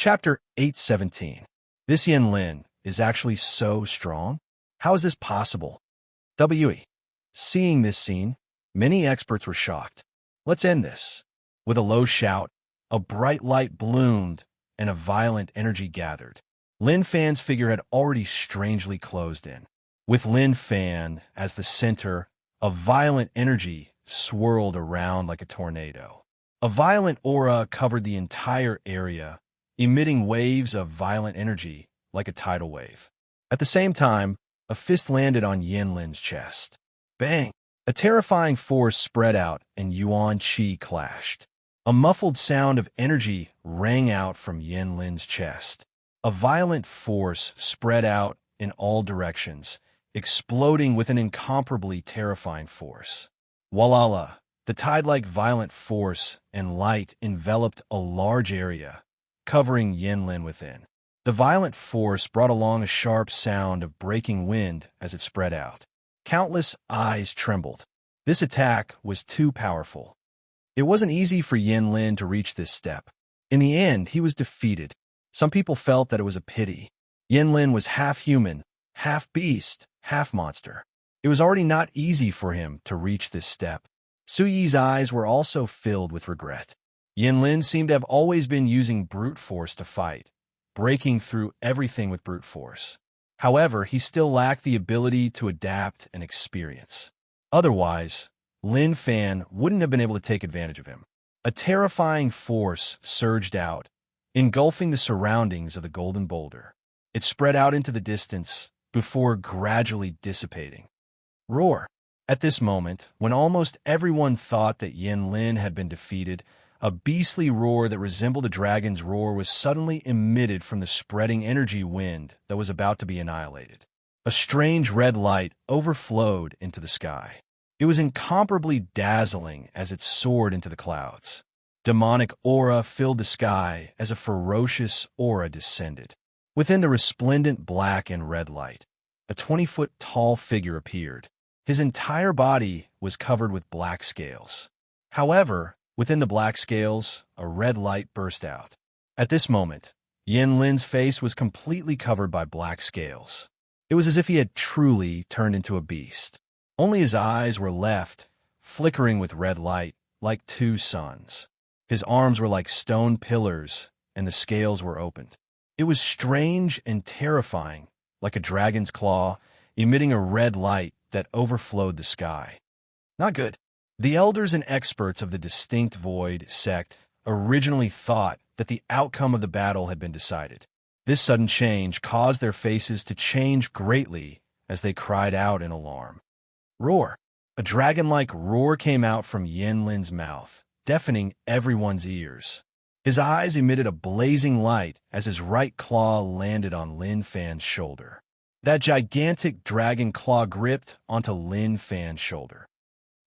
Chapter 817. This Yin Lin is actually so strong? How is this possible? WE. Seeing this scene, many experts were shocked. Let's end this. With a low shout, a bright light bloomed and a violent energy gathered. Lin Fan's figure had already strangely closed in. With Lin Fan as the center, a violent energy swirled around like a tornado. A violent aura covered the entire area, emitting waves of violent energy like a tidal wave. At the same time, a fist landed on Yin Lin's chest. Bang! A terrifying force spread out and Yuan Qi clashed. A muffled sound of energy rang out from Yin Lin's chest. A violent force spread out in all directions, exploding with an incomparably terrifying force. Walala, the tide-like violent force and light enveloped a large area, covering Yin Lin within. The violent force brought along a sharp sound of breaking wind as it spread out. Countless eyes trembled. This attack was too powerful. It wasn't easy for Yin Lin to reach this step. In the end, he was defeated. Some people felt that it was a pity. Yin Lin was half human, half beast, half monster. It was already not easy for him to reach this step. Su Yi's eyes were also filled with regret. Yin Lin seemed to have always been using brute force to fight, breaking through everything with brute force. However, he still lacked the ability to adapt and experience. Otherwise, Lin Fan wouldn't have been able to take advantage of him. A terrifying force surged out, engulfing the surroundings of the golden boulder. It spread out into the distance before gradually dissipating. Roar! At this moment, when almost everyone thought that Yin Lin had been defeated, a beastly roar that resembled a dragon's roar was suddenly emitted from the spreading energy wind that was about to be annihilated. A strange red light overflowed into the sky. It was incomparably dazzling as it soared into the clouds. Demonic aura filled the sky as a ferocious aura descended. Within the resplendent black and red light, a 20-foot-tall figure appeared. His entire body was covered with black scales. However, within the black scales, a red light burst out. At this moment, Yin Lin's face was completely covered by black scales. It was as if he had truly turned into a beast. Only his eyes were left, flickering with red light, like two suns. His arms were like stone pillars, and the scales were opened. It was strange and terrifying, like a dragon's claw, emitting a red light that overflowed the sky. Not good. The elders and experts of the Distinct Void sect originally thought that the outcome of the battle had been decided. This sudden change caused their faces to change greatly as they cried out in alarm. Roar! A dragon-like roar came out from Yin Lin's mouth, deafening everyone's ears. His eyes emitted a blazing light as his right claw landed on Lin Fan's shoulder. That gigantic dragon claw gripped onto Lin Fan's shoulder.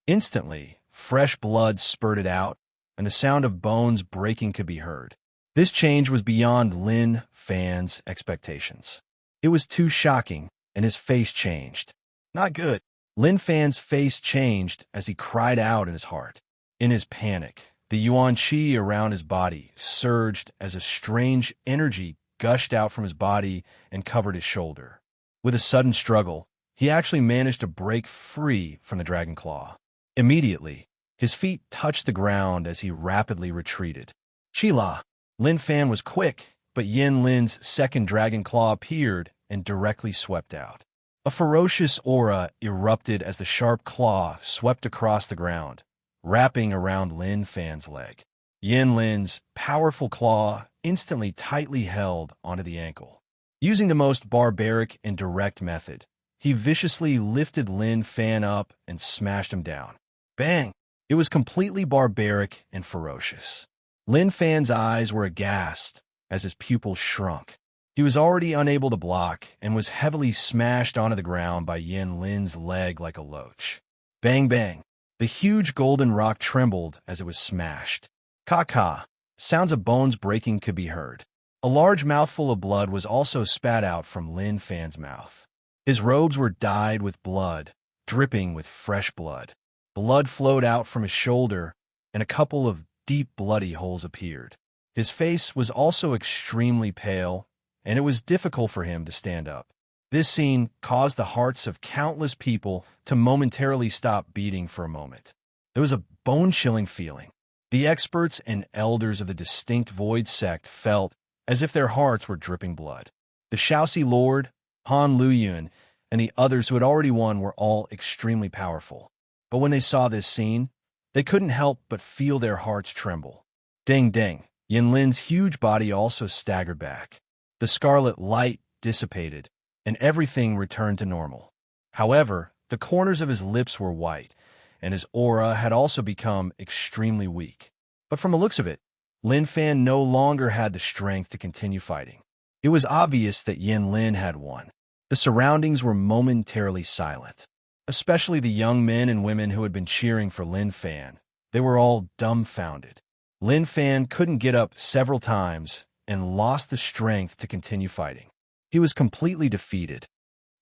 Instantly, fresh blood spurted out, and the sound of bones breaking could be heard. This change was beyond Lin Fan's expectations. It was too shocking, and his face changed. Not good. Lin Fan's face changed as he cried out in his heart. In his panic, the Yuan Qi around his body surged as a strange energy gushed out from his body and covered his shoulder. With a sudden struggle, he actually managed to break free from the dragon claw. Immediately, his feet touched the ground as he rapidly retreated. Chila! Lin Fan was quick, but Yin Lin's second dragon claw appeared and directly swept out. A ferocious aura erupted as the sharp claw swept across the ground, wrapping around Lin Fan's leg. Yin Lin's powerful claw instantly tightly held onto the ankle. Using the most barbaric and direct method, he viciously lifted Lin Fan up and smashed him down. Bang! It was completely barbaric and ferocious. Lin Fan's eyes were aghast as his pupils shrunk. He was already unable to block and was heavily smashed onto the ground by Yin Lin's leg like a loach. Bang bang! The huge golden rock trembled as it was smashed. Ka-ka! Sounds of bones breaking could be heard. A large mouthful of blood was also spat out from Lin Fan's mouth. His robes were dyed with blood, dripping with fresh blood. Blood flowed out from his shoulder, and a couple of deep bloody holes appeared. His face was also extremely pale, and it was difficult for him to stand up. This scene caused the hearts of countless people to momentarily stop beating for a moment. There was a bone-chilling feeling. The experts and elders of the distinct Void sect felt as if their hearts were dripping blood. The Shaoxi Lord, Han Luyun, and the others who had already won were all extremely powerful. But when they saw this scene, they couldn't help but feel their hearts tremble. Ding ding, Yinlin's huge body also staggered back. The scarlet light dissipated, and everything returned to normal. However, the corners of his lips were white, and his aura had also become extremely weak. But from the looks of it, Lin Fan no longer had the strength to continue fighting. It was obvious that Yin Lin had won. The surroundings were momentarily silent, especially the young men and women who had been cheering for Lin Fan. They were all dumbfounded. Lin Fan couldn't get up several times and lost the strength to continue fighting. He was completely defeated.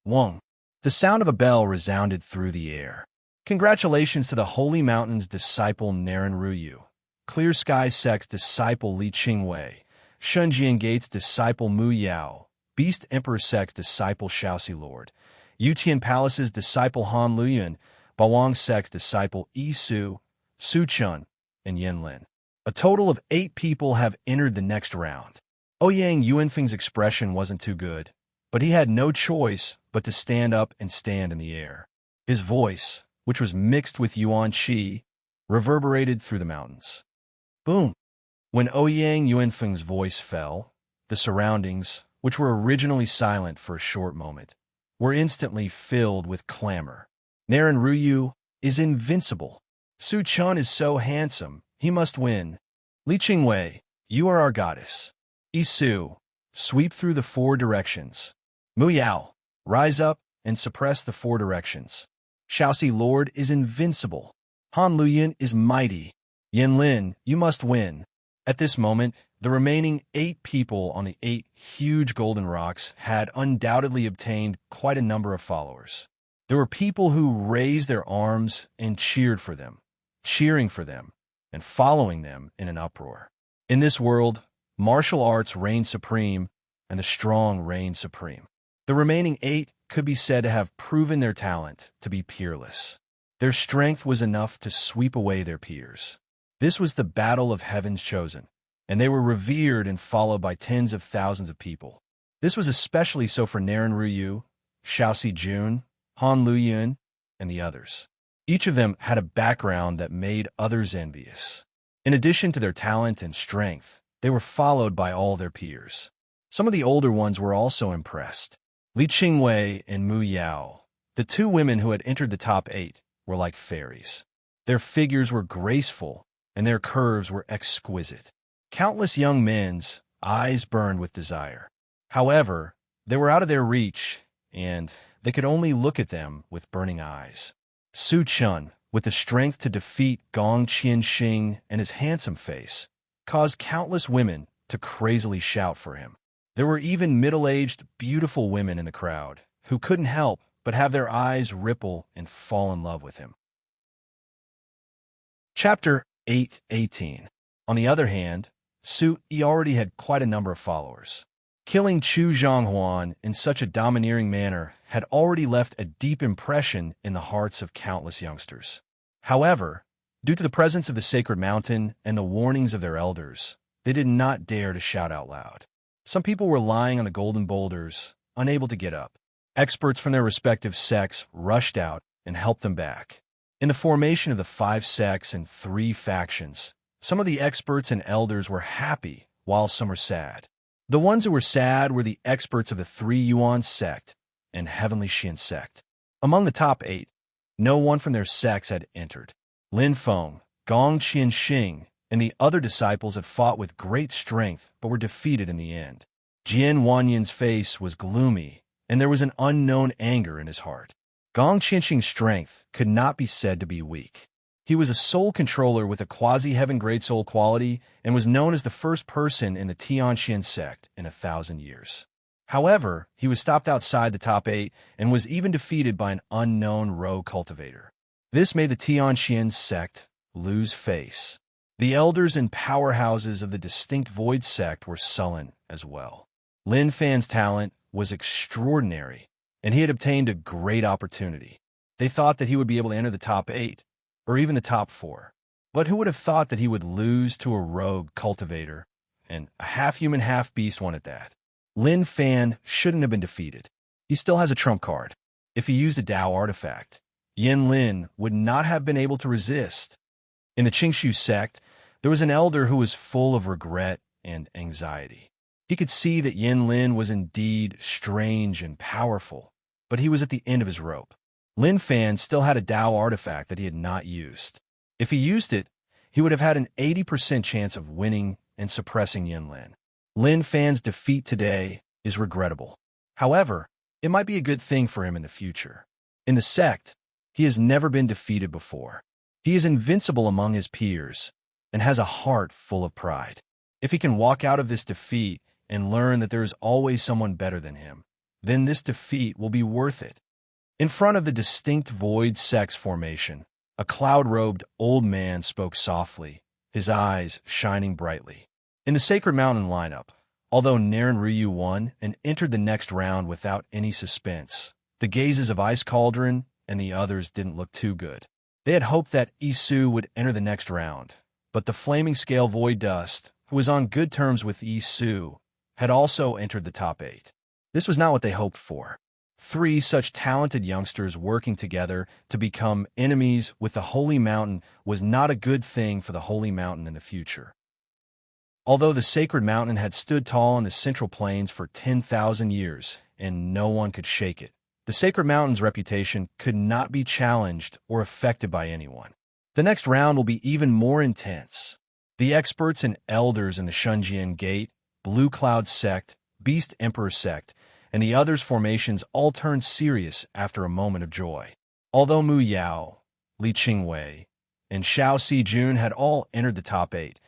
Wong. The sound of a bell resounded through the air. Congratulations to the Holy Mountain's disciple Naren Ruyu, Clear Sky Sect's disciple Li Qingwei, Shunjian Gate's disciple Mu Yao, Beast Emperor Sect's disciple Shaoxi Lord, Yutian Palace's disciple Han Luyun, Bawang Sect's disciple Yi Su, Su Chun, and Yin Lin. A total of 8 people have entered the next round. Ouyang Yuanfeng's expression wasn't too good, but he had no choice but to stand up and stand in the air. His voice, which was mixed with Yuan Qi, reverberated through the mountains. Boom! When Ouyang Yuanfeng's voice fell, the surroundings, which were originally silent for a short moment, were instantly filled with clamor. Naren Ruyu is invincible. Su Chun is so handsome, he must win. Li Qingwei, you are our goddess. Isu, sweep through the 4 directions. Mu Yao, rise up and suppress the 4 directions. Shaoxi Lord is invincible. Han Luyun is mighty. Yin Lin, you must win. At this moment, the remaining 8 people on the 8 huge golden rocks had undoubtedly obtained quite a number of followers. There were people who raised their arms and cheered for them, cheering for them, and following them in an uproar. In this world, martial arts reign supreme, and the strong reign supreme. The remaining 8 could be said to have proven their talent to be peerless. Their strength was enough to sweep away their peers. This was the battle of heaven's chosen, and they were revered and followed by tens of thousands of people. This was especially so for Naren Ruyu, Shaoxi Jun, Han Luyun, and the others. Each of them had a background that made others envious. In addition to their talent and strength, they were followed by all their peers. Some of the older ones were also impressed. Li Qingwei and Mu Yao, the 2 women who had entered the top 8, were like fairies. Their figures were graceful, and their curves were exquisite. Countless young men's eyes burned with desire. However, they were out of their reach, and they could only look at them with burning eyes. Su Chun, with the strength to defeat Gong Qianxing and his handsome face, caused countless women to crazily shout for him. There were even middle-aged, beautiful women in the crowd who couldn't help but have their eyes ripple and fall in love with him. Chapter 8:18. On the other hand, Su Yi already had quite a number of followers. Killing Chu Zhonghuan in such a domineering manner had already left a deep impression in the hearts of countless youngsters. However, due to the presence of the sacred mountain and the warnings of their elders, they did not dare to shout out loud. Some people were lying on the golden boulders, unable to get up. Experts from their respective sects rushed out and helped them back. In the formation of the 5 sects and 3 factions, some of the experts and elders were happy, while some were sad. The ones who were sad were the experts of the 3 Yuan sect and Heavenly Xian sect. Among the top 8, no one from their sects had entered. Lin Feng, Gong Qianxing, and the other disciples had fought with great strength but were defeated in the end. Jian Wanyan's face was gloomy, and there was an unknown anger in his heart. Gong Qianxing's strength could not be said to be weak. He was a soul controller with a quasi-heaven great soul quality and was known as the first person in the Tianxian sect in 1,000 years. However, he was stopped outside the top 8 and was even defeated by an unknown rogue cultivator. This made the Tianxian sect lose face. The elders and powerhouses of the distinct Void sect were sullen as well. Lin Fan's talent was extraordinary, and he had obtained a great opportunity. They thought that he would be able to enter the top 8, or even the top 4. But who would have thought that he would lose to a rogue cultivator, and a half-human, half-beast one at that? Lin Fan shouldn't have been defeated. He still has a trump card. If he used a Dao artifact, Yin Lin would not have been able to resist. In the Qingshu sect, there was an elder who was full of regret and anxiety. He could see that Yin Lin was indeed strange and powerful, but he was at the end of his rope. Lin Fan still had a Dao artifact that he had not used. If he used it, he would have had an 80% chance of winning and suppressing Yin Lin. Lin Fan's defeat today is regrettable. However, it might be a good thing for him in the future. In the sect, he has never been defeated before. He is invincible among his peers and has a heart full of pride. If he can walk out of this defeat and learn that there is always someone better than him, then this defeat will be worth it. In front of the distinct Void Sex formation, a cloud-robed old man spoke softly, his eyes shining brightly. In the Sacred Mountain lineup, although Naren Ryu won and entered the next round without any suspense, the gazes of Ice Cauldron and the others didn't look too good. They had hoped that Isu would enter the next round, but the Flaming Scale Void Dust, who was on good terms with Isu, had also entered the top 8. This was not what they hoped for. 3 such talented youngsters working together to become enemies with the Holy Mountain was not a good thing for the Holy Mountain in the future. Although the Sacred Mountain had stood tall in the Central Plains for 10,000 years, and no one could shake it, the Sacred Mountain's reputation could not be challenged or affected by anyone. The next round will be even more intense. The experts and elders in the Shunjian Gate, Blue Cloud Sect, Beast Emperor Sect, and the others' formations all turned serious after a moment of joy. Although Mu Yao, Li Qingwei, and Xiao Sijun had all entered the top 8,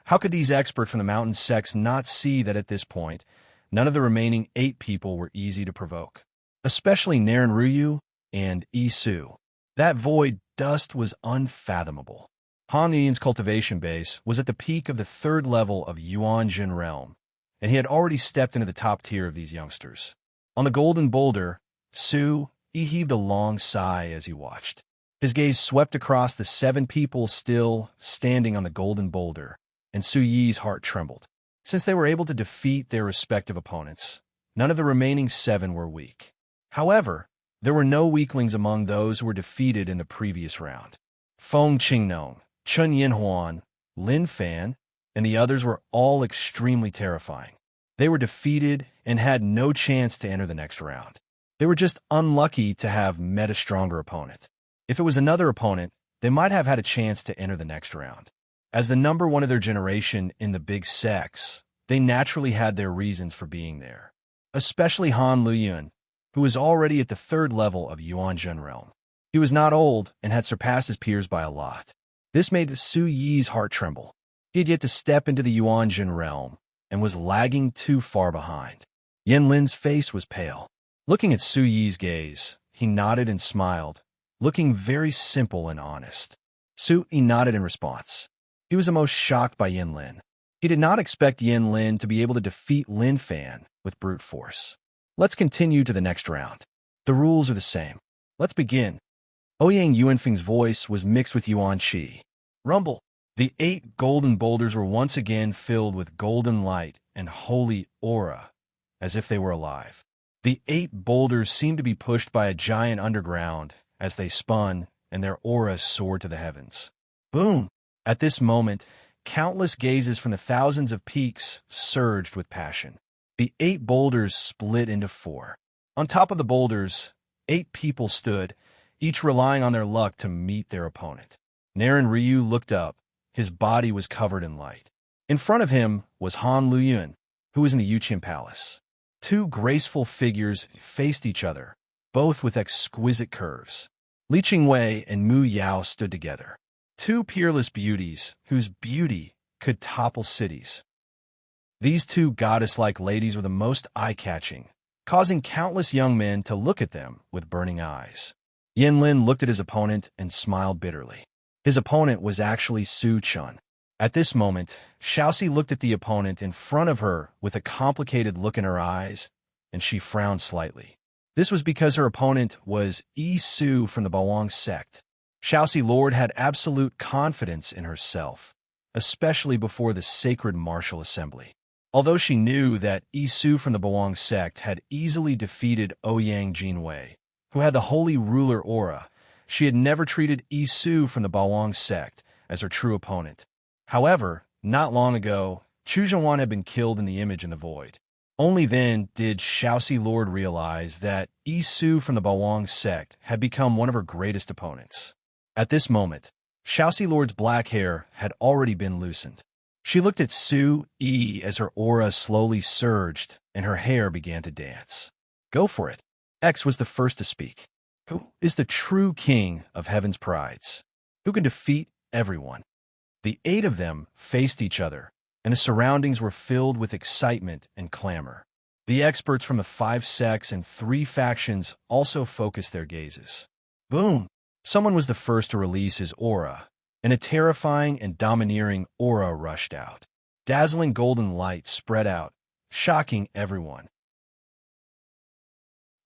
how could these experts from the mountain sects not see that at this point, none of the remaining 8 people were easy to provoke? Especially Naren Ryu and Isu. That void dust was unfathomable. Han Yin's cultivation base was at the peak of the 3rd level of Yuanjin realm, and he had already stepped into the top tier of these youngsters. On the golden boulder, he heaved a long sigh as he watched. His gaze swept across the 7 people still standing on the golden boulder, and Su Yi's heart trembled. Since they were able to defeat their respective opponents, none of the remaining 7 were weak. However, there were no weaklings among those who were defeated in the previous round. Feng Qingnong, Chun Yinhuan, Lin Fan, and the others were all extremely terrifying. They were defeated and had no chance to enter the next round. They were just unlucky to have met a stronger opponent. If it was another opponent, they might have had a chance to enter the next round. As the number 1 of their generation in the big sects, they naturally had their reasons for being there. Especially Han Luyun, who was already at the 3rd level of Yuanjun realm. He was not old and had surpassed his peers by a lot. This made Su Yi's heart tremble. He had yet to step into the Yuanjun realm and was lagging too far behind. Yin Lin's face was pale. Looking at Su Yi's gaze, he nodded and smiled, looking very simple and honest. Su Yi nodded in response. He was the most shocked by Yin Lin. He did not expect Yin Lin to be able to defeat Lin Fan with brute force. Let's continue to the next round. The rules are the same. Let's begin. Ouyang Yuanfeng's voice was mixed with Yuan Qi. Rumble. The 8 golden boulders were once again filled with golden light and holy aura, as if they were alive. The 8 boulders seemed to be pushed by a giant underground as they spun, and their auras soared to the heavens. Boom! At this moment, countless gazes from the thousands of peaks surged with passion. The 8 boulders split into 4. On top of the boulders, 8 people stood, each relying on their luck to meet their opponent. Naren Ryu looked up. His body was covered in light. In front of him was Han Luyun, who was in the Yuqian Palace. 2 graceful figures faced each other, both with exquisite curves. Li Qingwei and Mu Yao stood together. 2 peerless beauties whose beauty could topple cities. These 2 goddess-like ladies were the most eye-catching, causing countless young men to look at them with burning eyes. Yin Lin looked at his opponent and smiled bitterly. His opponent was actually Su Chun. At this moment, Xiaoxi looked at the opponent in front of her with a complicated look in her eyes, and she frowned slightly. This was because her opponent was Yi Su from the Bawang sect. Xiaoxi Lord had absolute confidence in herself, especially before the sacred martial assembly. Although she knew that Yi Su from the Bawang sect had easily defeated Ouyang Jinwei, who had the holy ruler aura, she had never treated Yi Su from the Bawang sect as her true opponent. However, not long ago, Chu Zhenwan had been killed in the image in the void. Only then did Xiaoxi Lord realize that Yi Su from the Bawang sect had become one of her greatest opponents. At this moment, Xiaoxi Lord's black hair had already been loosened. She looked at Su Yi as her aura slowly surged and her hair began to dance. Go for it. X was the first to speak. Who is the true king of heaven's prides? Who can defeat everyone? The 8 of them faced each other, and the surroundings were filled with excitement and clamor. The experts from the 5 sects and 3 factions also focused their gazes. Boom! Someone was the first to release his aura, and a terrifying and domineering aura rushed out. Dazzling golden light spread out, shocking everyone.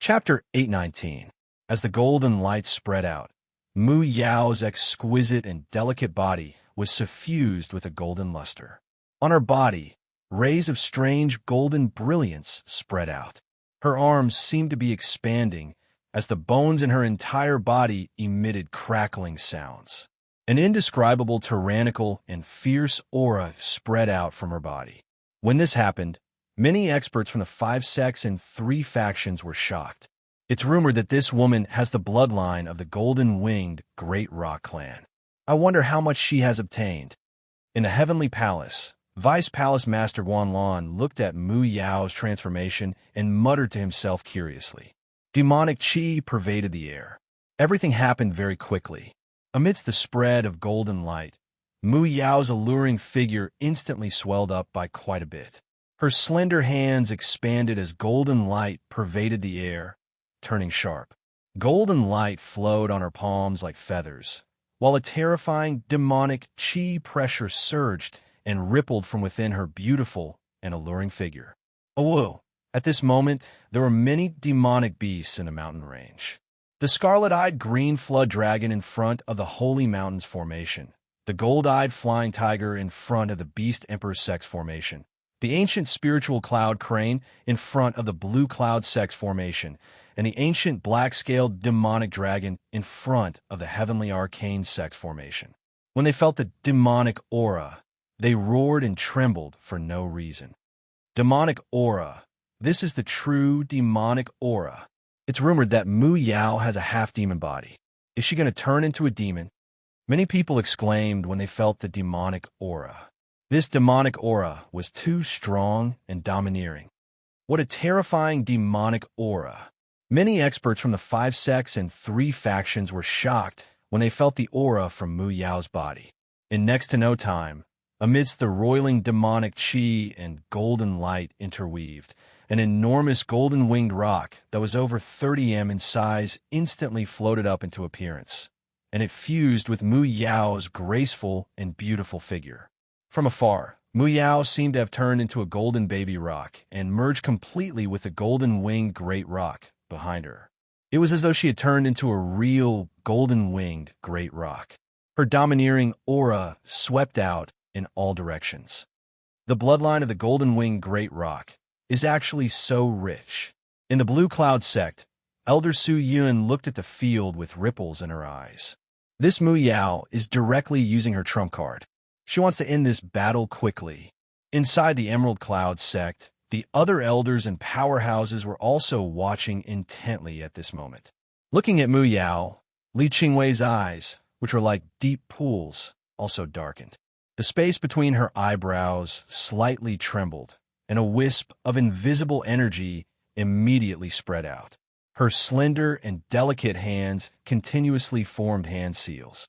Chapter 819. As the golden light spread out, Mu Yao's exquisite and delicate body was suffused with a golden luster. On her body, rays of strange golden brilliance spread out. Her arms seemed to be expanding as the bones in her entire body emitted crackling sounds. An indescribable tyrannical and fierce aura spread out from her body. When this happened, many experts from the 5 sects and 3 factions were shocked. It's rumored that this woman has the bloodline of the golden-winged Great Rock clan. I wonder how much she has obtained. In the heavenly palace, Vice Palace Master Guanlan looked at Mu Yao's transformation and muttered to himself curiously. Demonic qi pervaded the air. Everything happened very quickly. Amidst the spread of golden light, Mu Yao's alluring figure instantly swelled up by quite a bit. Her slender hands expanded as golden light pervaded the air, turning sharp. Golden light flowed on her palms like feathers, while a terrifying demonic qi pressure surged and rippled from within her beautiful and alluring figure. Oh, at this moment, there were many demonic beasts in the mountain range. The scarlet-eyed green flood dragon in front of the Holy Mountains formation, the gold-eyed flying tiger in front of the Beast Emperor Sex formation, the ancient spiritual cloud crane in front of the blue cloud sex formation, and the ancient black-scaled demonic dragon in front of the heavenly arcane sex formation. When they felt the demonic aura, they roared and trembled for no reason. Demonic aura. This is the true demonic aura. It's rumored that Mu Yao has a half-demon body. Is she going to turn into a demon? Many people exclaimed when they felt the demonic aura. This demonic aura was too strong and domineering. What a terrifying demonic aura. Many experts from the 5 sects and 3 factions were shocked when they felt the aura from Mu Yao's body. In next to no time, amidst the roiling demonic qi and golden light interweaved, an enormous golden-winged rock that was over 30 m in size instantly floated up into appearance, and it fused with Mu Yao's graceful and beautiful figure. From afar, Mu Yao seemed to have turned into a golden baby rock and merged completely with the golden-winged great rock behind her. It was as though she had turned into a real golden-winged great rock. Her domineering aura swept out in all directions. The bloodline of the golden-winged great rock is actually so rich. In the blue cloud sect, Elder Su Yun looked at the field with ripples in her eyes. This Mu Yao is directly using her trump card. She wants to end this battle quickly. Inside the Emerald Cloud sect, the other elders and powerhouses were also watching intently at this moment. Looking at Mu Yao, Li Qingwei's eyes, which were like deep pools, also darkened. The space between her eyebrows slightly trembled, and a wisp of invisible energy immediately spread out. Her slender and delicate hands continuously formed hand seals.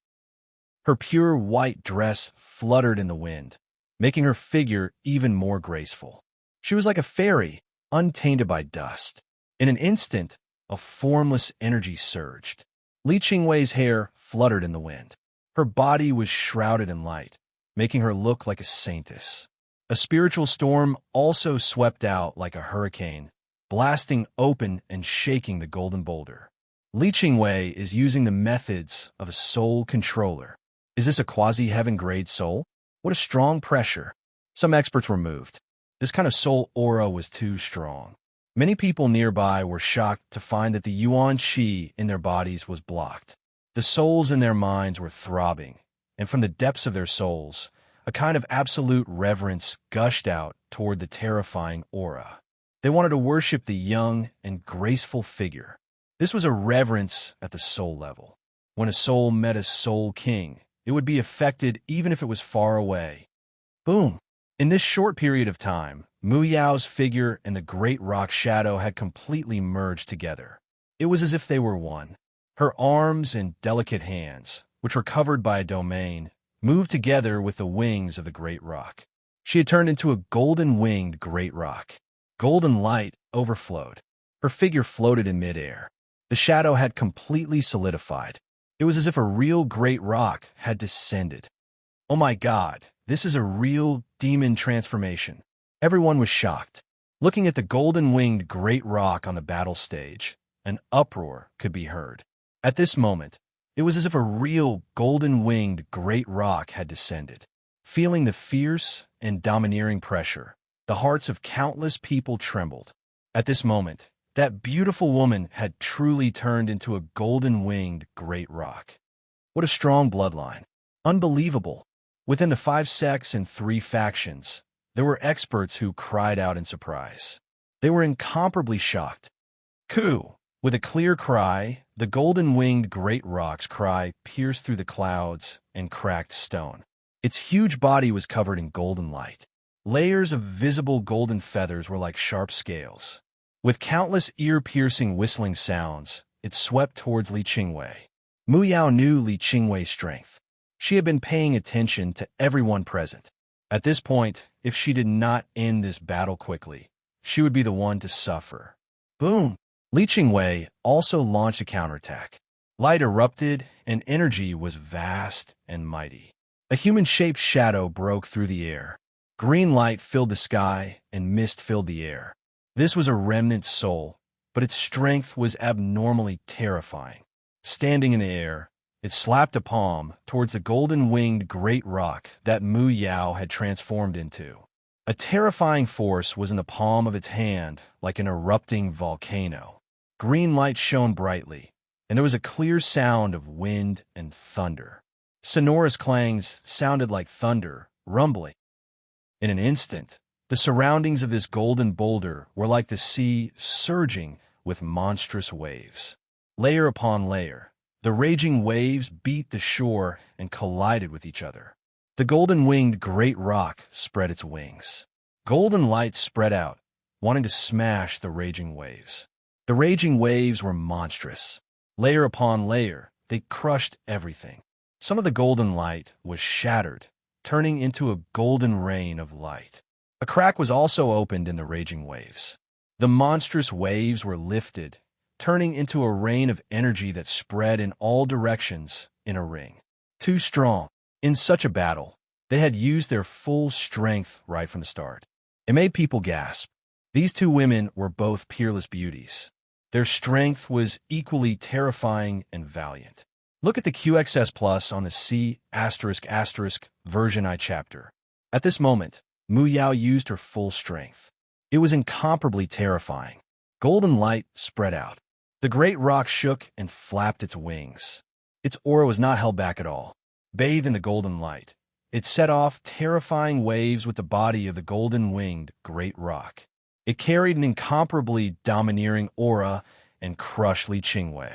Her pure white dress fluttered in the wind, making her figure even more graceful. She was like a fairy, untainted by dust. In an instant, a formless energy surged. Li Qingwei's hair fluttered in the wind. Her body was shrouded in light, making her look like a saintess. A spiritual storm also swept out like a hurricane, blasting open and shaking the golden boulder. Li Qingwei is using the methods of a soul controller. Is this a quasi-heaven grade soul? What a strong pressure. Some experts were moved. This kind of soul aura was too strong. Many people nearby were shocked to find that the yuan qi in their bodies was blocked. The souls in their minds were throbbing, and from the depths of their souls, a kind of absolute reverence gushed out toward the terrifying aura. They wanted to worship the young and graceful figure. This was a reverence at the soul level. When a soul met a soul king, it would be affected even if it was far away. Boom! In this short period of time, Mu Yao's figure and the great rock shadow had completely merged together. It was as if they were one. Her arms and delicate hands, which were covered by a domain, moved together with the wings of the great rock. She had turned into a golden-winged great rock. Golden light overflowed. Her figure floated in midair. The shadow had completely solidified. It was as if a real great rock had descended. Oh my God, this is a real demon transformation. Everyone was shocked. Looking at the golden-winged great rock on the battle stage, an uproar could be heard. At this moment, it was as if a real golden-winged great rock had descended. Feeling the fierce and domineering pressure, the hearts of countless people trembled. At this moment, that beautiful woman had truly turned into a golden-winged great rock. What a strong bloodline. Unbelievable. Within the 5 sects and 3 factions, there were experts who cried out in surprise. They were incomparably shocked. Coup! With a clear cry, the golden-winged great rock's cry pierced through the clouds and cracked stone. Its huge body was covered in golden light. Layers of visible golden feathers were like sharp scales. With countless ear-piercing whistling sounds, it swept towards Li Qingwei. Mu Yao knew Li Qingwei's strength. She had been paying attention to everyone present. At this point, if she did not end this battle quickly, she would be the one to suffer. Boom! Li Qingwei also launched a counterattack. Light erupted, and energy was vast and mighty. A human-shaped shadow broke through the air. Green light filled the sky, and mist filled the air. This was a remnant soul, but its strength was abnormally terrifying. Standing in the air, it slapped a palm towards the golden-winged great rock that Mu Yao had transformed into. A terrifying force was in the palm of its hand, like an erupting volcano. Green light shone brightly, and there was a clear sound of wind and thunder. Sonorous clangs sounded like thunder, rumbling. In an instant, the surroundings of this golden boulder were like the sea surging with monstrous waves. Layer upon layer, the raging waves beat the shore and collided with each other. The golden-winged great rock spread its wings. Golden light spread out, wanting to smash the raging waves. The raging waves were monstrous. Layer upon layer, they crushed everything. Some of the golden light was shattered, turning into a golden rain of light. A crack was also opened in the raging waves. The monstrous waves were lifted, turning into a rain of energy that spread in all directions in a ring. Too strong. In such a battle, they had used their full strength right from the start. It made people gasp. These 2 women were both peerless beauties. Their strength was equally terrifying and valiant. Look at the QXS Plus on the C*** version I chapter. At this moment, Mu Yao used her full strength. It was incomparably terrifying. Golden light spread out. The great rock shook and flapped its wings. Its aura was not held back at all. Bathed in the golden light, it set off terrifying waves with the body of the golden-winged great rock. It carried an incomparably domineering aura and crushed Li Qingwei.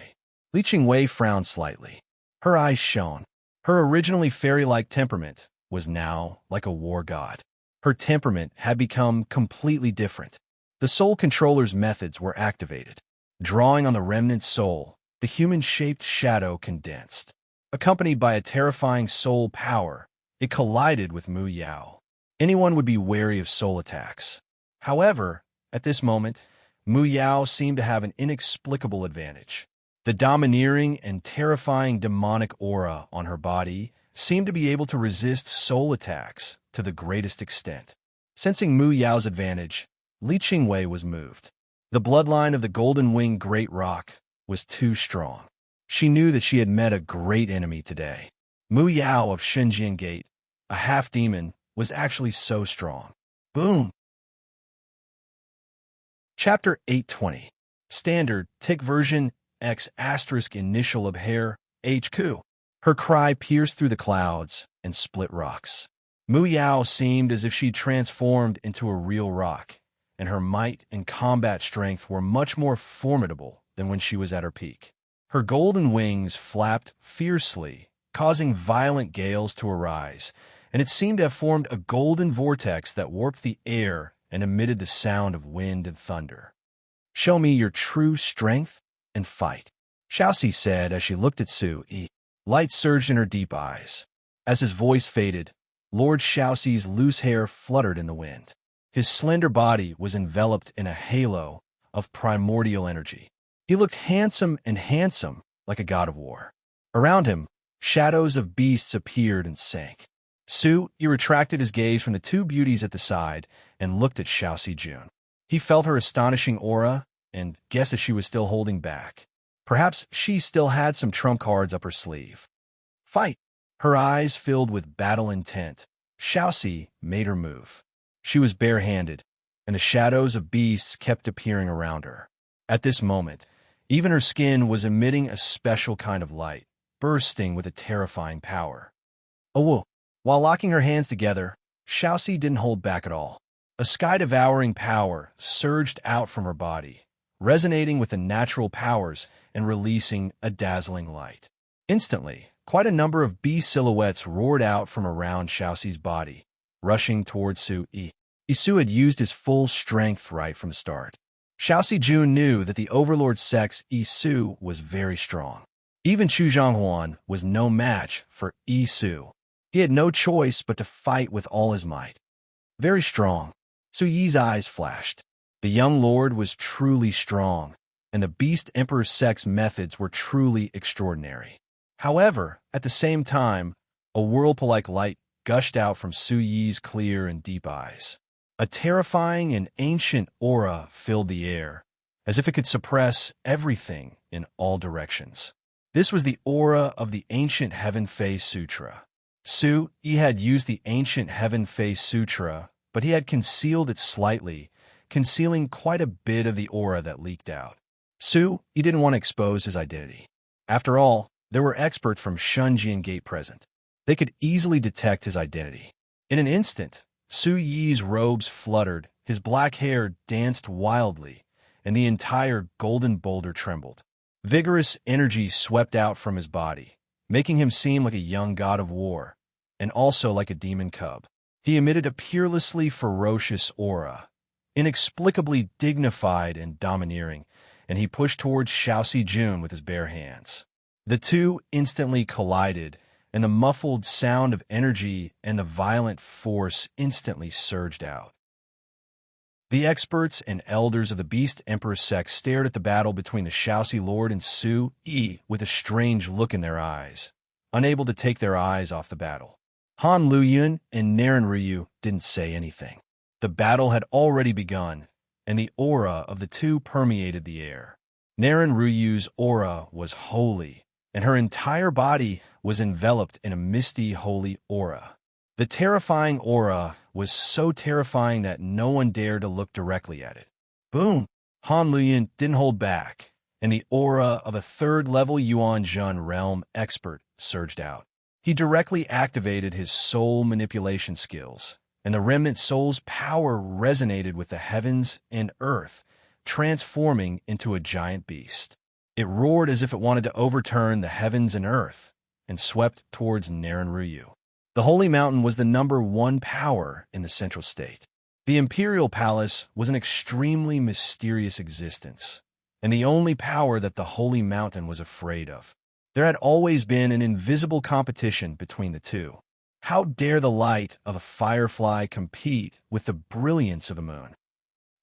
Li Qingwei frowned slightly. Her eyes shone. Her originally fairy-like temperament was now like a war god. Her temperament had become completely different. The soul controller's methods were activated. Drawing on the remnant soul, the human-shaped shadow condensed. Accompanied by a terrifying soul power, it collided with Mu Yao. Anyone would be wary of soul attacks. However, at this moment, Mu Yao seemed to have an inexplicable advantage. The domineering and terrifying demonic aura on her body seemed to be able to resist soul attacks to the greatest extent. Sensing Mu Yao's advantage, Li Qingwei was moved. The bloodline of the golden-winged great roc was too strong. She knew that she had met a great enemy today. Mu Yao of Shenzhen Gate, a half-demon, was actually so strong. Boom! Chapter 820. Standard, Tick version, X** initial of hair, HQ. Her cry pierced through the clouds and split rocks. Mu Yao seemed as if she'd transformed into a real roc, and her might and combat strength were much more formidable than when she was at her peak. Her golden wings flapped fiercely, causing violent gales to arise, and it seemed to have formed a golden vortex that warped the air and emitted the sound of wind and thunder. "Show me your true strength and fight," Xiaoxi said as she looked at Su Yi. Light surged in her deep eyes. As his voice faded, Lord Xiaoxi's loose hair fluttered in the wind. His slender body was enveloped in a halo of primordial energy. He looked handsome, like a god of war. Around him, shadows of beasts appeared and sank. Su Yi retracted his gaze from the two beauties at the side and looked at Xiaoxi Jun. He felt her astonishing aura and guessed that she was still holding back. Perhaps she still had some trump cards up her sleeve. "Fight!" Her eyes filled with battle intent. Xiaoxi made her move. She was barehanded, and the shadows of beasts kept appearing around her. At this moment, even her skin was emitting a special kind of light, bursting with a terrifying power. "Oh!" While locking her hands together, Xiaoxi didn't hold back at all. A sky-devouring power surged out from her body, resonating with the natural powers and releasing a dazzling light. Instantly, quite a number of beast silhouettes roared out from around Xiaoxi's body, rushing towards Su Yi. Su had used his full strength right from the start. Xiaoxi Jun knew that the Overlord Sex Su was very strong. Even Chu Zhanghuan was no match for Su. He had no choice but to fight with all his might. Very strong. Su Yi's eyes flashed. The young lord was truly strong, and the Beast Emperor's sex methods were truly extraordinary. However, at the same time, a whirlpool-like light gushed out from Su Yi's clear and deep eyes. A terrifying and ancient aura filled the air, as if it could suppress everything in all directions. This was the aura of the ancient Heaven Face Sutra. Su Yi had used the ancient Heaven Face Sutra, but he had concealed it slightly, concealing quite a bit of the aura that leaked out. Su Yi didn't want to expose his identity. After all, there were experts from Shenzhen Gate present. They could easily detect his identity. In an instant, Su Yi's robes fluttered, his black hair danced wildly, and the entire golden boulder trembled. Vigorous energy swept out from his body, making him seem like a young god of war, and also like a demon cub. He emitted a peerlessly ferocious aura, inexplicably dignified and domineering, and he pushed towards Xiaoxi Jun with his bare hands. The two instantly collided, and the muffled sound of energy and the violent force instantly surged out. The experts and elders of the Beast Emperor sect stared at the battle between the Xiaoxi Lord and Su Yi with a strange look in their eyes, unable to take their eyes off the battle. Han Luyun and Naren Ryu didn't say anything. The battle had already begun, and the aura of the two permeated the air. Naren Ryu's aura was holy, and her entire body was enveloped in a misty, holy aura. The terrifying aura was so terrifying that no one dared to look directly at it. Boom! Han Luyun didn't hold back, and the aura of a third-level Yuan Zhen realm expert surged out. He directly activated his soul manipulation skills, and the remnant soul's power resonated with the heavens and earth, transforming into a giant beast. It roared as if it wanted to overturn the heavens and earth, and swept towards Naren Ryu. The Holy Mountain was the #1 power in the Central State. The Imperial Palace was an extremely mysterious existence, and the only power that the Holy Mountain was afraid of. There had always been an invisible competition between the two. How dare the light of a firefly compete with the brilliance of the moon?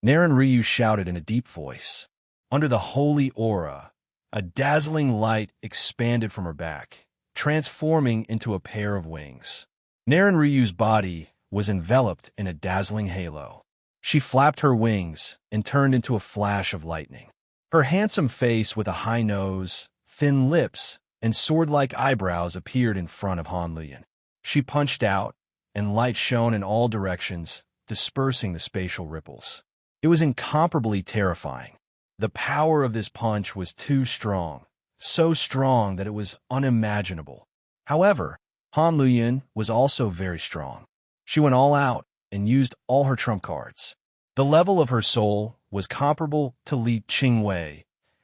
Naren Ryu shouted in a deep voice. Under the holy aura, a dazzling light expanded from her back, transforming into a pair of wings. Naren Ryu's body was enveloped in a dazzling halo. She flapped her wings and turned into a flash of lightning. Her handsome face with a high nose, thin lips, and sword-like eyebrows appeared in front of Han Luyan. She punched out, and light shone in all directions, dispersing the spatial ripples. It was incomparably terrifying. The power of this punch was too strong, so strong that it was unimaginable. However, Han Luyan was also very strong. She went all out and used all her trump cards. The level of her soul was comparable to Li Qingwei,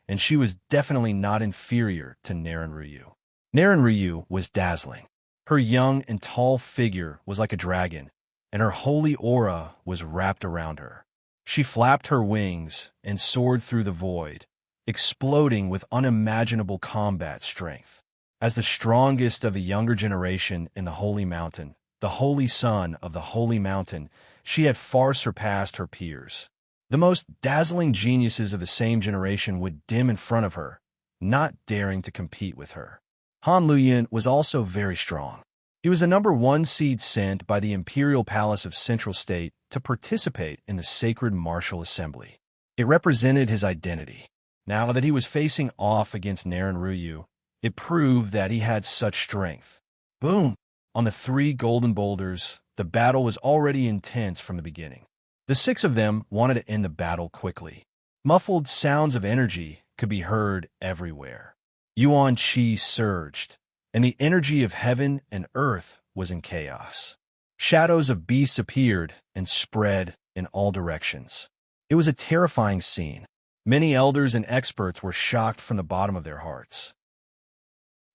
and she was definitely not inferior to Naren Ryu. Naren Ryu was dazzling. Her young and tall figure was like a dragon, and her holy aura was wrapped around her. She flapped her wings and soared through the void, exploding with unimaginable combat strength. As the strongest of the younger generation in the Holy Mountain, the Holy Son of the Holy Mountain, she had far surpassed her peers. The most dazzling geniuses of the same generation would dim in front of her, not daring to compete with her. Han Luyan was also very strong. He was the #1 seed sent by the Imperial Palace of Central State to participate in the Sacred Martial Assembly. It represented his identity. Now that he was facing off against Naren Ryu, it proved that he had such strength. Boom! On the 3 golden boulders, the battle was already intense from the beginning. The 6 of them wanted to end the battle quickly. Muffled sounds of energy could be heard everywhere. Yuan Qi surged, and the energy of heaven and earth was in chaos. Shadows of beasts appeared and spread in all directions. It was a terrifying scene. Many elders and experts were shocked from the bottom of their hearts.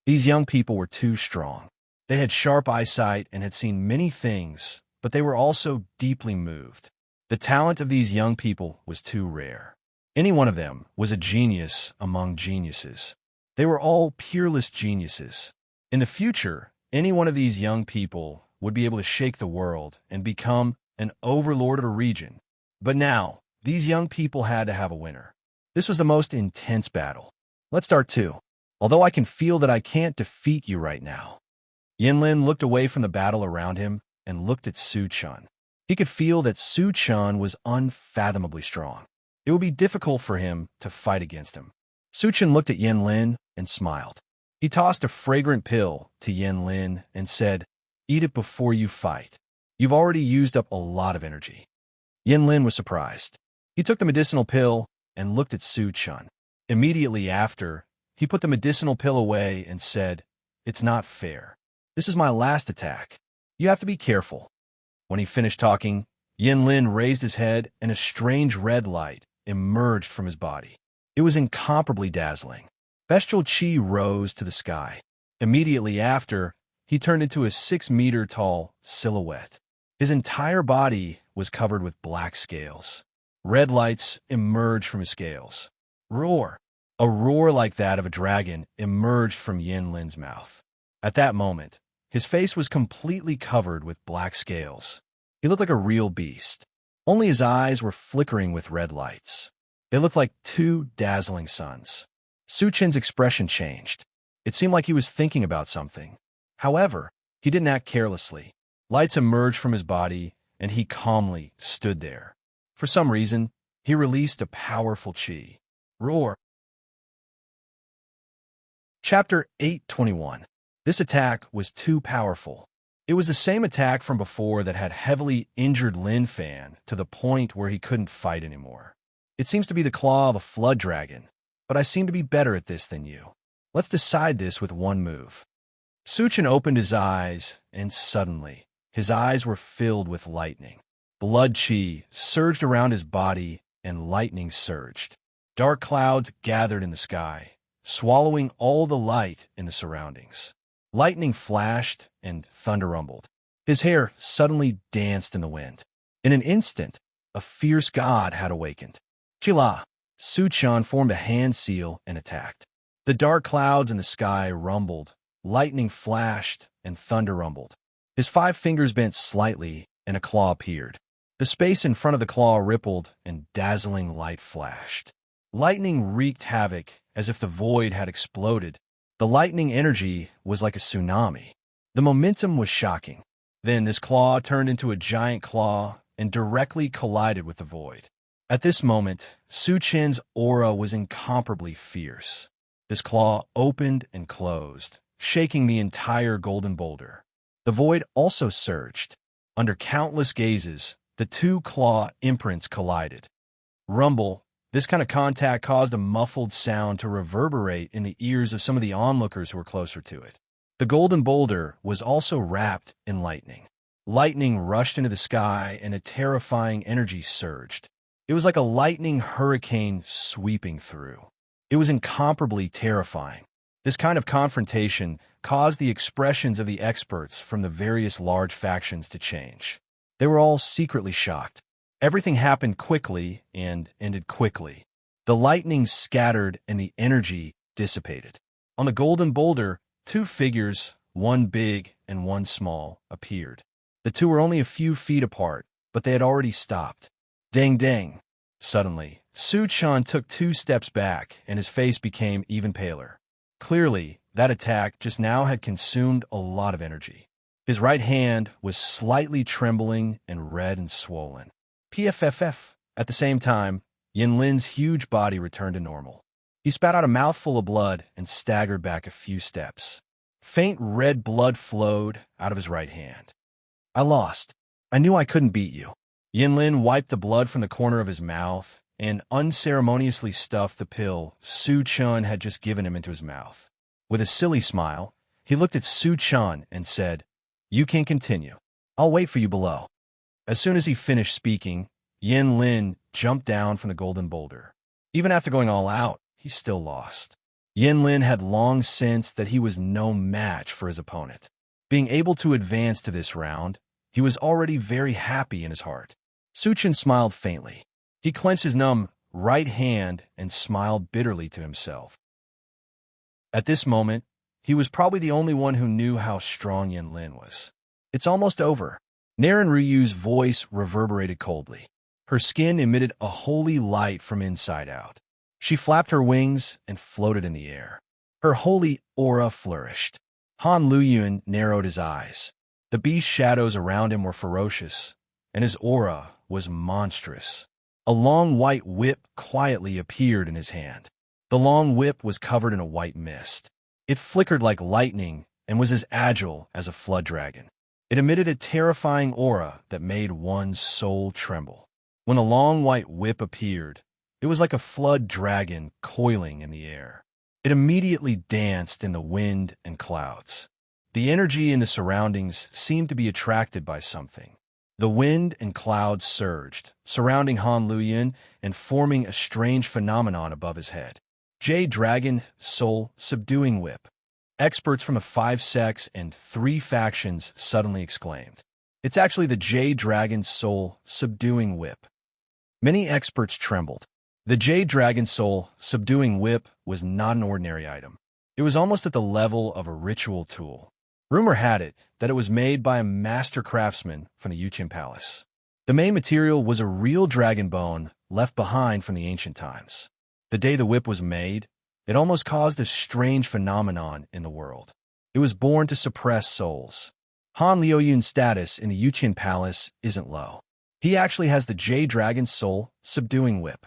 These young people were too strong. They had sharp eyesight and had seen many things, but they were also deeply moved. The talent of these young people was too rare. Any one of them was a genius among geniuses. They were all peerless geniuses. In the future, any one of these young people would be able to shake the world and become an overlord of a region. But now, these young people had to have a winner. This was the most intense battle. Let's start too. Although I can feel that I can't defeat you right now. Yinlin looked away from the battle around him and looked at Su Chun. He could feel that Su Chun was unfathomably strong. It would be difficult for him to fight against him. Su Chun looked at Yinlin and smiled. He tossed a fragrant pill to Yinlin and said, "Eat it before you fight. You've already used up a lot of energy." Yinlin was surprised. He took the medicinal pill and looked at Su Chun. Immediately after, he put the medicinal pill away and said, "It's not fair. This is my last attack. You have to be careful." When he finished talking, Yinlin raised his head and a strange red light emerged from his body. It was incomparably dazzling. Bestial chi rose to the sky. Immediately after, he turned into a 6-meter-tall silhouette. His entire body was covered with black scales. Red lights emerged from his scales. Roar! A roar like that of a dragon emerged from Yinlin's mouth. At that moment, his face was completely covered with black scales. He looked like a real beast. Only his eyes were flickering with red lights. They looked like 2 dazzling suns. Su Chen's expression changed. It seemed like he was thinking about something. However, he didn't act carelessly. Lights emerged from his body, and he calmly stood there. For some reason, he released a powerful chi. Roar! Chapter 821. This attack was too powerful. It was the same attack from before that had heavily injured Lin Fan to the point where he couldn't fight anymore. It seems to be the claw of a flood dragon, but I seem to be better at this than you. Let's decide this with one move. Su Chen opened his eyes, and suddenly, his eyes were filled with lightning. Blood chi surged around his body, and lightning surged. Dark clouds gathered in the sky, swallowing all the light in the surroundings. Lightning flashed, and thunder rumbled. His hair suddenly danced in the wind. In an instant, a fierce god had awakened. Chila! Su Chen formed a hand seal and attacked. The dark clouds in the sky rumbled, lightning flashed, and thunder rumbled. His 5 fingers bent slightly, and a claw appeared. The space in front of the claw rippled, and dazzling light flashed. Lightning wreaked havoc as if the void had exploded. The lightning energy was like a tsunami. The momentum was shocking. Then this claw turned into a giant claw and directly collided with the void. At this moment, Su Chen's aura was incomparably fierce. This claw opened and closed, shaking the entire golden boulder. The void also surged. Under countless gazes, the two claw imprints collided. Rumble. This kind of contact caused a muffled sound to reverberate in the ears of some of the onlookers who were closer to it. The golden boulder was also wrapped in lightning. Lightning rushed into the sky and a terrifying energy surged. It was like a lightning hurricane sweeping through. It was incomparably terrifying. This kind of confrontation caused the expressions of the experts from the various large factions to change. They were all secretly shocked. Everything happened quickly and ended quickly. The lightning scattered and the energy dissipated. On the golden boulder, two figures, one big and one small, appeared. The two were only a few feet apart, but they had already stopped. Dang dang. Suddenly, Su Chen took 2 steps back, and his face became even paler. Clearly, that attack just now had consumed a lot of energy. His right hand was slightly trembling and red and swollen. PFFF. At the same time, Yin Lin's huge body returned to normal. He spat out a mouthful of blood and staggered back a few steps. Faint red blood flowed out of his right hand. I lost. I knew I couldn't beat you. Yin Lin wiped the blood from the corner of his mouth and unceremoniously stuffed the pill Su Chen had just given him into his mouth. With a silly smile, he looked at Su Chen and said, "You can continue. I'll wait for you below." As soon as he finished speaking, Yin Lin jumped down from the golden boulder. Even after going all out, he still lost. Yin Lin had long sensed that he was no match for his opponent. Being able to advance to this round, he was already very happy in his heart. Su Chen smiled faintly. He clenched his numb right hand and smiled bitterly to himself. At this moment, he was probably the only one who knew how strong Yin Lin was. It's almost over. Naren Ryu's voice reverberated coldly. Her skin emitted a holy light from inside out. She flapped her wings and floated in the air. Her holy aura flourished. Han Luyuan narrowed his eyes. The beast shadows around him were ferocious, and his aura was monstrous. A long white whip quietly appeared in his hand. The long whip was covered in a white mist. It flickered like lightning and was as agile as a flood dragon. It emitted a terrifying aura that made one's soul tremble. When the long white whip appeared, it was like a flood dragon coiling in the air. It immediately danced in the wind and clouds. The energy in the surroundings seemed to be attracted by something. The wind and clouds surged, surrounding Han Luyuan and forming a strange phenomenon above his head. Jade Dragon Soul Subduing Whip. Experts from the 5 sects and 3 factions suddenly exclaimed, "It's actually the Jade Dragon Soul Subduing Whip." Many experts trembled. The Jade Dragon Soul Subduing Whip was not an ordinary item. It was almost at the level of a ritual tool. Rumor had it that it was made by a master craftsman from the Yuqian Palace. The main material was a real dragon bone left behind from the ancient times. The day the whip was made, it almost caused a strange phenomenon in the world. It was born to suppress souls. Han Liuyun's status in the Yuqian Palace isn't low. He actually has the Jade Dragon Soul Subduing Whip.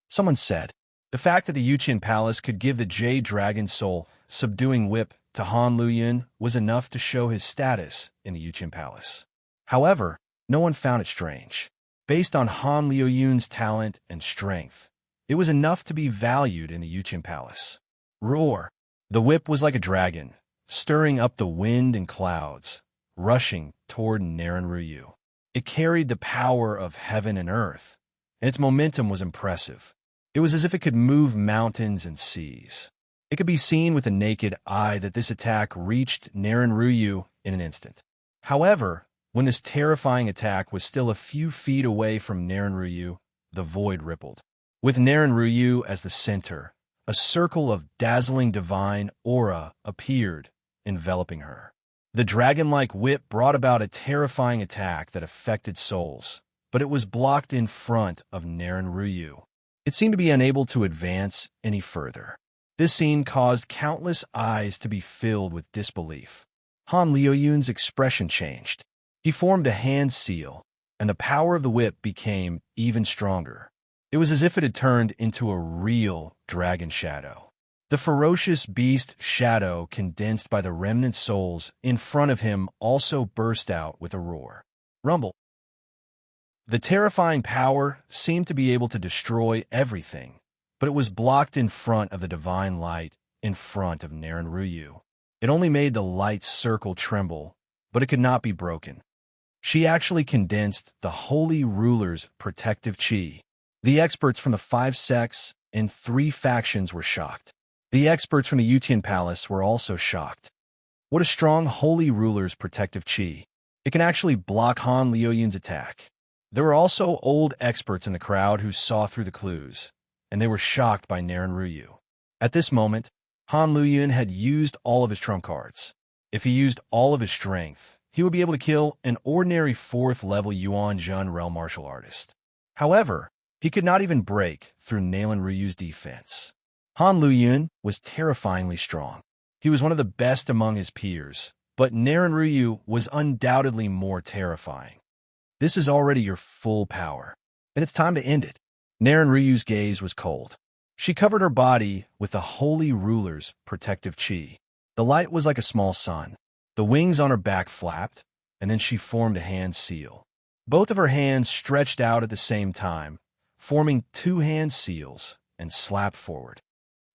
Someone said, the fact that the Yuqian Palace could give the Jade Dragon Soul Subduing Whip to Han Luyun was enough to show his status in the Yuqian Palace. However, no one found it strange. Based on Han Liuyun's talent and strength, it was enough to be valued in the Yuqian Palace. Roar! The whip was like a dragon, stirring up the wind and clouds, rushing toward Naren Ryu. It carried the power of heaven and earth, and its momentum was impressive. It was as if it could move mountains and seas. It could be seen with the naked eye that this attack reached Naren Ryu in an instant. However, when this terrifying attack was still a few feet away from Naren Ryu, the void rippled. With Naren Ryu as the center, a circle of dazzling divine aura appeared, enveloping her. The dragon-like whip brought about a terrifying attack that affected souls, but it was blocked in front of Naren Ryu. It seemed to be unable to advance any further. This scene caused countless eyes to be filled with disbelief. Han Liuyun's expression changed. He formed a hand seal, and the power of the whip became even stronger. It was as if it had turned into a real dragon shadow. The ferocious beast shadow condensed by the remnant souls in front of him also burst out with a roar. Rumble. The terrifying power seemed to be able to destroy everything, but it was blocked in front of the divine light in front of Naren Ruyu. It only made the light's circle tremble, but it could not be broken. She actually condensed the holy ruler's protective chi. The experts from the 5 sects and 3 factions were shocked. The experts from the Yutian Palace were also shocked. What a strong holy ruler's protective chi. It can actually block Han Liuyun's attack. There were also old experts in the crowd who saw through the clues, and they were shocked by Naren Ruyu. At this moment, Han Liuyun had used all of his trump cards. If he used all of his strength, he would be able to kill an ordinary 4th-level Yuan Jun realm martial artist. However, he could not even break through Naren Ruyu's defense. Han Liuyun was terrifyingly strong. He was one of the best among his peers, but Naren Ruyu was undoubtedly more terrifying. This is already your full power, and it's time to end it. Naren Ruyu's gaze was cold. She covered her body with the holy ruler's protective chi. The light was like a small sun. The wings on her back flapped, and then she formed a hand seal. Both of her hands stretched out at the same time, forming 2 hand seals, and slapped forward.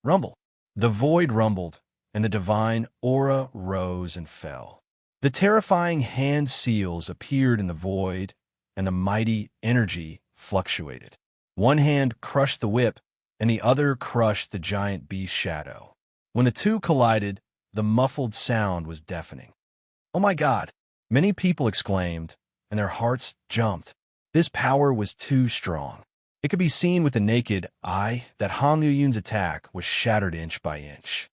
Rumble. The void rumbled, and the divine aura rose and fell. The terrifying hand seals appeared in the void, and the mighty energy fluctuated. One hand crushed the whip, and the other crushed the giant beast shadow. When the two collided, the muffled sound was deafening. "Oh my God!" many people exclaimed, and their hearts jumped. This power was too strong. It could be seen with the naked eye that Han Liuyun's attack was shattered inch by inch.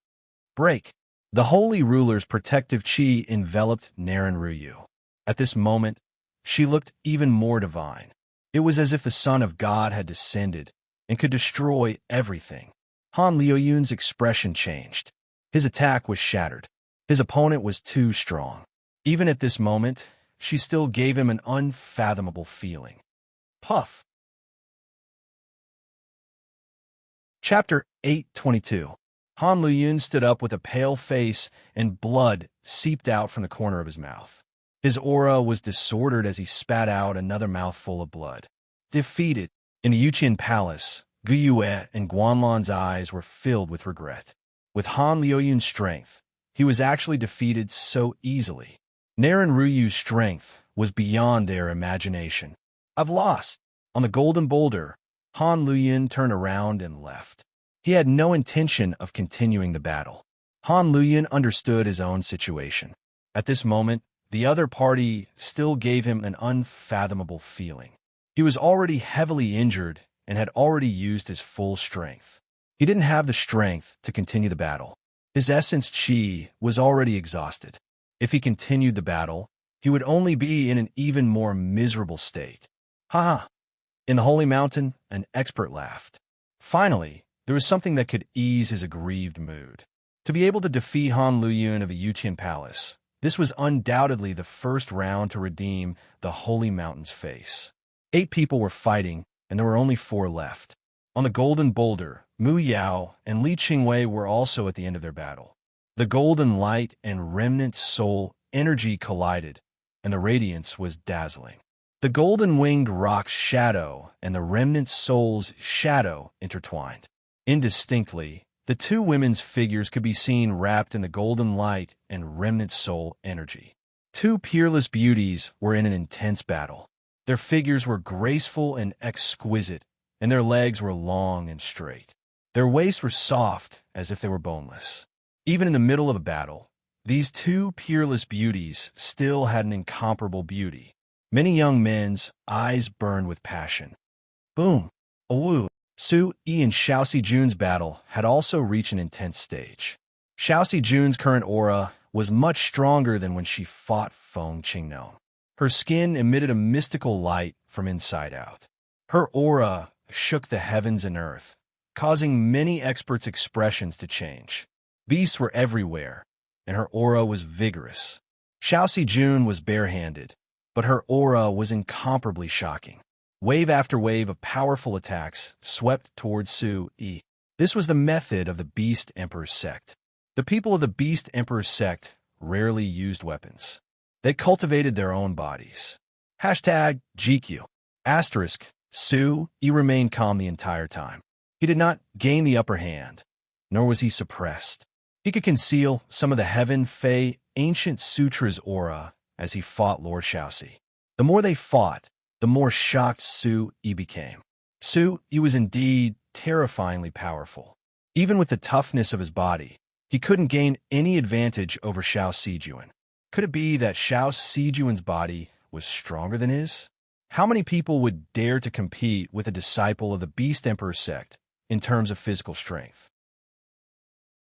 Break. The holy ruler's protective chi enveloped Naren Ruyu. At this moment, she looked even more divine. It was as if the Son of God had descended and could destroy everything. Han Liuyun's expression changed. His attack was shattered. His opponent was too strong. Even at this moment, she still gave him an unfathomable feeling. Puff. Chapter 822. Han Liuyun stood up with a pale face, and blood seeped out from the corner of his mouth. His aura was disordered as he spat out another mouthful of blood. Defeated. In the Yutian Palace, Gu Yue and Guanlan's eyes were filled with regret. With Han Liuyun's strength, he was actually defeated so easily. Naren Ruyu's strength was beyond their imagination. "I've lost." On the golden boulder, Han Liuyun turned around and left. He had no intention of continuing the battle. Han Liuyun understood his own situation. At this moment, the other party still gave him an unfathomable feeling. He was already heavily injured and had already used his full strength. He didn't have the strength to continue the battle. His essence chi was already exhausted. If he continued the battle, he would only be in an even more miserable state. Ha ha! In the Holy Mountain, an expert laughed. Finally, there was something that could ease his aggrieved mood. To be able to defeat Han Liuyun of the Yutian Palace, this was undoubtedly the first round to redeem the Holy Mountain's face. 8 people were fighting, and there were only 4 left. On the golden boulder, Mu Yao and Li Qingwei were also at the end of their battle. The golden light and remnant soul energy collided, and the radiance was dazzling. The golden-winged rock's shadow and the remnant soul's shadow intertwined. Indistinctly, the 2 women's figures could be seen wrapped in the golden light and remnant soul energy. 2 peerless beauties were in an intense battle. Their figures were graceful and exquisite, and their legs were long and straight. Their waists were soft, as if they were boneless. Even in the middle of a battle, these 2 peerless beauties still had an incomparable beauty. Many young men's eyes burned with passion. Boom! Awu! Su Yi and Xiao Jun's battle had also reached an intense stage. Xiao Jun's current aura was much stronger than when she fought Feng Qingnou. Her skin emitted a mystical light from inside out. Her aura shook the heavens and earth, causing many experts' expressions to change. Beasts were everywhere, and her aura was vigorous. Xiao Jun was barehanded, but her aura was incomparably shocking. Wave after wave of powerful attacks swept towards Su Yi. This was the method of the Beast Emperor's sect. The people of the Beast Emperor's sect rarely used weapons. They cultivated their own bodies. Hashtag GQ. Asterisk, Su Yi remained calm the entire time. He did not gain the upper hand, nor was he suppressed. He could conceal some of the Heaven Fei Ancient Sutra's aura as he fought Lord Xiaoxi. The more they fought, the more shocked Su Yi became. Su Yi was indeed terrifyingly powerful. Even with the toughness of his body, he couldn't gain any advantage over Xiao Sijuan. Could it be that Xiao Sijuan's body was stronger than his? How many people would dare to compete with a disciple of the Beast Emperor sect in terms of physical strength?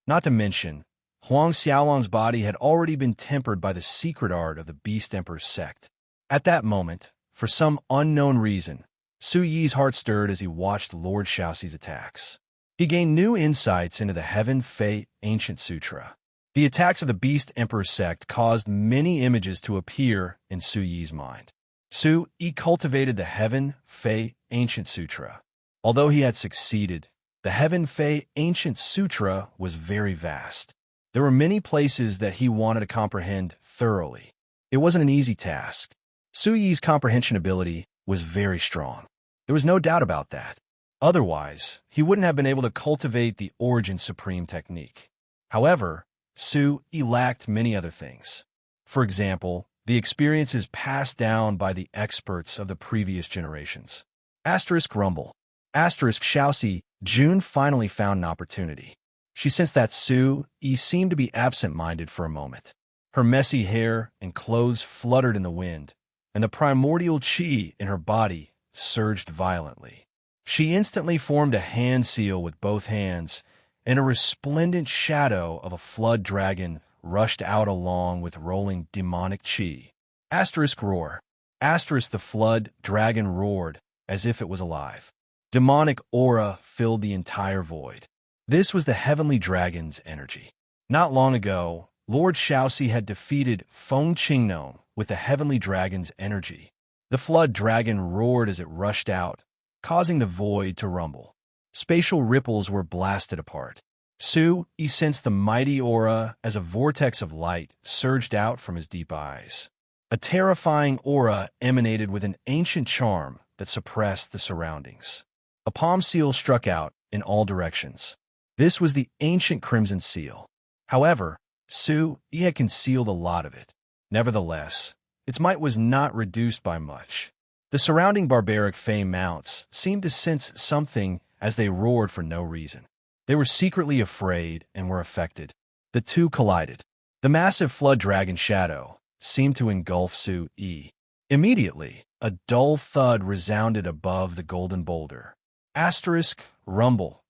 Not to mention, Huang Xiaolong's body had already been tempered by the secret art of the Beast Emperor sect. At that moment, for some unknown reason, Su Yi's heart stirred as he watched Lord Xiaoxi's attacks. He gained new insights into the Heaven Fei Ancient Sutra. The attacks of the Beast Emperor sect caused many images to appear in Su Yi's mind. Su Yi cultivated the Heaven Fei Ancient Sutra. Although he had succeeded, the Heaven Fei Ancient Sutra was very vast. There were many places that he wanted to comprehend thoroughly. It wasn't an easy task. Su Yi's comprehension ability was very strong. There was no doubt about that. Otherwise, he wouldn't have been able to cultivate the Origin Supreme technique. However, Su Yi lacked many other things. For example, the experiences passed down by the experts of the previous generations. Asterisk rumble. Asterisk Xiaoxi Jun finally found an opportunity. She sensed that Su Yi seemed to be absent-minded for a moment. Her messy hair and clothes fluttered in the wind, and the primordial qi in her body surged violently. She instantly formed a hand seal with both hands, and a resplendent shadow of a flood dragon rushed out along with rolling demonic qi. Asterisk roar. Asterisk the flood dragon roared as if it was alive. Demonic aura filled the entire void. This was the heavenly dragon's energy. Not long ago, Lord Xiaoxi had defeated Feng Qingnong with the heavenly dragon's energy. The flood dragon roared as it rushed out, causing the void to rumble. Spatial ripples were blasted apart. Su Yi sensed the mighty aura as a vortex of light surged out from his deep eyes. A terrifying aura emanated with an ancient charm that suppressed the surroundings. A palm seal struck out in all directions. This was the ancient Crimson Seal. However, Su Yi had concealed a lot of it. Nevertheless, its might was not reduced by much. The surrounding barbaric Fey mounts seemed to sense something as they roared for no reason. They were secretly afraid and were affected. The two collided. The massive flood dragon shadow seemed to engulf Su Yi. Immediately, a dull thud resounded above the golden boulder. Asterisk rumble.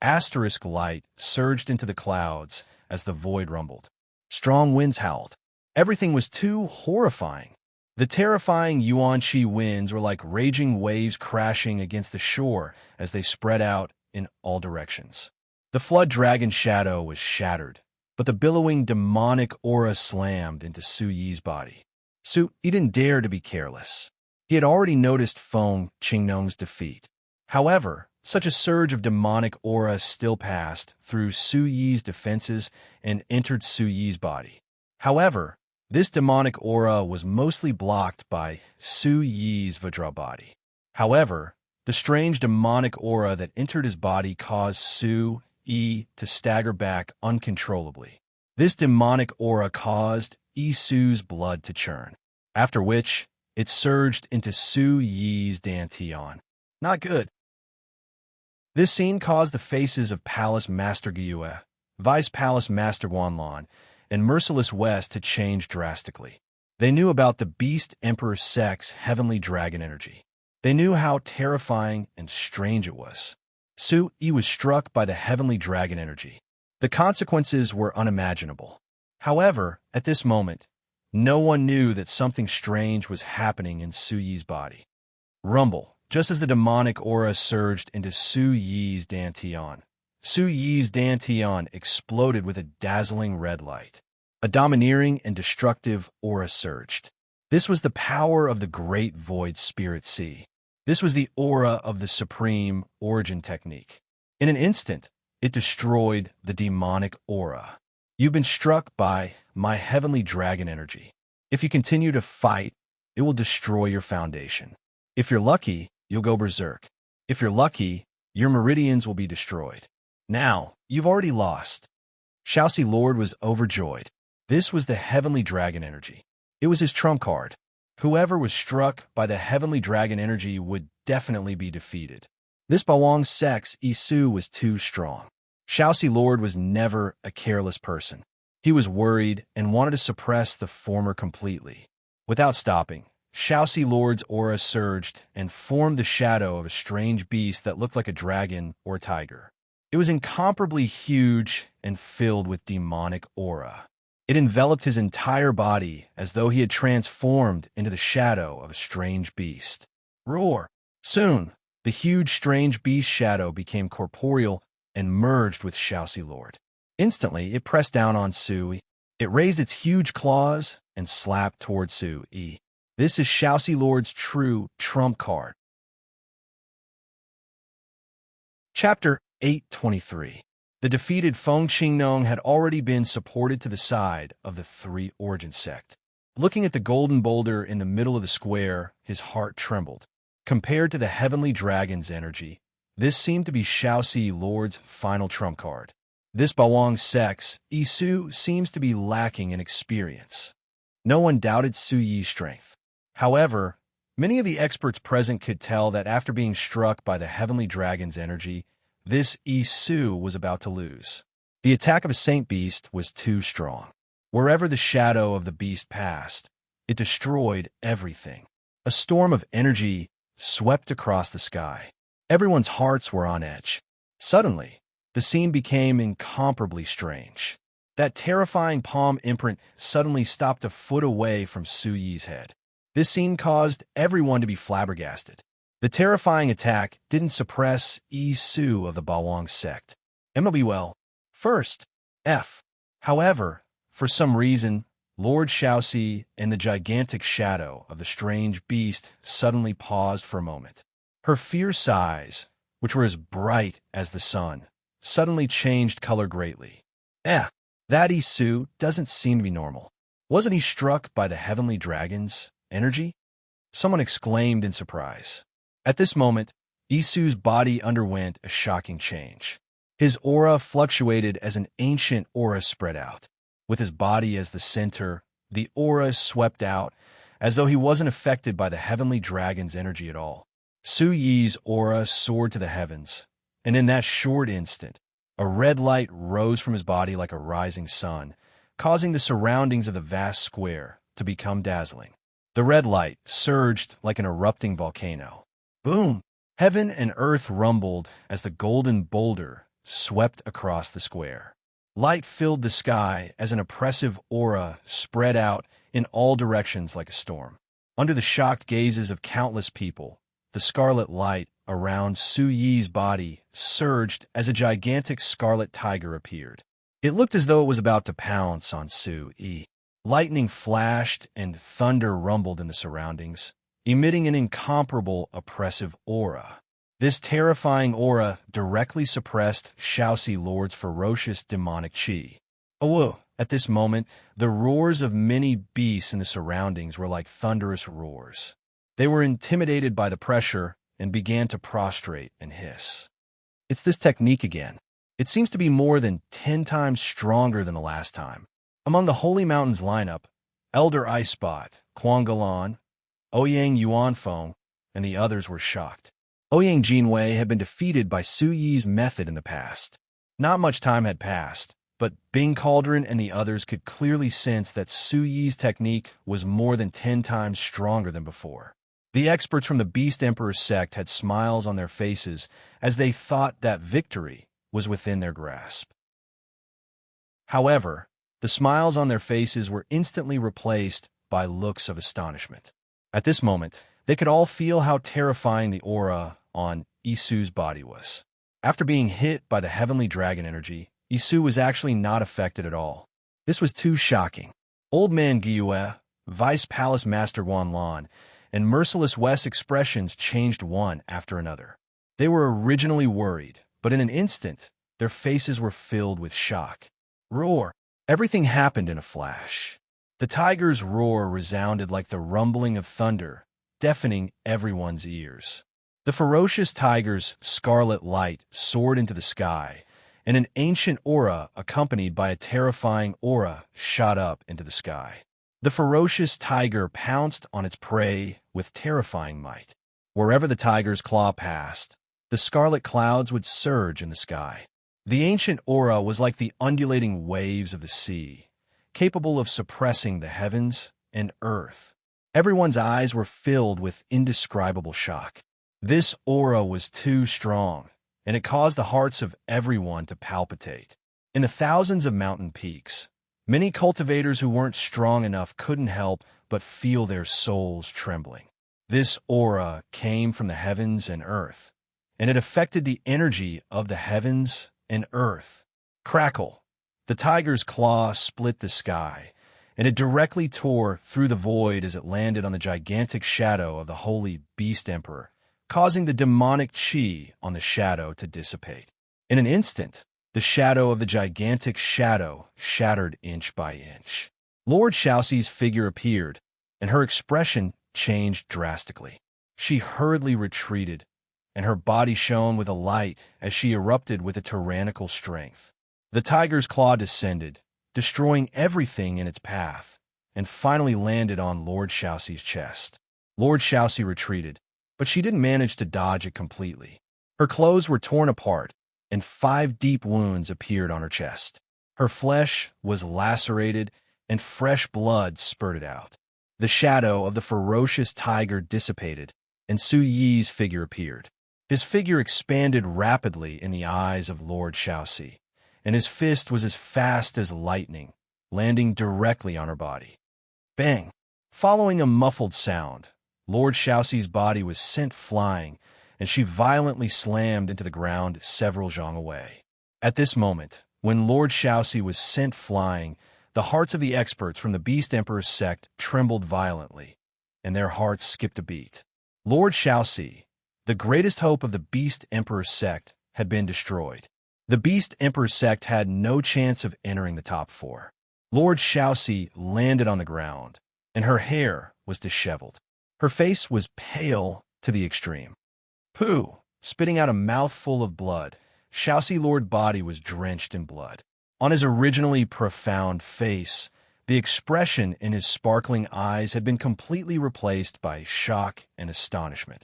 Asterisk light surged into the clouds as the void rumbled. Strong winds howled. Everything was too horrifying. The terrifying Yuan-Chi winds were like raging waves crashing against the shore as they spread out in all directions. The flood dragon shadow was shattered, but the billowing demonic aura slammed into Su Yi's body. Su Yi didn't dare to be careless. He had already noticed Feng Qingnong's defeat. However, such a surge of demonic aura still passed through Su Yi's defenses and entered Su Yi's body. However, this demonic aura was mostly blocked by Su Yi's Vajra body. However, the strange demonic aura that entered his body caused Su Yi to stagger back uncontrollably. This demonic aura caused Su's blood to churn, after which it surged into Su Yi's dantian. Not good. This scene caused the faces of Palace Master Gyue, Vice Palace Master Wanlon, and Merciless West to change drastically. They knew about the Beast Emperor sect's heavenly dragon energy. They knew how terrifying and strange it was. Su Yi was struck by the heavenly dragon energy. The consequences were unimaginable. However, at this moment, no one knew that something strange was happening in Su Yi's body. Rumble. just as the demonic aura surged into Su Yi's dantian. Su Yi's dantian exploded with a dazzling red light. A domineering and destructive aura surged. This was the power of the great void spirit sea. This was the aura of the supreme origin technique. In an instant, it destroyed the demonic aura. You've been struck by my heavenly dragon energy. If you continue to fight, it will destroy your foundation. If you're lucky, you'll go berserk. If you're lucky, your meridians will be destroyed. Now, you've already lost. Shaoxi Lord was overjoyed. This was the heavenly dragon energy. It was his trump card. Whoever was struck by the heavenly dragon energy would definitely be defeated. This Bawang Sek's Isu was too strong. Shaoxi Lord was never a careless person. He was worried and wanted to suppress the former completely. Without stopping, Shaoxi Lord's aura surged and formed the shadow of a strange beast that looked like a dragon or tiger. It was incomparably huge and filled with demonic aura. It enveloped his entire body as though he had transformed into the shadow of a strange beast. Roar! Soon, the huge strange beast shadow became corporeal and merged with Shaoxi Lord. Instantly, it pressed down on Su. It raised its huge claws and slapped toward Su. This is Shaoxi Lord's true trump card. Chapter 823. The defeated Feng Qingnong had already been supported to the side of the three origin sect. Looking at the golden boulder in the middle of the square, his heart trembled. Compared to the heavenly dragon's energy, this seemed to be Shaoxi Lord's final trump card. This Bawang Sek's Isu seems to be lacking in experience. No one doubted Su Yi's strength. However, many of the experts present could tell that after being struck by the heavenly dragon's energy, this Isu was about to lose. The attack of a saint beast was too strong. Wherever the shadow of the beast passed, it destroyed everything. A storm of energy swept across the sky. Everyone's hearts were on edge. Suddenly, the scene became incomparably strange. That terrifying palm imprint suddenly stopped a foot away from Su Yi's head. This scene caused everyone to be flabbergasted. The terrifying attack didn't suppress Isu of the Bawang sect. MLB first, F. However, for some reason, Lord Shaoxi and the gigantic shadow of the strange beast suddenly paused for a moment. Her fierce eyes, which were as bright as the sun, suddenly changed color greatly. That Isu doesn't seem to be normal. Wasn't he struck by the heavenly dragon's energy? Someone exclaimed in surprise. At this moment, Isu's body underwent a shocking change. His aura fluctuated as an ancient aura spread out. With his body as the center, the aura swept out, as though he wasn't affected by the heavenly dragon's energy at all. Su Yi's aura soared to the heavens, and in that short instant, a red light rose from his body like a rising sun, causing the surroundings of the vast square to become dazzling. The red light surged like an erupting volcano. Boom! Heaven and earth rumbled as the golden boulder swept across the square. Light filled the sky as an oppressive aura spread out in all directions like a storm. Under the shocked gazes of countless people, the scarlet light around Su Yi's body surged as a gigantic scarlet tiger appeared. It looked as though it was about to pounce on Su Yi. Lightning flashed and thunder rumbled in the surroundings, emitting an incomparable oppressive aura. This terrifying aura directly suppressed Shaoxi Lord's ferocious demonic qi. At this moment, the roars of many beasts in the surroundings were like thunderous roars. They were intimidated by the pressure and began to prostrate and hiss. It's this technique again. It seems to be more than 10 times stronger than the last time. Among the Holy Mountains lineup, Elder Ice Spot, Quangalan, Ouyang Yuanfeng, and the others were shocked. Ouyang Jinwei had been defeated by Su Yi's method in the past. Not much time had passed, but Bing Cauldron and the others could clearly sense that Su Yi's technique was more than 10 times stronger than before. The experts from the Beast Emperor sect had smiles on their faces as they thought that victory was within their grasp. However, the smiles on their faces were instantly replaced by looks of astonishment. At this moment, They could all feel how terrifying the aura on Isu's body was. After being hit by the heavenly dragon energy, Isu was actually not affected at all. This was too shocking. Old Man Gyue, Vice Palace Master Wanlan, and Merciless West's expressions changed one after another. They were originally worried, but in an instant, their faces were filled with shock. Roar! Everything happened in a flash. The tiger's roar resounded like the rumbling of thunder, deafening everyone's ears. The ferocious tiger's scarlet light soared into the sky, and an ancient aura accompanied by a terrifying aura shot up into the sky. The ferocious tiger pounced on its prey with terrifying might. Wherever the tiger's claw passed, the scarlet clouds would surge in the sky. The ancient aura was like the undulating waves of the sea, capable of suppressing the heavens and earth. Everyone's eyes were filled with indescribable shock. This aura was too strong, and it caused the hearts of everyone to palpitate. In the thousands of mountain peaks, many cultivators who weren't strong enough couldn't help but feel their souls trembling. This aura came from the heavens and earth, and it affected the energy of the heavens and earth. Crackle! The tiger's claw split the sky, and it directly tore through the void as it landed on the gigantic shadow of the holy Beast Emperor, causing the demonic chi on the shadow to dissipate. In an instant, the shadow of the gigantic shadow shattered inch by inch. Lord Xiaoxi's figure appeared, and her expression changed drastically. She hurriedly retreated, and her body shone with a light as she erupted with a tyrannical strength. The tiger's claw descended, destroying everything in its path, and finally landed on Lord Xiaoxi's chest. Lord Xiaoxi retreated, but she didn't manage to dodge it completely. Her clothes were torn apart, and 5 deep wounds appeared on her chest. Her flesh was lacerated, and fresh blood spurted out. The shadow of the ferocious tiger dissipated, and Su Yi's figure appeared. His figure expanded rapidly in the eyes of Lord Xiaoxi, and his fist was as fast as lightning, landing directly on her body. Bang! Following a muffled sound, Lord Xiaoxi's body was sent flying, and she violently slammed into the ground several zhang away. At this moment, when Lord Xiaoxi was sent flying, the hearts of the experts from the Beast Emperor's sect trembled violently, and their hearts skipped a beat. Lord Xiaoxi, the greatest hope of the Beast Emperor's sect, had been destroyed. The Beast Emperor's sect had no chance of entering the top 4. Lord Xiaoxi landed on the ground, and her hair was disheveled. Her face was pale to the extreme. Pooh! Spitting out a mouthful of blood, Xiaoxi Lord's body was drenched in blood. On his originally profound face, the expression in his sparkling eyes had been completely replaced by shock and astonishment.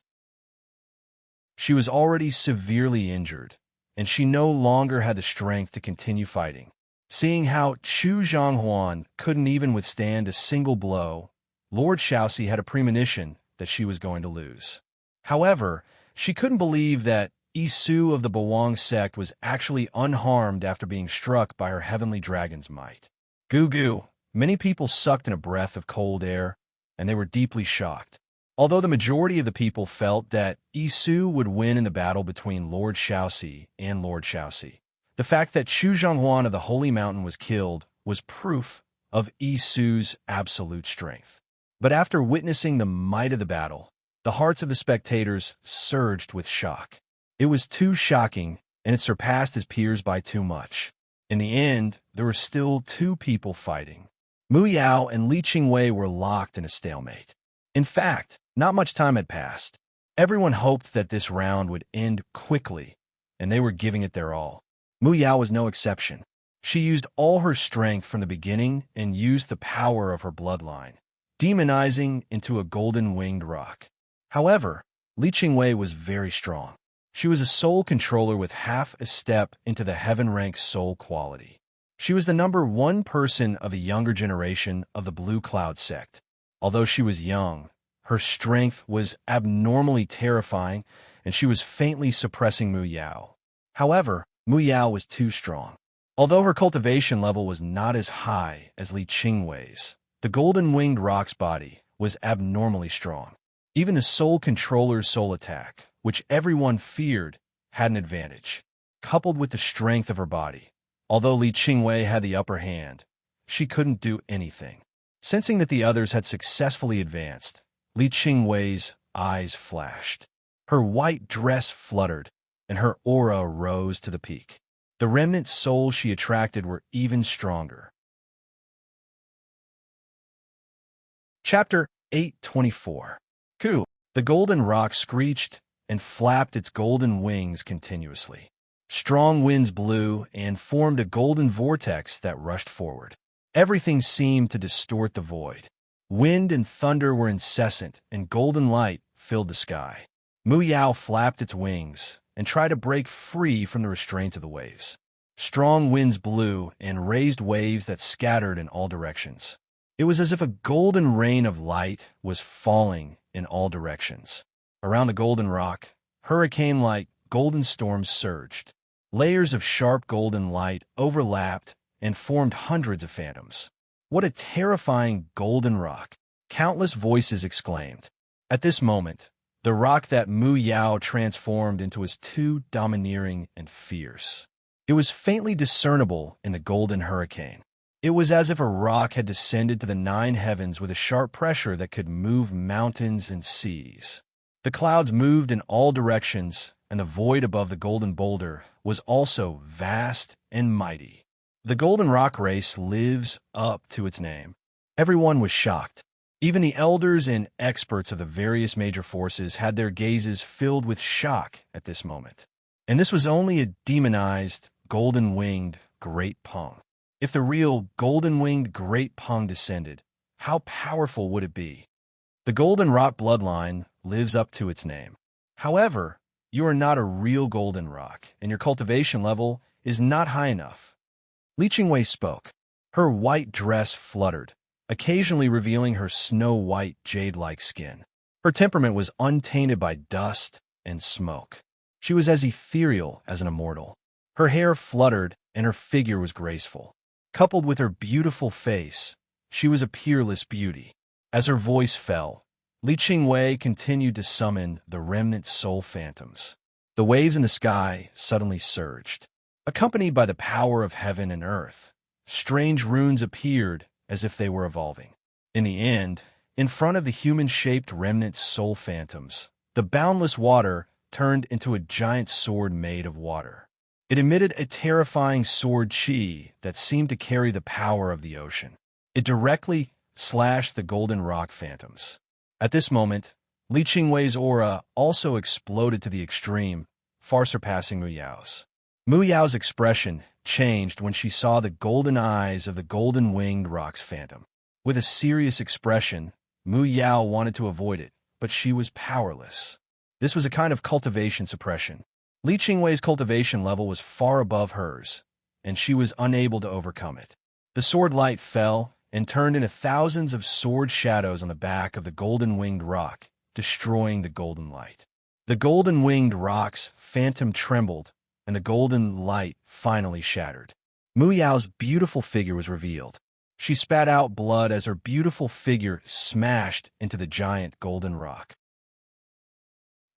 She was already severely injured, and she no longer had the strength to continue fighting. Seeing how Chu Zhanghuan couldn't even withstand a single blow, Lord Xiaoxi had a premonition that she was going to lose. However, she couldn't believe that Isu of the Bawang sect was actually unharmed after being struck by her heavenly dragon's might. Goo goo! Many people sucked in a breath of cold air, and they were deeply shocked. Although the majority of the people felt that Isu would win in the battle between Lord Xiaoxi and Lord Xiaoxi, the fact that Chu Zhanghuan of the Holy Mountain was killed was proof of Isu's absolute strength. But after witnessing the might of the battle, the hearts of the spectators surged with shock. It was too shocking, and it surpassed his peers by too much. In the end, there were still 2 people fighting. Mu Yao and Li Qingwei were locked in a stalemate. In fact, not much time had passed. Everyone hoped that this round would end quickly, and they were giving it their all. Mu Yao was no exception. She used all her strength from the beginning and used the power of her bloodline, demonizing into a golden-winged rock. However, Li Qingwei was very strong. She was a soul controller with half a step into the heaven-ranked soul quality. She was the number 1 person of the younger generation of the Blue Cloud sect. Although she was young, her strength was abnormally terrifying, and she was faintly suppressing Mu Yao. However, Mu Yao was too strong. Although her cultivation level was not as high as Li Qingwei's, the golden-winged rock's body was abnormally strong. Even the Soul Controller's soul attack, which everyone feared, had an advantage, coupled with the strength of her body. Although Li Qingwei had the upper hand, she couldn't do anything. Sensing that the others had successfully advanced, Li Qingwei's eyes flashed. Her white dress fluttered, and her aura rose to the peak. The remnant souls she attracted were even stronger. Chapter 824. Ku. The golden rock screeched and flapped its golden wings continuously. Strong winds blew and formed a golden vortex that rushed forward. Everything seemed to distort the void. Wind and thunder were incessant, and golden light filled the sky. Mu Yao flapped its wings and tried to break free from the restraints of the waves. Strong winds blew and raised waves that scattered in all directions. It was as if a golden rain of light was falling in all directions. Around the golden rock, hurricane-like golden storms surged. Layers of sharp golden light overlapped and formed hundreds of phantoms. What a terrifying golden rock! Countless voices exclaimed. At this moment, the rock that Mu Yao transformed into was too domineering and fierce. It was faintly discernible in the golden hurricane. It was as if a rock had descended to the 9 heavens with a sharp pressure that could move mountains and seas. The clouds moved in all directions, and the void above the golden boulder was also vast and mighty. The golden rock race lives up to its name. Everyone was shocked. Even the elders and experts of the various major forces had their gazes filled with shock at this moment. And this was only a demonized, golden-winged Great Peng. If the real golden-winged Great Peng descended, how powerful would it be? The golden rock bloodline lives up to its name. However, you are not a real golden rock, and your cultivation level is not high enough. Li Qingwei spoke. Her white dress fluttered, occasionally revealing her snow-white jade-like skin. Her temperament was untainted by dust and smoke. She was as ethereal as an immortal. Her hair fluttered, and her figure was graceful. Coupled with her beautiful face, she was a peerless beauty. As her voice fell, Li Qingwei continued to summon the remnant soul phantoms. The waves in the sky suddenly surged. Accompanied by the power of heaven and earth, strange runes appeared as if they were evolving. In the end, in front of the human-shaped remnant soul phantoms, the boundless water turned into a giant sword made of water. It emitted a terrifying sword chi that seemed to carry the power of the ocean. It directly slashed the golden rock phantoms. At this moment, Li Qingwei's aura also exploded to the extreme, far surpassing Mu Yao's. Mu Yao's expression changed when she saw the golden eyes of the golden-winged rock's phantom. With a serious expression, Mu Yao wanted to avoid it, but she was powerless. This was a kind of cultivation suppression. Li Qingwei's cultivation level was far above hers, and she was unable to overcome it. The sword light fell and turned into thousands of sword shadows on the back of the golden-winged rock, destroying the golden light. The golden-winged rock's phantom trembled, and the golden light finally shattered. Mu Yao's beautiful figure was revealed. She spat out blood as her beautiful figure smashed into the giant golden rock.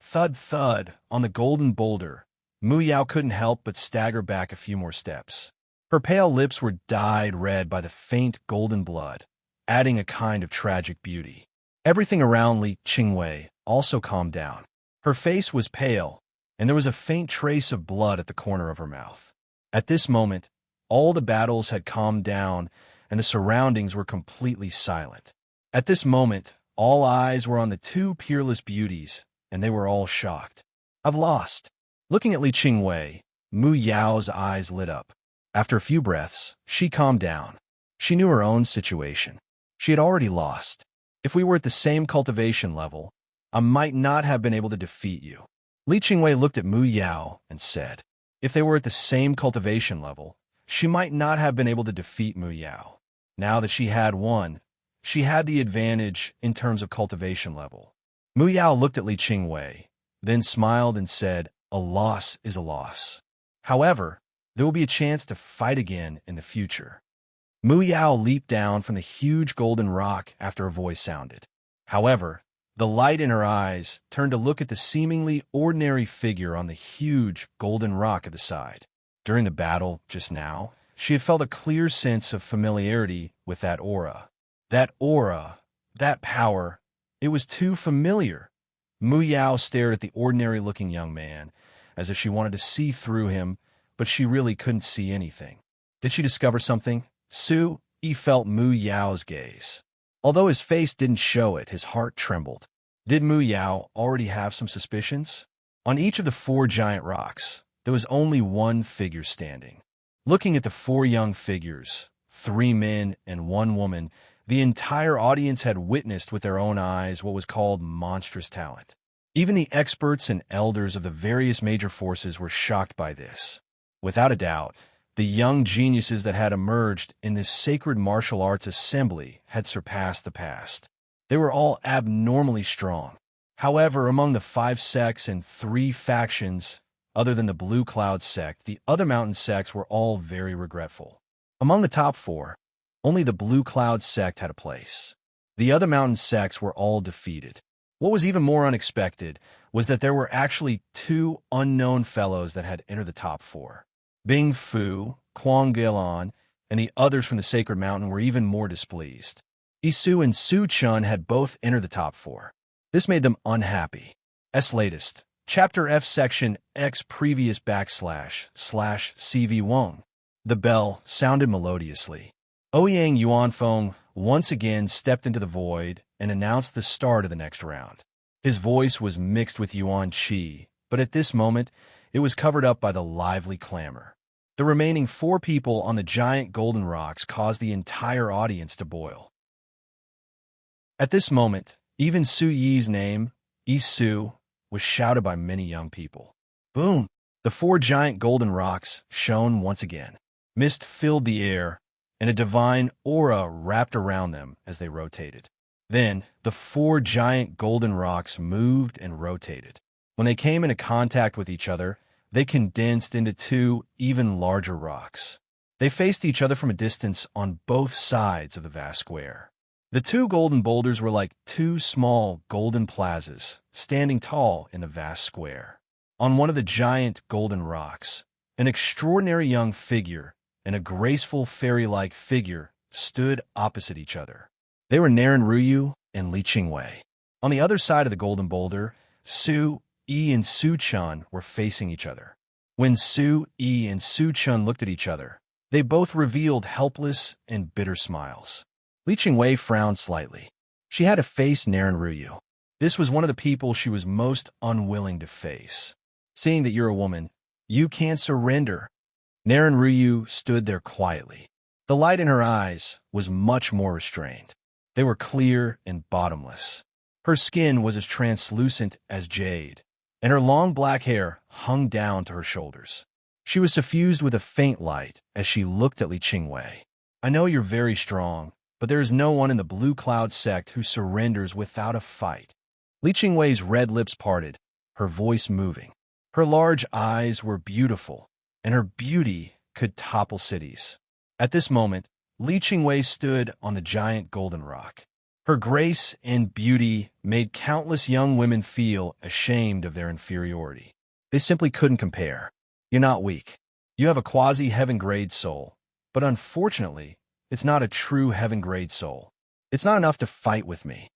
Thud thud on the golden boulder, Mu Yao couldn't help but stagger back a few more steps. Her pale lips were dyed red by the faint golden blood, adding a kind of tragic beauty. Everything around Li Qingwei also calmed down. Her face was pale, and there was a faint trace of blood at the corner of her mouth. At this moment, all the battles had calmed down, and the surroundings were completely silent. At this moment, all eyes were on the 2 peerless beauties, and they were all shocked. I've lost. Looking at Li Qingwei, Mu Yao's eyes lit up. After a few breaths, she calmed down. She knew her own situation. She had already lost. If we were at the same cultivation level, I might not have been able to defeat you. Li Qingwei looked at Mu Yao and said, if they were at the same cultivation level, she might not have been able to defeat Mu Yao. Now that she had won, she had the advantage in terms of cultivation level. Mu Yao looked at Li Qingwei, then smiled and said, a loss is a loss. However, there will be a chance to fight again in the future. Mu Yao leaped down from the huge golden rock after a voice sounded. However, The light in her eyes turned to look at the seemingly ordinary figure on the huge golden rock at the side. During the battle just now, she had felt a clear sense of familiarity with that aura. That aura, that power, it was too familiar. Mu Yao stared at the ordinary-looking young man, as if she wanted to see through him, but she really couldn't see anything. Did she discover something? Su Yi felt Mu Yao's gaze. Although his face didn't show it, his heart trembled. Did Mu Yao already have some suspicions? On each of the 4 giant rocks, there was only one figure standing. Looking at the 4 young figures, 3 men and 1 woman, the entire audience had witnessed with their own eyes what was called monstrous talent. Even the experts and elders of the various major forces were shocked by this. Without a doubt, the young geniuses that had emerged in this sacred martial arts assembly had surpassed the past. They were all abnormally strong. However, among the 5 sects and 3 factions, other than the Blue Cloud sect, the other mountain sects were all very regretful. Among the top 4, only the Blue Cloud sect had a place. The other mountain sects were all defeated. What was even more unexpected was that there were actually 2 unknown fellows that had entered the top 4. Bing Fu, Kwang Gilan, and the others from the Sacred Mountain were even more displeased. Isu and Su Chun had both entered the top 4. This made them unhappy. Latest. Chapter F Section X Previous / CV1. The bell sounded melodiously. Ouyang Yuanfeng once again stepped into the void and announced the start of the next round. His voice was mixed with Yuan Qi, but at this moment, it was covered up by the lively clamor. The remaining 4 people on the giant golden rocks caused the entire audience to boil. At this moment, even Su Yi's name, Isu, was shouted by many young people. Boom! The 4 giant golden rocks shone once again. Mist filled the air, and a divine aura wrapped around them as they rotated. Then, the 4 giant golden rocks moved and rotated. When they came into contact with each other, they condensed into 2 even larger rocks. They faced each other from a distance on both sides of the vast square. The 2 golden boulders were like 2 small golden plazas, standing tall in the vast square. On one of the giant golden rocks, an extraordinary young figure and a graceful fairy-like figure stood opposite each other. They were Naren Ruyu and Li Qingwei. On the other side of the golden boulder, Su Yi and Su Chun were facing each other. When Su Yi and Su Chun looked at each other, they both revealed helpless and bitter smiles. Li Qingwei frowned slightly. She had to face Naren Ruyu. This was one of the people she was most unwilling to face. Seeing that you're a woman, you can't surrender. Naren Ruyu stood there quietly. The light in her eyes was much more restrained. They were clear and bottomless. Her skin was as translucent as jade, and her long black hair hung down to her shoulders. She was suffused with a faint light as she looked at Li Qingwei. I know you're very strong, but there is no one in the Blue Cloud sect who surrenders without a fight. Li Qingwei's red lips parted, her voice moving. Her large eyes were beautiful, and her beauty could topple cities. At this moment, Li Qingwei stood on the giant golden rock. Her grace and beauty made countless young women feel ashamed of their inferiority. They simply couldn't compare. You're not weak. You have a quasi-heaven-grade soul, but unfortunately, it's not a true heaven-grade soul. It's not enough to fight with me.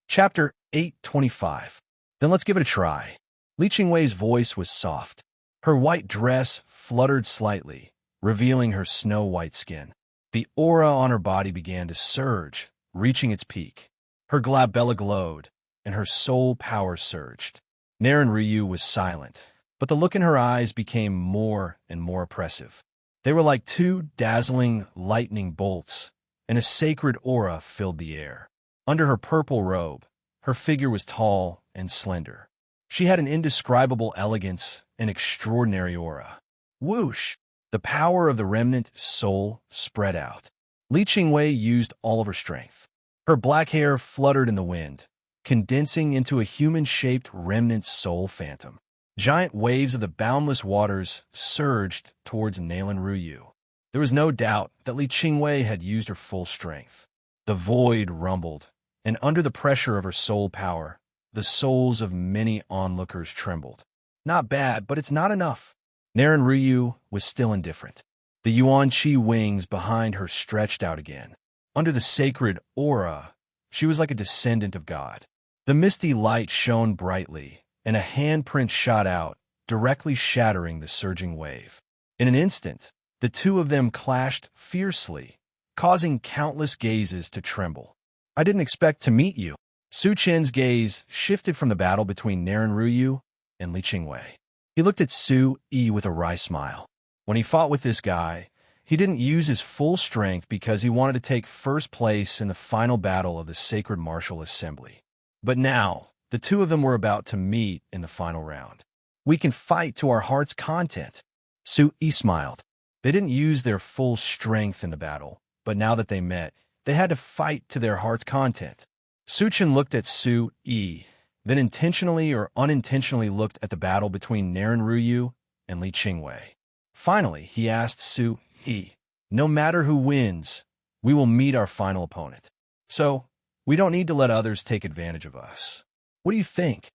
Chapter 825. Then let's give it a try. Li Qingwei's voice was soft. Her white dress fluttered slightly, revealing her snow-white skin. The aura on her body began to surge, reaching its peak. Her glabella glowed, and her soul power surged. Naren Ryu was silent, but the look in her eyes became more and more oppressive. They were like 2 dazzling lightning bolts, and a sacred aura filled the air. Under her purple robe, her figure was tall and slender. She had an indescribable elegance and extraordinary aura. Whoosh! The power of the remnant soul spread out. Li Qingwei used all of her strength. Her black hair fluttered in the wind, condensing into a human-shaped remnant soul phantom. Giant waves of the boundless waters surged towards Naren Ryu. There was no doubt that Li Qingwei had used her full strength. The void rumbled, and under the pressure of her soul power, the souls of many onlookers trembled. Not bad, but it's not enough. Naren Ryu was still indifferent. The Yuan Qi wings behind her stretched out again. Under the sacred aura, she was like a descendant of God. The misty light shone brightly, and a handprint shot out, directly shattering the surging wave. In an instant, the two of them clashed fiercely, causing countless gazes to tremble. I didn't expect to meet you. Su Chen's gaze shifted from the battle between Naren Ryu and Li Qingwei. He looked at Su Yi with a wry smile. When he fought with this guy, he didn't use his full strength because he wanted to take first place in the final battle of the Sacred Martial Assembly. But now, the two of them were about to meet in the final round. We can fight to our heart's content. Su Yi smiled. They didn't use their full strength in the battle, but now that they met, they had to fight to their heart's content. Su Chen looked at Su Yi, then intentionally or unintentionally looked at the battle between Naren Ryu and Li Qingwei. Finally, he asked Su Yi, no matter who wins, we will meet our final opponent. So, we don't need to let others take advantage of us. What do you think?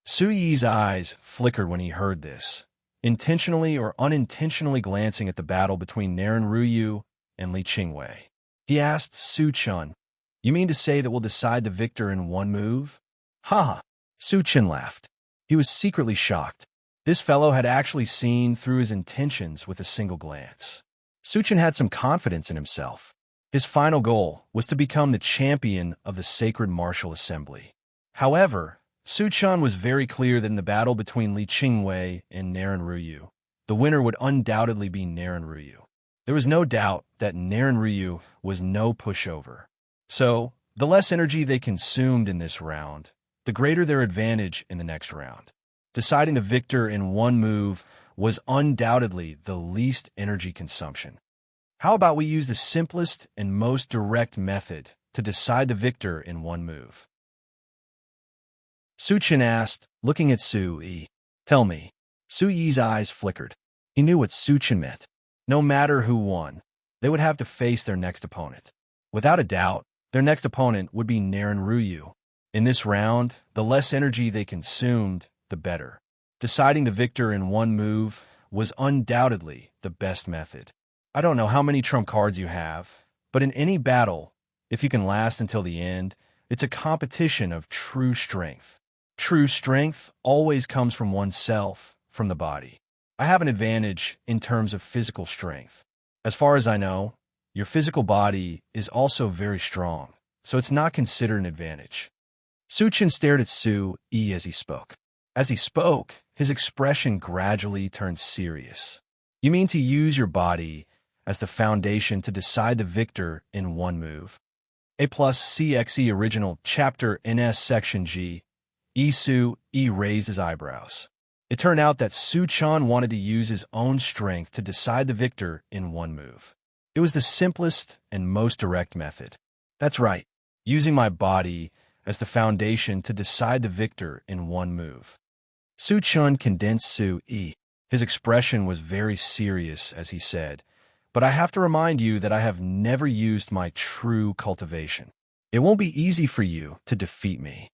Su Yi's eyes flickered when he heard this, intentionally or unintentionally glancing at the battle between Naren Ryu and Li Qingwei. He asked Su Chen, you mean to say that we'll decide the victor in one move? Ha! Su Chen laughed. He was secretly shocked. This fellow had actually seen through his intentions with a single glance. Su Chen had some confidence in himself. His final goal was to become the champion of the Sacred Martial Assembly. However, Su Chen was very clear that in the battle between Li Qingwei and Naren Ryu, the winner would undoubtedly be Naren Ryu. There was no doubt that Naren Ryu was no pushover. So, the less energy they consumed in this round, the greater their advantage in the next round. Deciding the victor in one move was undoubtedly the least energy consumption. How about we use the simplest and most direct method to decide the victor in one move? Su Chen asked, looking at Su Yi. Tell me. Su Yi's eyes flickered. He knew what Su Chen meant. No matter who won, they would have to face their next opponent. Without a doubt, their next opponent would be Naren Ryu. In this round, the less energy they consumed, the better. Deciding the victor in one move was undoubtedly the best method. I don't know how many trump cards you have, but in any battle, if you can last until the end, it's a competition of true strength. True strength always comes from oneself, from the body. I have an advantage in terms of physical strength. As far as I know, your physical body is also very strong, so it's not considered an advantage. Su Chen stared at Su Yi as he spoke. As he spoke, his expression gradually turned serious. You mean to use your body as the foundation to decide the victor in one move? A plus CXE Original Chapter NS Section G. Su Yi raised his eyebrows. It turned out that Su Chen wanted to use his own strength to decide the victor in one move. It was the simplest and most direct method. That's right, using my body as the foundation to decide the victor in one move. Su Chen condensed Su Yi. His expression was very serious as he said, but I have to remind you that I have never used my true cultivation. It won't be easy for you to defeat me.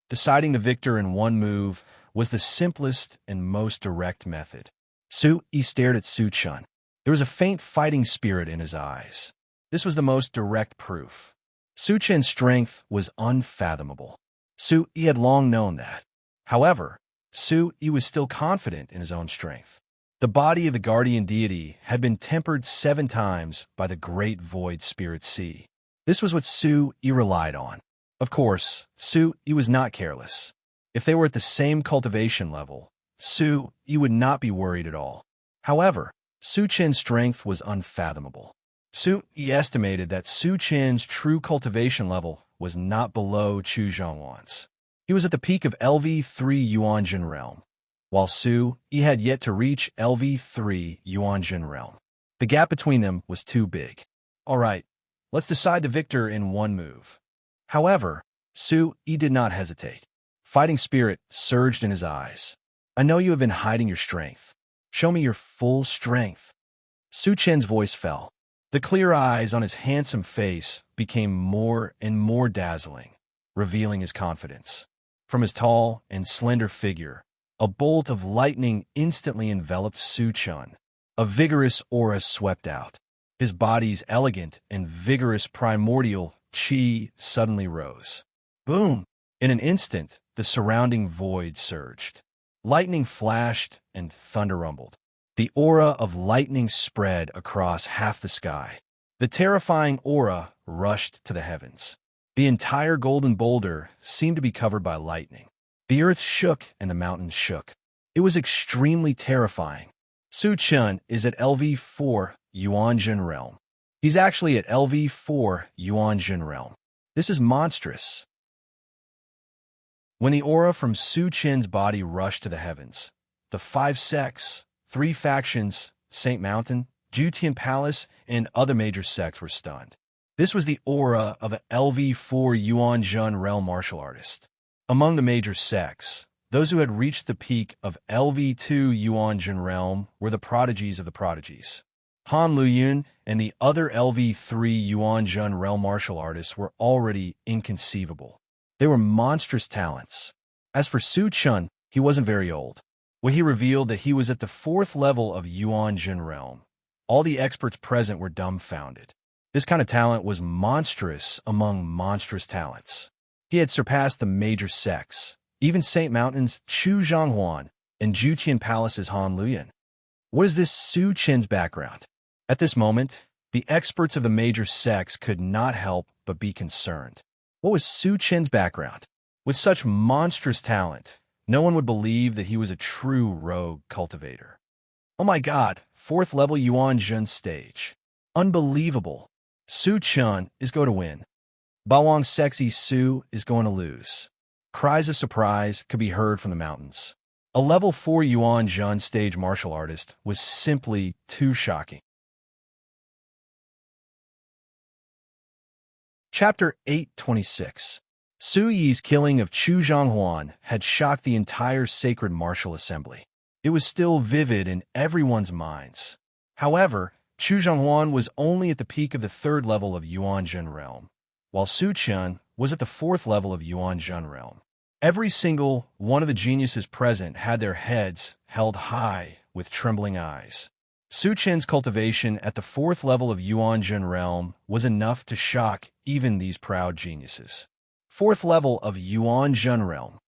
Deciding the victor in one move was the simplest and most direct method. Su Yi stared at Su Chen. There was a faint fighting spirit in his eyes. This was the most direct proof. Su Chen's strength was unfathomable. Su Yi had long known that. However, Su Yi was still confident in his own strength. The body of the guardian deity had been tempered 7 times by the great void spirit sea. This was what Su Yi relied on. Of course, Su Yi was not careless. If they were at the same cultivation level, Su Yi would not be worried at all. However, Su Chen's strength was unfathomable. Su Yi estimated that Su Chen's true cultivation level was not below Chu Zhongwan's. He was at the peak of LV3 Yuanjin realm, while Su Yi had yet to reach LV3 Yuanjin realm. The gap between them was too big. All right, let's decide the victor in one move. However, Su Yi did not hesitate. Fighting spirit surged in his eyes. I know you have been hiding your strength. Show me your full strength. Su Chen's voice fell. The clear eyes on his handsome face became more and more dazzling, revealing his confidence. From his tall and slender figure, a bolt of lightning instantly enveloped Su Chun. A vigorous aura swept out. His body's elegant and vigorous primordial chi suddenly rose. Boom! In an instant, the surrounding void surged. Lightning flashed and thunder rumbled. The aura of lightning spread across half the sky. The terrifying aura rushed to the heavens. The entire golden boulder seemed to be covered by lightning. The earth shook and the mountains shook. It was extremely terrifying. Su Chun is at LV4 Yuanjun realm. He's actually at LV4 Yuanjun realm. This is monstrous. When the aura from Su Chin's body rushed to the heavens, the 5 sects, 3 factions, Saint Mountain, Jutian Palace, and other major sects were stunned. This was the aura of a LV4 Yuanjun realm martial artist. Among the major sects, those who had reached the peak of LV2 Yuanjun realm were the prodigies of the prodigies. Han Luyun and the other LV3 Yuanjun realm martial artists were already inconceivable. They were monstrous talents. As for Su Chun, he wasn't very old. When he revealed that he was at the 4th level of Yuanjun realm, all the experts present were dumbfounded. This kind of talent was monstrous among monstrous talents. He had surpassed the major sects, even Saint Mountain's Chu Zhanghuan and Jutian Palace's Han Luyan. What is this Su Chin's background? At this moment, the experts of the major sects could not help but be concerned. What was Su Chin's background? With such monstrous talent, no one would believe that he was a true rogue cultivator. Oh my god, 4th level Yuanjun stage. Unbelievable. Su Chun is going to win. Bawang's sexy Su is going to lose. Cries of surprise could be heard from the mountains. A level 4 Yuanjun stage martial artist was simply too shocking. Chapter 826. Su Yi's killing of Chu Zhanghuan had shocked the entire sacred martial assembly. It was still vivid in everyone's minds. However, Chu Zhanghuan was only at the peak of the 3rd level of Yuanjun realm, while Su Chun was at the 4th level of Yuanjun realm. Every single one of the geniuses present had their heads held high with trembling eyes. Su Chin's cultivation at the 4th level of Yuanjun realm was enough to shock even these proud geniuses. 4th level of Yuanjun realm.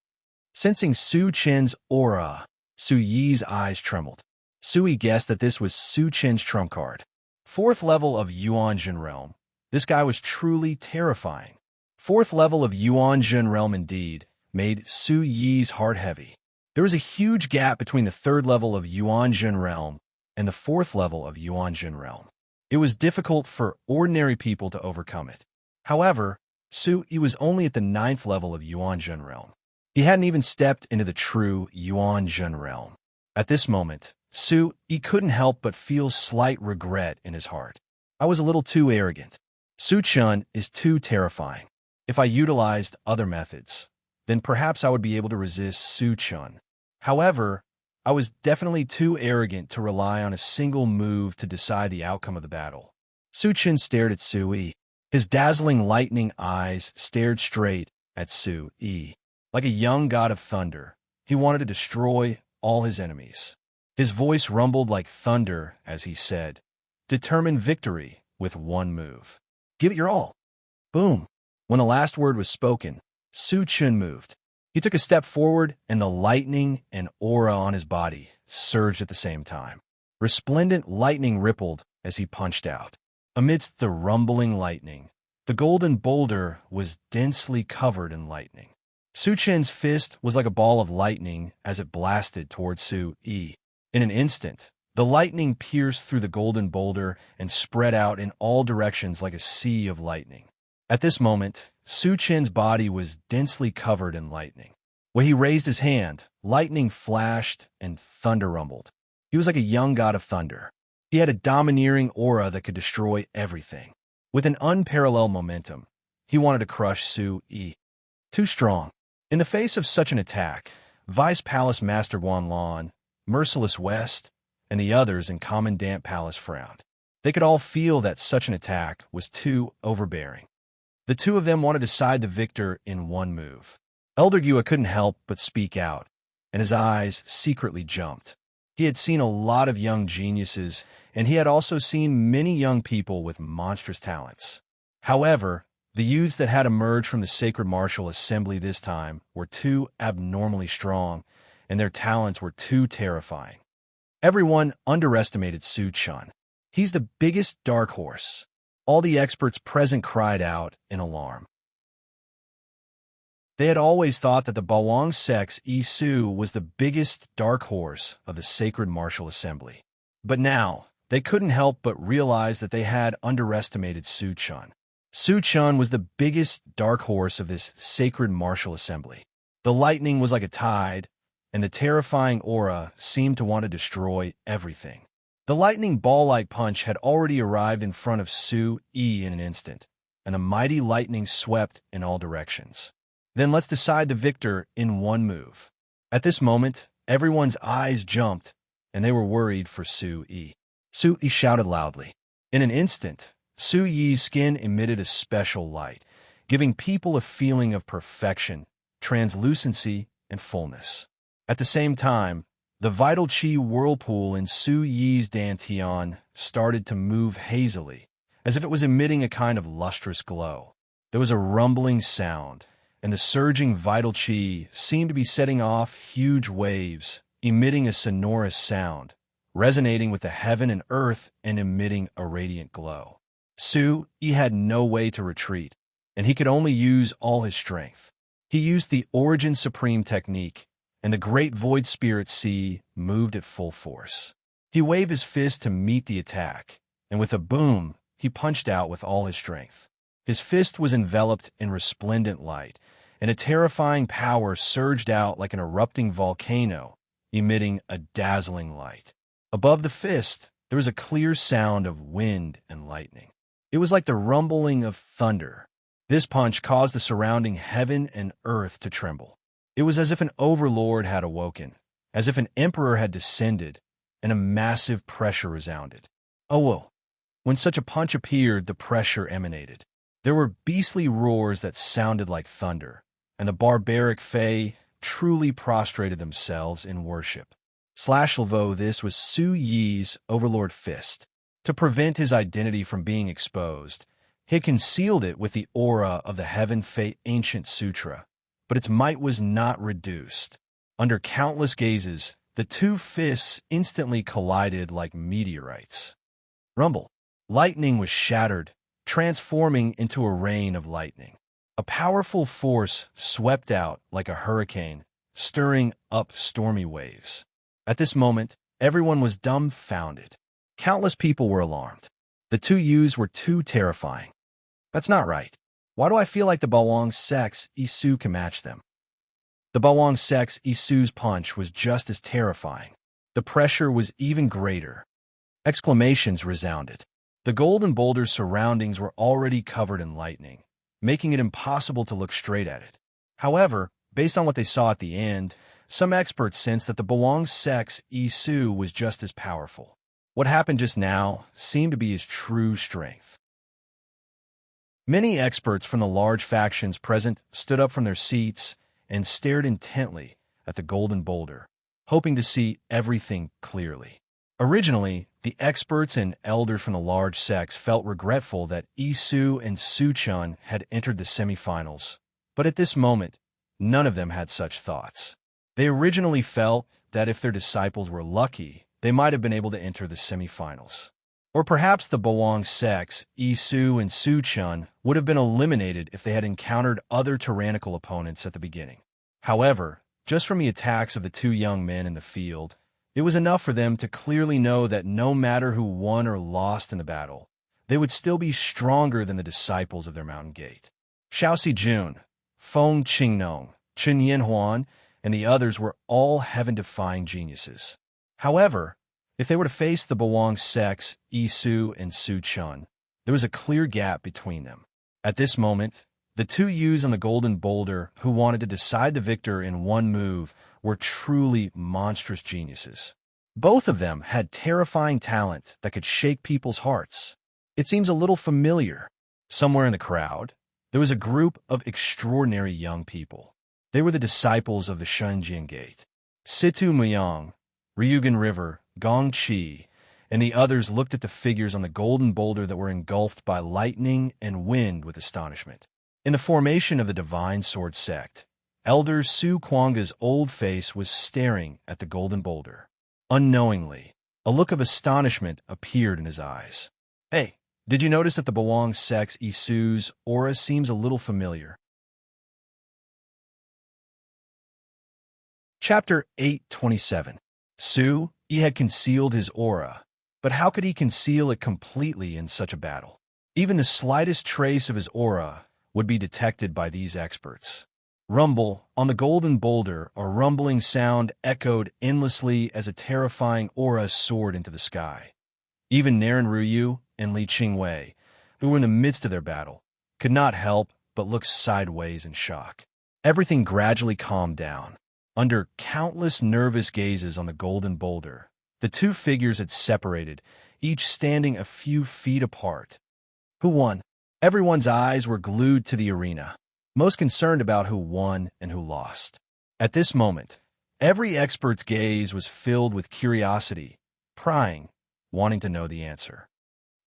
Sensing Su Chin's aura, Su Yi's eyes trembled. Su Yi guessed that this was Su Chin's trump card. 4th level of Yuanjun realm. This guy was truly terrifying. 4th level of Yuanjun realm indeed made Su Yi's heart heavy. There was a huge gap between the 3rd level of Yuanjun realm and the 4th level of Yuanjun realm. It was difficult for ordinary people to overcome it. However, Su Yi was only at the 9th level of Yuanjun realm. He hadn't even stepped into the true Yuanjun realm. At this moment, Su Yi couldn't help but feel slight regret in his heart. I was a little too arrogant. Su Chun is too terrifying. If I utilized other methods, then perhaps I would be able to resist Su Chun. However, I was definitely too arrogant to rely on a single move to decide the outcome of the battle. Su Chun stared at Su Yi. His dazzling lightning eyes stared straight at Su Yi. Like a young god of thunder, he wanted to destroy all his enemies. His voice rumbled like thunder as he said, "Determine victory with one move. Give it your all." Boom. When the last word was spoken, Su Chun moved. He took a step forward, and the lightning and aura on his body surged at the same time. Resplendent lightning rippled as he punched out. Amidst the rumbling lightning, the golden boulder was densely covered in lightning. Su Chin's fist was like a ball of lightning as it blasted towards Su Yi. In an instant, the lightning pierced through the golden boulder and spread out in all directions like a sea of lightning. At this moment, Su Chin's body was densely covered in lightning. When he raised his hand, lightning flashed and thunder rumbled. He was like a young god of thunder. He had a domineering aura that could destroy everything. With an unparalleled momentum, he wanted to crush Su Yi. Too strong. In the face of such an attack, Vice Palace Master Wan Lan, Merciless West, and the others in Commandant Palace frowned. They could all feel that such an attack was too overbearing. The two of them wanted to decide the victor in one move. Elder Yua couldn't help but speak out, and his eyes secretly jumped. He had seen a lot of young geniuses, and he had also seen many young people with monstrous talents. However, the youths that had emerged from the sacred martial assembly this time were too abnormally strong, and their talents were too terrifying. Everyone underestimated Su Chun. He's the biggest dark horse. All the experts present cried out in alarm. They had always thought that the Bawang Sect's Isu was the biggest dark horse of the sacred martial assembly. But now, they couldn't help but realize that they had underestimated Su Chun. Su Chun was the biggest dark horse of this sacred martial assembly. The lightning was like a tide, and the terrifying aura seemed to want to destroy everything. The lightning ball-like punch had already arrived in front of Su Yi in an instant, and the mighty lightning swept in all directions. Then let's decide the victor in one move. At this moment, everyone's eyes jumped, and they were worried for Su Yi. Su Yi shouted loudly. In an instant, Su Yi's skin emitted a special light, giving people a feeling of perfection, translucency, and fullness. At the same time, the vital qi whirlpool in Su Yi's dantian started to move hazily, as if it was emitting a kind of lustrous glow. There was a rumbling sound, and the surging vital qi seemed to be setting off huge waves, emitting a sonorous sound, resonating with the heaven and earth and emitting a radiant glow. Su Yi had no way to retreat, and he could only use all his strength. He used the Origin Supreme technique, and the great void spirit sea moved at full force. He waved his fist to meet the attack, and with a boom, he punched out with all his strength. His fist was enveloped in resplendent light, and a terrifying power surged out like an erupting volcano, emitting a dazzling light. Above the fist, there was a clear sound of wind and lightning. It was like the rumbling of thunder. This punch caused the surrounding heaven and earth to tremble. It was as if an overlord had awoken, as if an emperor had descended, and a massive pressure resounded. Oh, whoa. When such a punch appeared, the pressure emanated. There were beastly roars that sounded like thunder, and the barbaric Fae truly prostrated themselves in worship. /Lvo, this was Su Yi's overlord fist. To prevent his identity from being exposed, he concealed it with the aura of the Heaven Fate Ancient Sutra, but its might was not reduced. Under countless gazes, the two fists instantly collided like meteorites. Rumble. Lightning was shattered, transforming into a rain of lightning. A powerful force swept out like a hurricane, stirring up stormy waves. At this moment, everyone was dumbfounded. Countless people were alarmed. The two Yus were too terrifying. That's not right. Why do I feel like the Bawang Sect's Isu can match them? The Bawang Sect's Isu's punch was just as terrifying. The pressure was even greater. Exclamations resounded. The golden boulder's surroundings were already covered in lightning, making it impossible to look straight at it. However, based on what they saw at the end, some experts sensed that the Bawang Sect's Isu was just as powerful. What happened just now seemed to be his true strength. Many experts from the large factions present stood up from their seats and stared intently at the golden boulder, hoping to see everything clearly. Originally, the experts and elders from the large sects felt regretful that Isu and Su Chun had entered the semifinals, but at this moment, none of them had such thoughts. They originally felt that if their disciples were lucky, they might have been able to enter the semifinals. Or perhaps the Bawang Sects, Isu and Su Chun, would have been eliminated if they had encountered other tyrannical opponents at the beginning. However, just from the attacks of the two young men in the field, it was enough for them to clearly know that no matter who won or lost in the battle, they would still be stronger than the disciples of their mountain gate. Xiao Jun, Feng Qingnong, Chen Yanhuan, and the others were all heaven-defying geniuses. However, if they were to face the Bawang Sects, Isu and Su Chun, there was a clear gap between them. At this moment, the two Yus on the golden boulder who wanted to decide the victor in one move were truly monstrous geniuses. Both of them had terrifying talent that could shake people's hearts. It seems a little familiar. Somewhere in the crowd, there was a group of extraordinary young people. They were the disciples of the Shunjin Gate. Situ Muyang, Ryugan River, Gong Chi, and the others looked at the figures on the golden boulder that were engulfed by lightning and wind with astonishment. In the formation of the Divine Sword Sect, Elder Su Kuanga's old face was staring at the golden boulder. Unknowingly, a look of astonishment appeared in his eyes. Hey, did you notice that the Bawang Sect's Isu's aura seems a little familiar? Chapter 827. Su Yi had concealed his aura, but how could he conceal it completely in such a battle? Even the slightest trace of his aura would be detected by these experts. Rumble, on the golden boulder, a rumbling sound echoed endlessly as a terrifying aura soared into the sky. Even Naren Ryu and Li Qingwei, who were in the midst of their battle, could not help but look sideways in shock. Everything gradually calmed down. Under countless nervous gazes on the golden boulder, the two figures had separated, each standing a few feet apart. Who won? Everyone's eyes were glued to the arena, most concerned about who won and who lost. At this moment, every expert's gaze was filled with curiosity, prying, wanting to know the answer.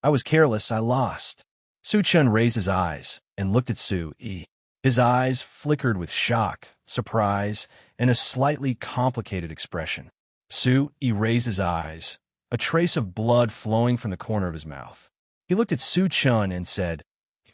I was careless, I lost. Su Chun raised his eyes and looked at Su Yi. His eyes flickered with shock, surprise, and a slightly complicated expression. Su Yi raised his eyes, a trace of blood flowing from the corner of his mouth. He looked at Su Chun and said,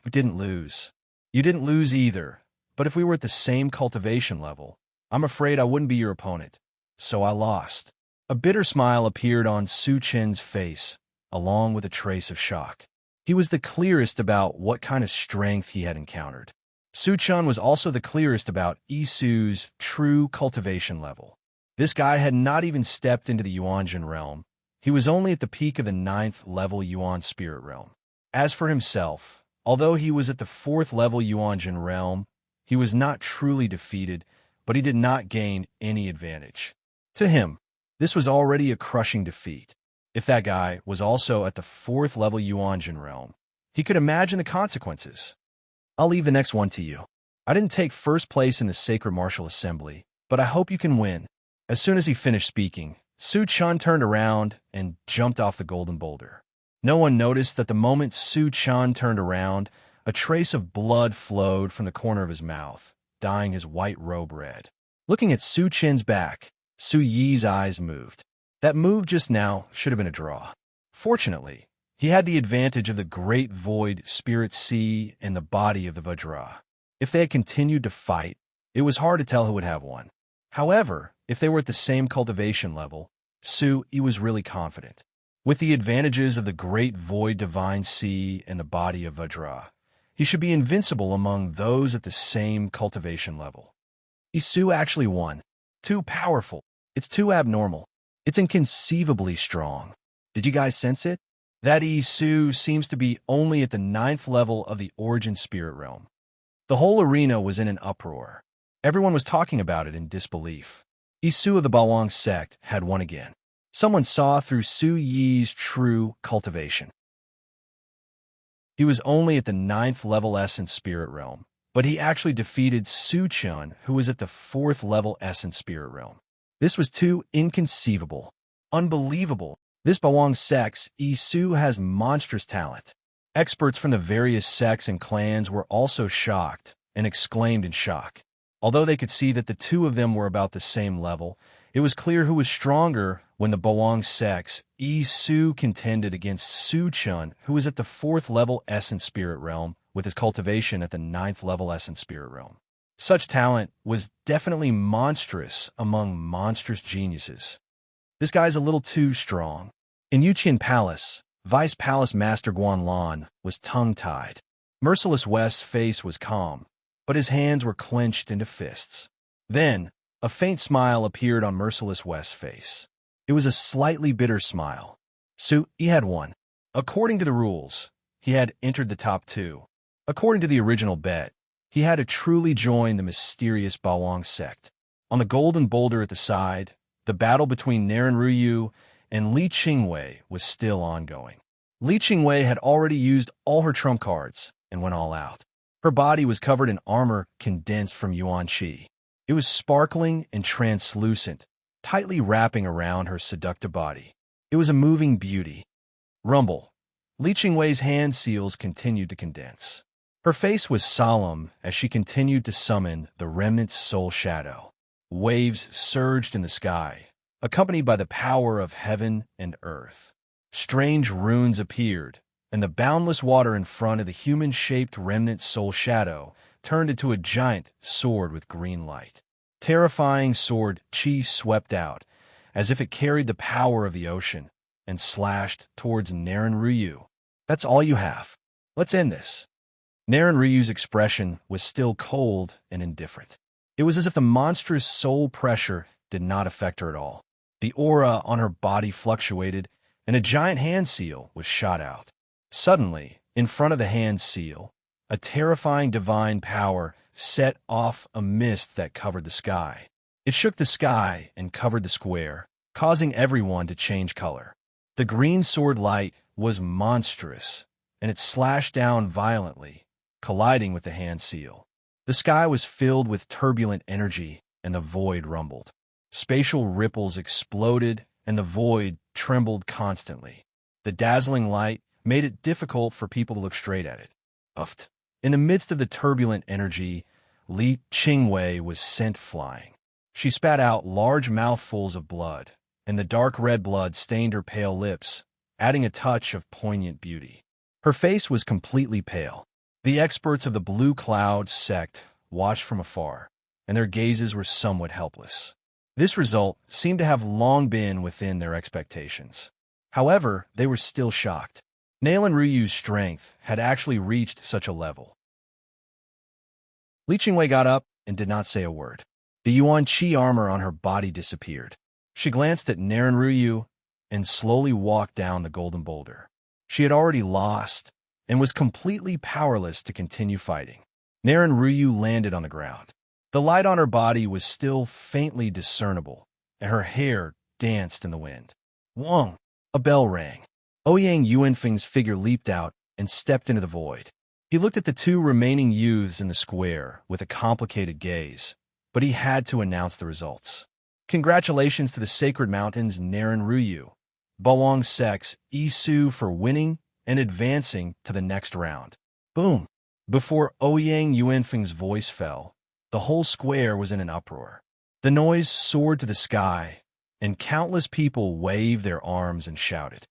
"You didn't lose. You didn't lose either, but if we were at the same cultivation level, I'm afraid I wouldn't be your opponent. So I lost." A bitter smile appeared on Su Chen's face, along with a trace of shock. He was the clearest about what kind of strength he had encountered. Su Chun was also the clearest about Isu's true cultivation level. This guy had not even stepped into the Yuanjin realm. He was only at the peak of the 9th level Yuan spirit realm. As for himself, although he was at the 4th level Yuanjin realm, he was not truly defeated, but he did not gain any advantage. To him, this was already a crushing defeat. If that guy was also at the 4th level Yuanjin realm, he could imagine the consequences. I'll leave the next one to you. I didn't take first place in the Sacred Martial Assembly, but I hope you can win. As soon as he finished speaking, Su Chun turned around and jumped off the golden boulder. No one noticed that the moment Su Chun turned around, a trace of blood flowed from the corner of his mouth, dyeing his white robe red. Looking at Su Chen's back, Su Yi's eyes moved. That move just now should have been a draw. Fortunately, he had the advantage of the Great Void Spirit Sea and the body of the Vajra. If they had continued to fight, it was hard to tell who would have won. However, if they were at the same cultivation level, Su Yi was really confident. With the advantages of the Great Void Divine Sea and the body of Vajra, he should be invincible among those at the same cultivation level. Isu actually won. Too powerful. It's too abnormal. It's inconceivably strong. Did you guys sense it? That Isu seems to be only at the 9th level of the Origin Spirit Realm. The whole arena was in an uproar. Everyone was talking about it in disbelief. Isu of the Bawang sect had won again. Someone saw through Su Yi's true cultivation. He was only at the 9th level Essence Spirit Realm, but he actually defeated Su Chun, who was at the 4th level Essence Spirit Realm. This was too inconceivable. Unbelievable. This Bawang sect's Isu has monstrous talent. Experts from the various sects and clans were also shocked and exclaimed in shock. Although they could see that the two of them were about the same level, it was clear who was stronger when the Bawang sect's Isu contended against Su Chun, who was at the 4th level Essence Spirit Realm, with his cultivation at the 9th level Essence Spirit Realm. Such talent was definitely monstrous among monstrous geniuses. This guy's a little too strong. In Yuqian Palace, Vice Palace Master Guanlan was tongue-tied. Merciless West's face was calm, but his hands were clenched into fists. Then, a faint smile appeared on Merciless West's face. It was a slightly bitter smile. Su Yi had won. According to the rules, he had entered the top 2. According to the original bet, he had to truly join the mysterious Bawang sect. On the golden boulder at the side, the battle between Naren Ryu and Li Qingwei was still ongoing. Li Qingwei had already used all her trump cards and went all out. Her body was covered in armor condensed from Yuan Qi. It was sparkling and translucent, tightly wrapping around her seductive body. It was a moving beauty. Rumble. Li Qingwei's hand seals continued to condense. Her face was solemn as she continued to summon the remnant soul shadow. Waves surged in the sky, accompanied by the power of heaven and earth. Strange runes appeared, and the boundless water in front of the human-shaped remnant soul shadow turned into a giant sword with green light. Terrifying sword Qi swept out, as if it carried the power of the ocean, and slashed towards Naren Ryu. That's all you have. Let's end this. Naren Ryu's expression was still cold and indifferent. It was as if the monstrous soul pressure did not affect her at all. The aura on her body fluctuated, and a giant hand seal was shot out. Suddenly, in front of the hand seal, a terrifying divine power set off a mist that covered the sky. It shook the sky and covered the square, causing everyone to change color. The green sword light was monstrous, and it slashed down violently, colliding with the hand seal. The sky was filled with turbulent energy, and the void rumbled. Spatial ripples exploded, and the void trembled constantly. The dazzling light made it difficult for people to look straight at it. Uffed. In the midst of the turbulent energy, Li Qingwei was sent flying. She spat out large mouthfuls of blood, and the dark red blood stained her pale lips, adding a touch of poignant beauty. Her face was completely pale. The experts of the Blue Cloud sect watched from afar, and their gazes were somewhat helpless. This result seemed to have long been within their expectations. However, they were still shocked. Naren Ryu's strength had actually reached such a level. Li Qingwei got up and did not say a word. The Yuan Qi armor on her body disappeared. She glanced at Naren Ryu and slowly walked down the golden boulder. She had already lost and was completely powerless to continue fighting. Naren Ryu landed on the ground. The light on her body was still faintly discernible, and her hair danced in the wind. Wong! A bell rang. Ouyang Yuanfeng's figure leaped out and stepped into the void. He looked at the two remaining youths in the square with a complicated gaze, but he had to announce the results. Congratulations to the Sacred Mountain's Naren Ryu, Bawang Sec's Isu for winning and advancing to the next round. Boom! Before Ouyang Yuanfeng's voice fell, the whole square was in an uproar. The noise soared to the sky, and countless people waved their arms and shouted.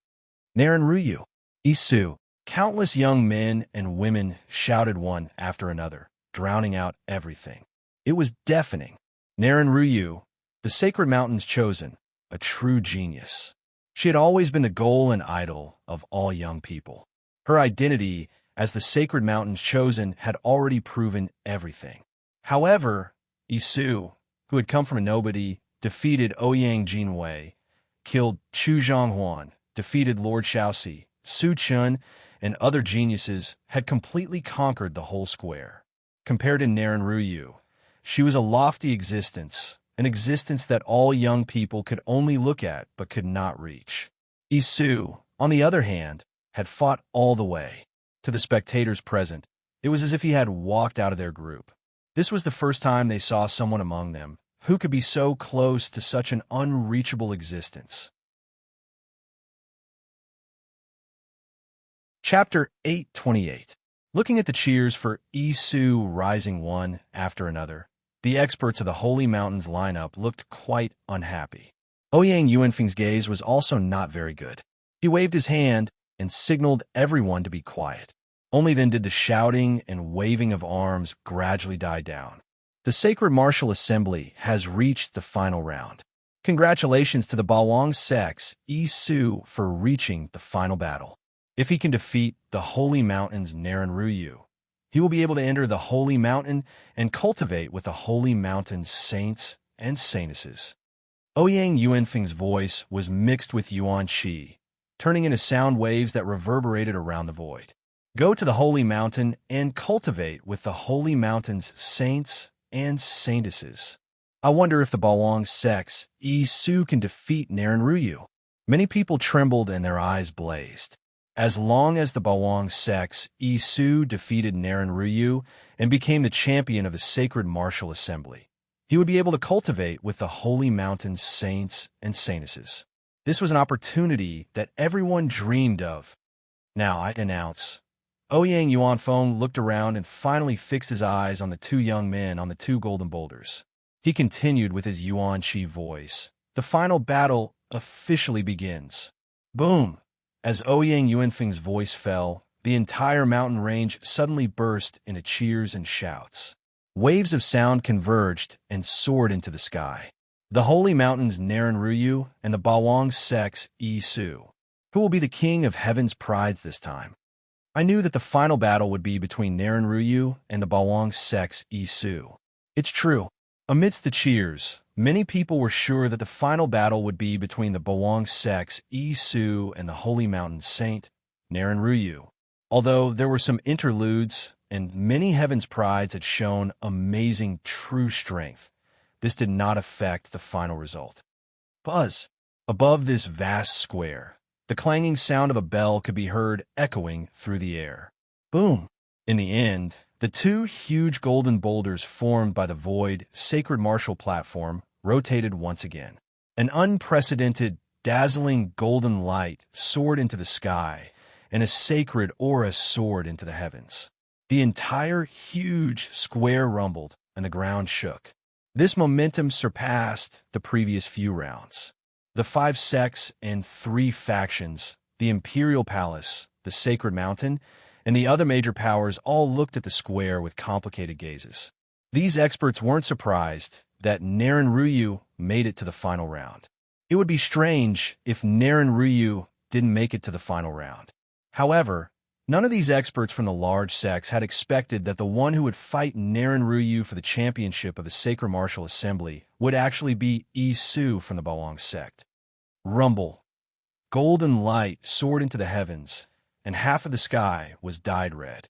Naren Ryu, Isu. Countless young men and women shouted one after another, drowning out everything. It was deafening. Naren Ryu, the Sacred Mountain's chosen, a true genius. She had always been the goal and idol of all young people. Her identity as the Sacred Mountain's chosen had already proven everything. However, Isu, who had come from a nobody, defeated Ouyang Jinwei, killed Chu Zhonghuan, defeated Lord Shaoxi, Su Chun, and other geniuses, had completely conquered the whole square. Compared to Naren Ryu, she was a lofty existence, an existence that all young people could only look at but could not reach. Isu, on the other hand, had fought all the way. To the spectators present, it was as if he had walked out of their group. This was the first time they saw someone among them who could be so close to such an unreachable existence. Chapter 828. Looking at the cheers for Isu rising one after another, the experts of the Holy Mountains lineup looked quite unhappy. Ouyang Yuanfeng's gaze was also not very good. He waved his hand and signaled everyone to be quiet. Only then did the shouting and waving of arms gradually die down. The Sacred Martial Assembly has reached the final round. Congratulations to the Bawang Sec's Isu for reaching the final battle. If he can defeat the Holy Mountain's Naren Ryu, he will be able to enter the Holy Mountain and cultivate with the Holy Mountain's saints and saintesses. Ouyang Yuanfeng's voice was mixed with Yuan Qi, turning into sound waves that reverberated around the void. Go to the Holy Mountain and cultivate with the Holy Mountain's saints and saintesses. I wonder if the Bawang Sec's Isu can defeat Naren Ryu. Many people trembled and their eyes blazed. As long as the Bawang sect's Isu defeated Naren Ryu and became the champion of the sacred martial assembly, he would be able to cultivate with the holy mountain's saints and saintesses. This was an opportunity that everyone dreamed of. Now I announce. Ouyang Yuanfeng looked around and finally fixed his eyes on the two young men on the two golden boulders. He continued with his Yuan Qi voice. The final battle officially begins. Boom! As Ouyang Yuanfeng's voice fell, the entire mountain range suddenly burst into cheers and shouts. Waves of sound converged and soared into the sky. The holy mountain's Naren Ryu and the Bawang sect's Isu. Who will be the king of heaven's prides this time? I knew that the final battle would be between Naren Ryu and the Bawang sect's Isu. It's true. Amidst the cheers, many people were sure that the final battle would be between the Bawang sect's Isu and the holy mountain saint, Naren Ryu. Although there were some interludes and many heaven's prides had shown amazing true strength, this did not affect the final result. Buzz! Above this vast square, the clanging sound of a bell could be heard echoing through the air. Boom! In the end, the two huge golden boulders formed by the void sacred martial platform rotated once again. An unprecedented, dazzling golden light soared into the sky, and a sacred aura soared into the heavens. The entire huge square rumbled, and the ground shook. This momentum surpassed the previous few rounds. The 5 sects and 3 factions, the Imperial Palace, the Sacred Mountain, and the other major powers all looked at the square with complicated gazes. These experts weren't surprised that Naren Ryu made it to the final round. It would be strange if Naren Ryu didn't make it to the final round. However, none of these experts from the large sects had expected that the one who would fight Naren Ryu for the championship of the Sacred Martial Assembly would actually be Isu from the Bawang sect. Rumble. Golden light soared into the heavens, and half of the sky was dyed red.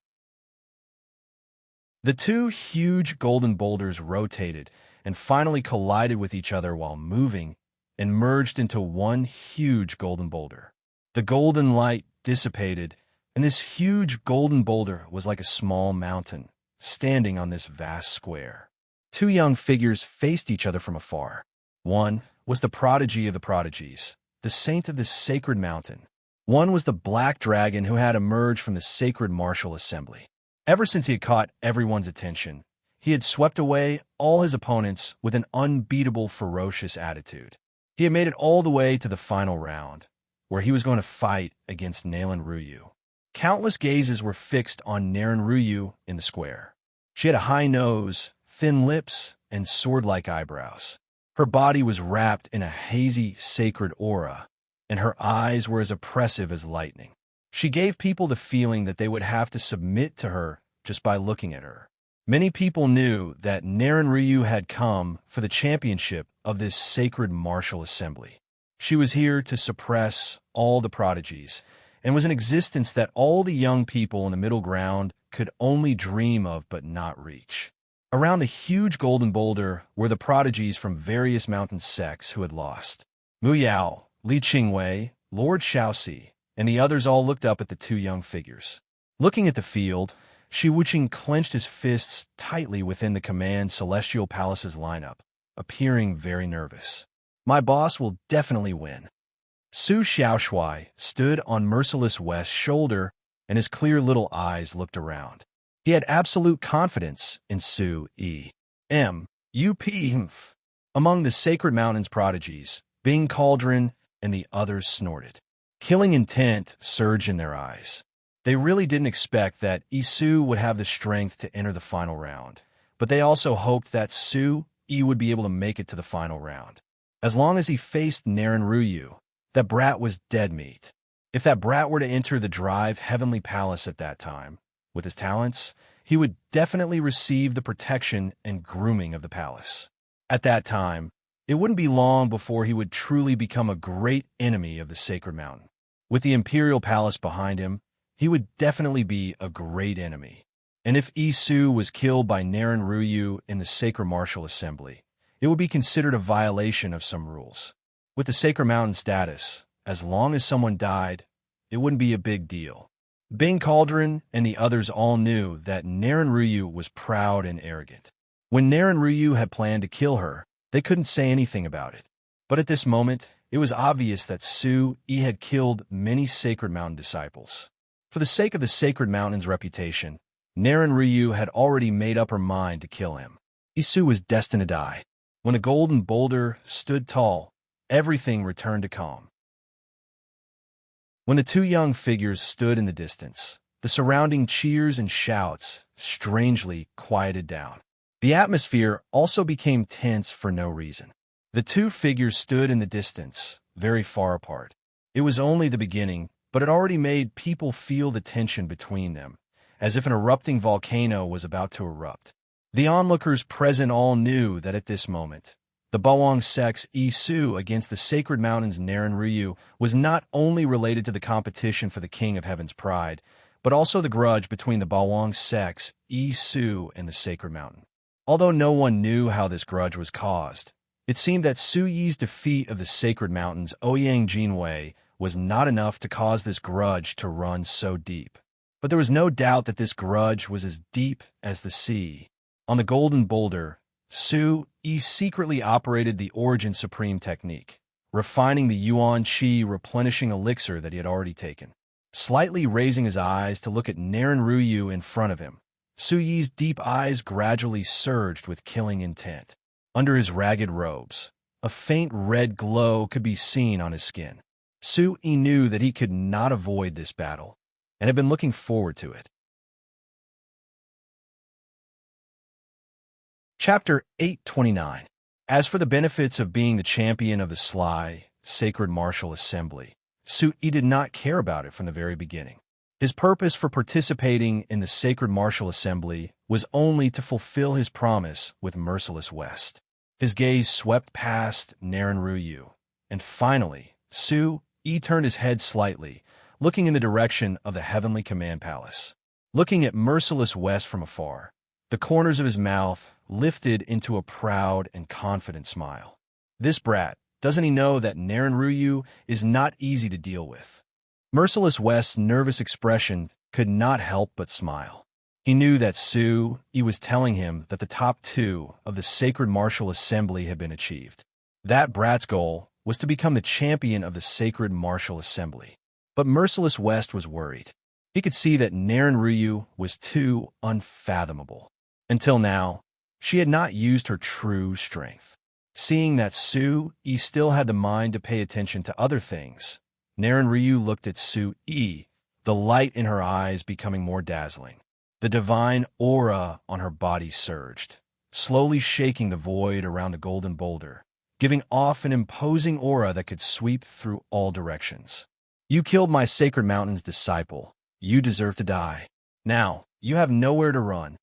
The two huge golden boulders rotated and finally collided with each other while moving and merged into one huge golden boulder. The golden light dissipated, and this huge golden boulder was like a small mountain, standing on this vast square. Two young figures faced each other from afar. One was the prodigy of the prodigies, the saint of this sacred mountain. One was the black dragon who had emerged from the sacred martial assembly. Ever since he had caught everyone's attention, he had swept away all his opponents with an unbeatable, ferocious attitude. He had made it all the way to the final round, where he was going to fight against Naren Ryu. Countless gazes were fixed on Naren Ryu in the square. She had a high nose, thin lips, and sword-like eyebrows. Her body was wrapped in a hazy, sacred aura, and her eyes were as oppressive as lightning. She gave people the feeling that they would have to submit to her just by looking at her. Many people knew that Naren Ryu had come for the championship of this sacred martial assembly. She was here to suppress all the prodigies, and was an existence that all the young people in the middle ground could only dream of but not reach. Around the huge golden boulder were the prodigies from various mountain sects who had lost. Mu Yao, Li Qingwei, Lord Shaoxi, and the others all looked up at the two young figures. Looking at the field, Shi Wuqing clenched his fists tightly within the Command Celestial Palace's lineup, appearing very nervous. My boss will definitely win. Su Xiaoshui stood on Merciless West's shoulder, and his clear little eyes looked around. He had absolute confidence in Su E. M. U. P. Humph. Among the Sacred Mountains prodigies, Bing Cauldron and the others snorted. Killing intent surged in their eyes. They really didn't expect that Isu would have the strength to enter the final round, but they also hoped that Su E would be able to make it to the final round. As long as he faced Naren Ryu, that brat was dead meat. If that brat were to enter the Drive Heavenly Palace at that time, with his talents, he would definitely receive the protection and grooming of the palace. At that time, it wouldn't be long before he would truly become a great enemy of the Sacred Mountain. With the Imperial Palace behind him, he would definitely be a great enemy. And if Isu was killed by Naren Ryu in the Sacred Martial Assembly, it would be considered a violation of some rules. With the Sacred Mountain status, as long as someone died, it wouldn't be a big deal. Bing Cauldron and the others all knew that Naren Ryu was proud and arrogant. When Naren Ryu had planned to kill her, they couldn't say anything about it. But at this moment, it was obvious that Su-Yi had killed many Sacred Mountain disciples. For the sake of the Sacred Mountain's reputation, Naren Ryu had already made up her mind to kill him. Isu was destined to die. When the golden boulder stood tall, everything returned to calm. When the two young figures stood in the distance, the surrounding cheers and shouts strangely quieted down. The atmosphere also became tense for no reason. The two figures stood in the distance, very far apart. It was only the beginning, but it already made people feel the tension between them, as if an erupting volcano was about to erupt. The onlookers present all knew that at this moment, the Bawang sect's Isu against the Sacred Mountain's Naren Ryu was not only related to the competition for the King of Heaven's Pride, but also the grudge between the Bawang sect's Isu and the Sacred Mountain. Although no one knew how this grudge was caused, it seemed that Su-Yi's defeat of the Sacred Mountain's Ouyang Jinwei was not enough to cause this grudge to run so deep. But there was no doubt that this grudge was as deep as the sea. On the Golden Boulder, Su-Yi secretly operated the Origin Supreme technique, refining the Yuan Qi replenishing elixir that he had already taken. Slightly raising his eyes to look at Naren Ryu in front of him, Su-Yi's deep eyes gradually surged with killing intent. Under his ragged robes, a faint red glow could be seen on his skin. Su-Yi knew that he could not avoid this battle, and had been looking forward to it. Chapter 829. As for the benefits of being the champion of the Sly Sacred Martial Assembly, Su-Yi did not care about it from the very beginning. His purpose for participating in the Sacred Martial Assembly was only to fulfill his promise with Merciless West. His gaze swept past Naren Ryu, and finally, Su-Yi turned his head slightly, looking in the direction of the Heavenly Command Palace. Looking at Merciless West from afar, the corners of his mouth lifted into a proud and confident smile. This brat, doesn't he know that Naren Ryu is not easy to deal with? Merciless West's nervous expression could not help but smile. He knew that Su-Yi was telling him that the top two of the Sacred Martial Assembly had been achieved. That brat's goal was to become the champion of the Sacred Martial Assembly. But Merciless West was worried. He could see that Naren Ryu was too unfathomable. Until now, she had not used her true strength. Seeing that Su-Yi still had the mind to pay attention to other things, Naren Ryu looked at Su-Yi, the light in her eyes becoming more dazzling. The divine aura on her body surged, slowly shaking the void around the golden boulder, giving off an imposing aura that could sweep through all directions. You killed my Sacred Mountain's disciple. You deserve to die. Now, you have nowhere to run.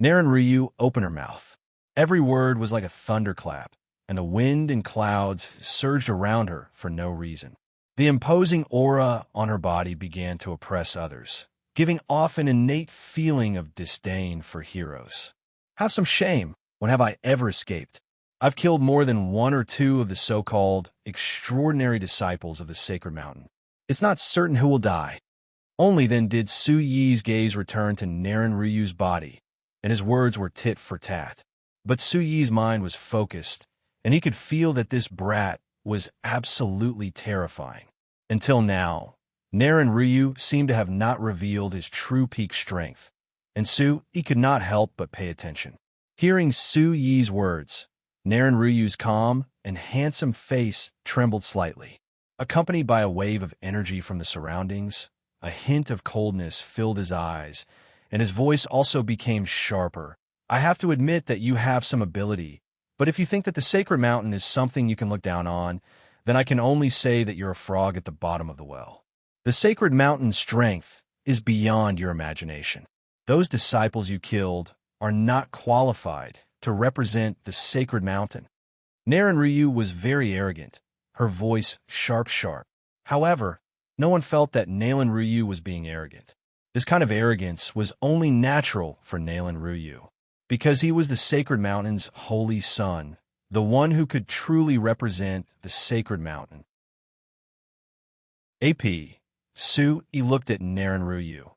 Naren Ryu opened her mouth. Every word was like a thunderclap, and the wind and clouds surged around her for no reason. The imposing aura on her body began to oppress others, giving off an innate feeling of disdain for heroes. Have some shame. When have I ever escaped? I've killed more than one or two of the so-called extraordinary disciples of the Sacred Mountain. It's not certain who will die. Only then did Su-Yi's gaze return to Naren Ryu's body, and his words were tit for tat. But Su-Yi's mind was focused, and he could feel that this brat was absolutely terrifying. Until now, Naren Ryu seemed to have not revealed his true peak strength, and Su-Yi could not help but pay attention. Hearing Su-Yi's words, Naren Ryu's calm and handsome face trembled slightly. Accompanied by a wave of energy from the surroundings, a hint of coldness filled his eyes, and his voice also became sharper. I have to admit that you have some ability, but if you think that the Sacred Mountain is something you can look down on, then I can only say that you're a frog at the bottom of the well. The Sacred Mountain's strength is beyond your imagination. Those disciples you killed are not qualified to represent the Sacred Mountain. Naren Ryu was very arrogant, her voice sharp. However, no one felt that Naren Ryu was being arrogant. This kind of arrogance was only natural for Naren Ryu, because he was the Sacred Mountain's holy son, the one who could truly represent the Sacred Mountain. AP. Su-yi looked at Narenryu,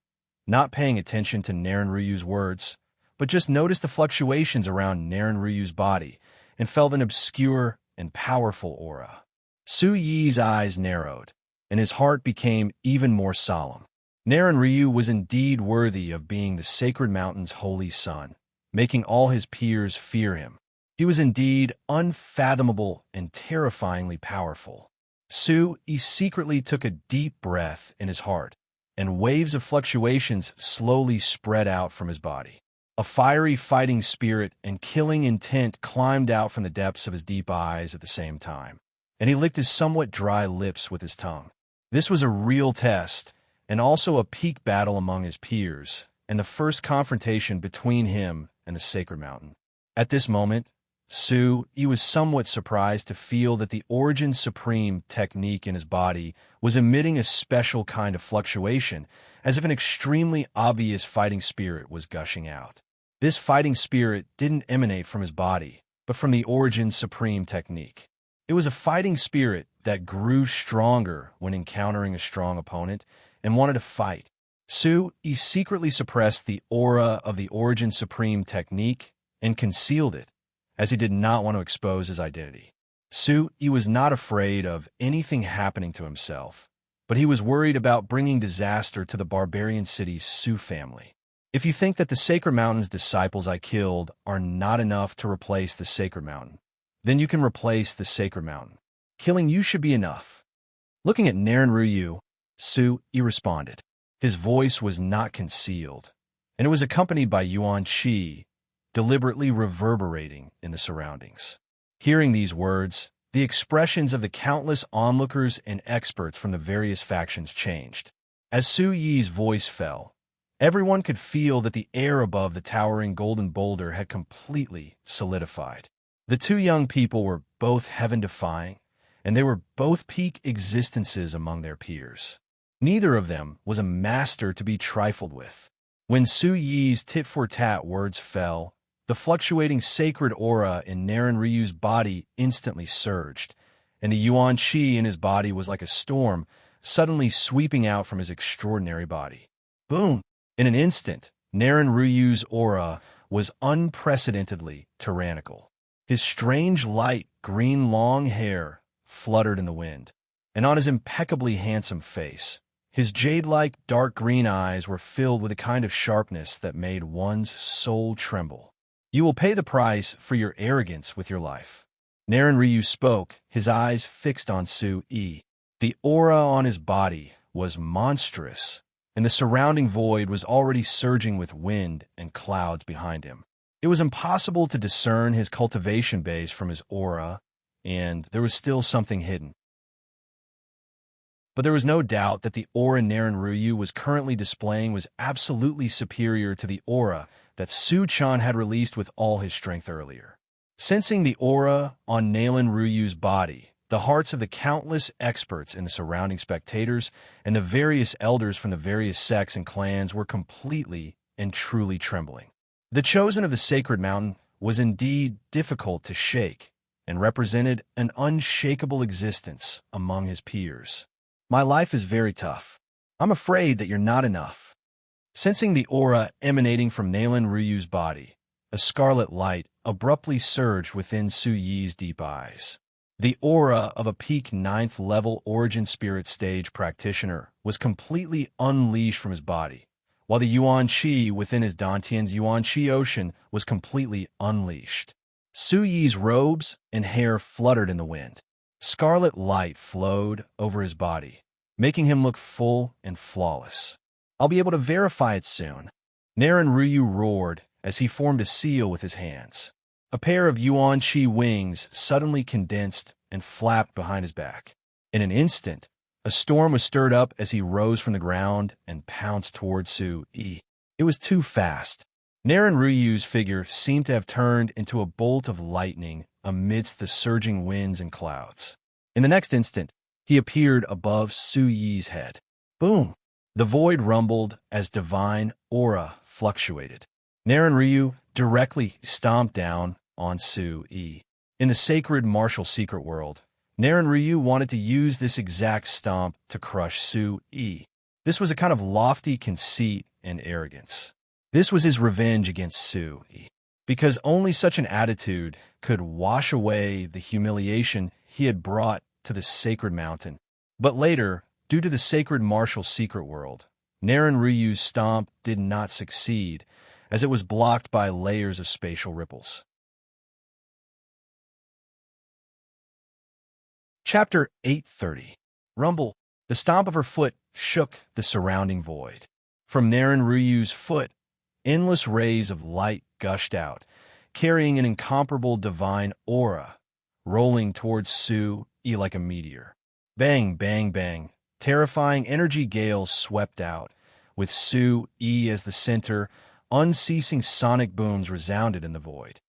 not paying attention to Narenryu's words, but just noticed the fluctuations around Narenryu's body and felt an obscure and powerful aura. Su-yi's eyes narrowed, and his heart became even more solemn. Narenryu was indeed worthy of being the sacred mountain's holy son, making all his peers fear him. He was indeed unfathomable and terrifyingly powerful. Su-yi secretly took a deep breath in his heart, and waves of fluctuations slowly spread out from his body. A fiery fighting spirit and killing intent climbed out from the depths of his deep eyes at the same time, and he licked his somewhat dry lips with his tongue. This was a real test, and also a peak battle among his peers, and the first confrontation between him and the sacred mountain. At this moment, Su-yi was somewhat surprised to feel that the Origin Supreme technique in his body was emitting a special kind of fluctuation, as if an extremely obvious fighting spirit was gushing out. This fighting spirit didn't emanate from his body, but from the Origin Supreme technique. It was a fighting spirit that grew stronger when encountering a strong opponent and wanted to fight. Su-yi secretly suppressed the aura of the Origin Supreme technique and concealed it, as he did not want to expose his identity. Su-yi was not afraid of anything happening to himself, but he was worried about bringing disaster to the barbarian city's Su family. If you think that the Sacred Mountain's disciples I killed are not enough to replace the Sacred Mountain, then you can replace the Sacred Mountain. Killing you should be enough. Looking at Narenryu, Su-yi responded. His voice was not concealed, and it was accompanied by Yuan Qi, deliberately reverberating in the surroundings. Hearing these words, the expressions of the countless onlookers and experts from the various factions changed. As Su-yi's voice fell, everyone could feel that the air above the towering golden boulder had completely solidified. The two young people were both heaven-defying, and they were both peak existences among their peers. Neither of them was a master to be trifled with. When Su-yi's tit-for-tat words fell, the fluctuating sacred aura in Narenryu's body instantly surged, and the Yuan Qi in his body was like a storm, suddenly sweeping out from his extraordinary body. Boom! In an instant, Narenryu's aura was unprecedentedly tyrannical. His strange light green long hair fluttered in the wind, and on his impeccably handsome face, his jade-like dark green eyes were filled with a kind of sharpness that made one's soul tremble. You will pay the price for your arrogance with your life. Narenryu spoke, his eyes fixed on Su-yi. The aura on his body was monstrous, and the surrounding void was already surging with wind and clouds behind him. It was impossible to discern his cultivation base from his aura, and there was still something hidden. But there was no doubt that the aura Narenryu was currently displaying was absolutely superior to the aura that Su-chan had released with all his strength earlier. Sensing the aura on Narenryu's body, the hearts of the countless experts and the surrounding spectators and the various elders from the various sects and clans were completely and truly trembling. The chosen of the Sacred Mountain was indeed difficult to shake and represented an unshakable existence among his peers. My life is very tough. I'm afraid that you're not enough. Sensing the aura emanating from Narenryu's body, a scarlet light abruptly surged within Su-yi's deep eyes. The aura of a peak 9th level Origin Spirit Stage practitioner was completely unleashed from his body, while the Yuan Qi within his Dantian's Yuan Qi Ocean was completely unleashed. Su-yi's robes and hair fluttered in the wind. Scarlet light flowed over his body, making him look full and flawless. I'll be able to verify it soon. Narenryu roared as he formed a seal with his hands. A pair of Yuan Qi wings suddenly condensed and flapped behind his back. In an instant, a storm was stirred up as he rose from the ground and pounced towards Su-yi. It was too fast. Narenryu's figure seemed to have turned into a bolt of lightning amidst the surging winds and clouds. In the next instant, he appeared above Su-yi's head. Boom! The void rumbled as divine aura fluctuated. Narenryu directly stomped down on Su-yi. In the sacred martial secret world, Naren Ryu wanted to use this exact stomp to crush Su-yi. This was a kind of lofty conceit and arrogance. This was his revenge against Su-yi, because only such an attitude could wash away the humiliation he had brought to the sacred mountain. But later, due to the sacred martial secret world, Naren Ryu's stomp did not succeed, as it was blocked by layers of spatial ripples. Chapter 830. Rumble. The stomp of her foot shook the surrounding void. From Naren Ryu's foot, endless rays of light gushed out, carrying an incomparable divine aura, rolling towards Su-yi like a meteor. Bang, bang, bang. Terrifying energy gales swept out. With Su-yi as the center, unceasing sonic booms resounded in the void.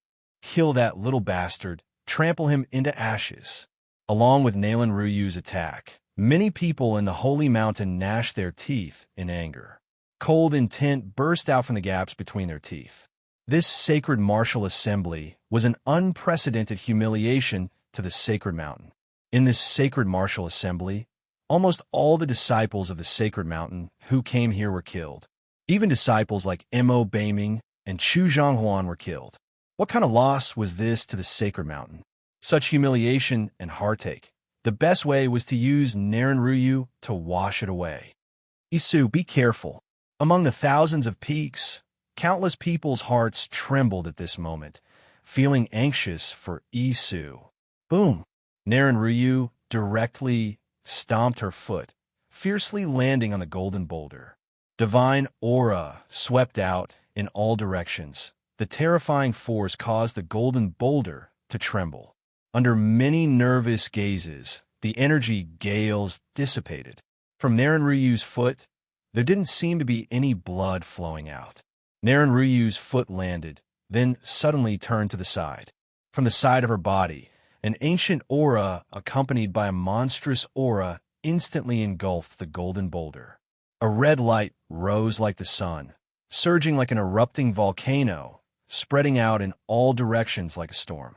Kill that little bastard. Trample him into ashes. Along with Naren Ryu's attack, many people in the holy mountain gnashed their teeth in anger. Cold intent burst out from the gaps between their teeth. This sacred martial assembly was an unprecedented humiliation to the sacred mountain. In this sacred martial assembly, almost all the disciples of the sacred mountain who came here were killed. Even disciples like Mo Beiming and Chu Zhonghuan were killed. What kind of loss was this to the sacred mountain? Such humiliation and heartache. The best way was to use Naren Ryu to wash it away. Isu, be careful. Among the thousands of peaks, countless people's hearts trembled at this moment, feeling anxious for Isu. Boom! Naren Ryu directly stomped her foot, fiercely landing on the golden boulder. Divine aura swept out in all directions. The terrifying force caused the golden boulder to tremble. Under many nervous gazes, the energy gales dissipated. From Naren Ryu's foot, there didn't seem to be any blood flowing out. Naren Ryu's foot landed, then suddenly turned to the side. From the side of her body, an ancient aura accompanied by a monstrous aura instantly engulfed the golden boulder. A red light rose like the sun, surging like an erupting volcano, spreading out in all directions like a storm.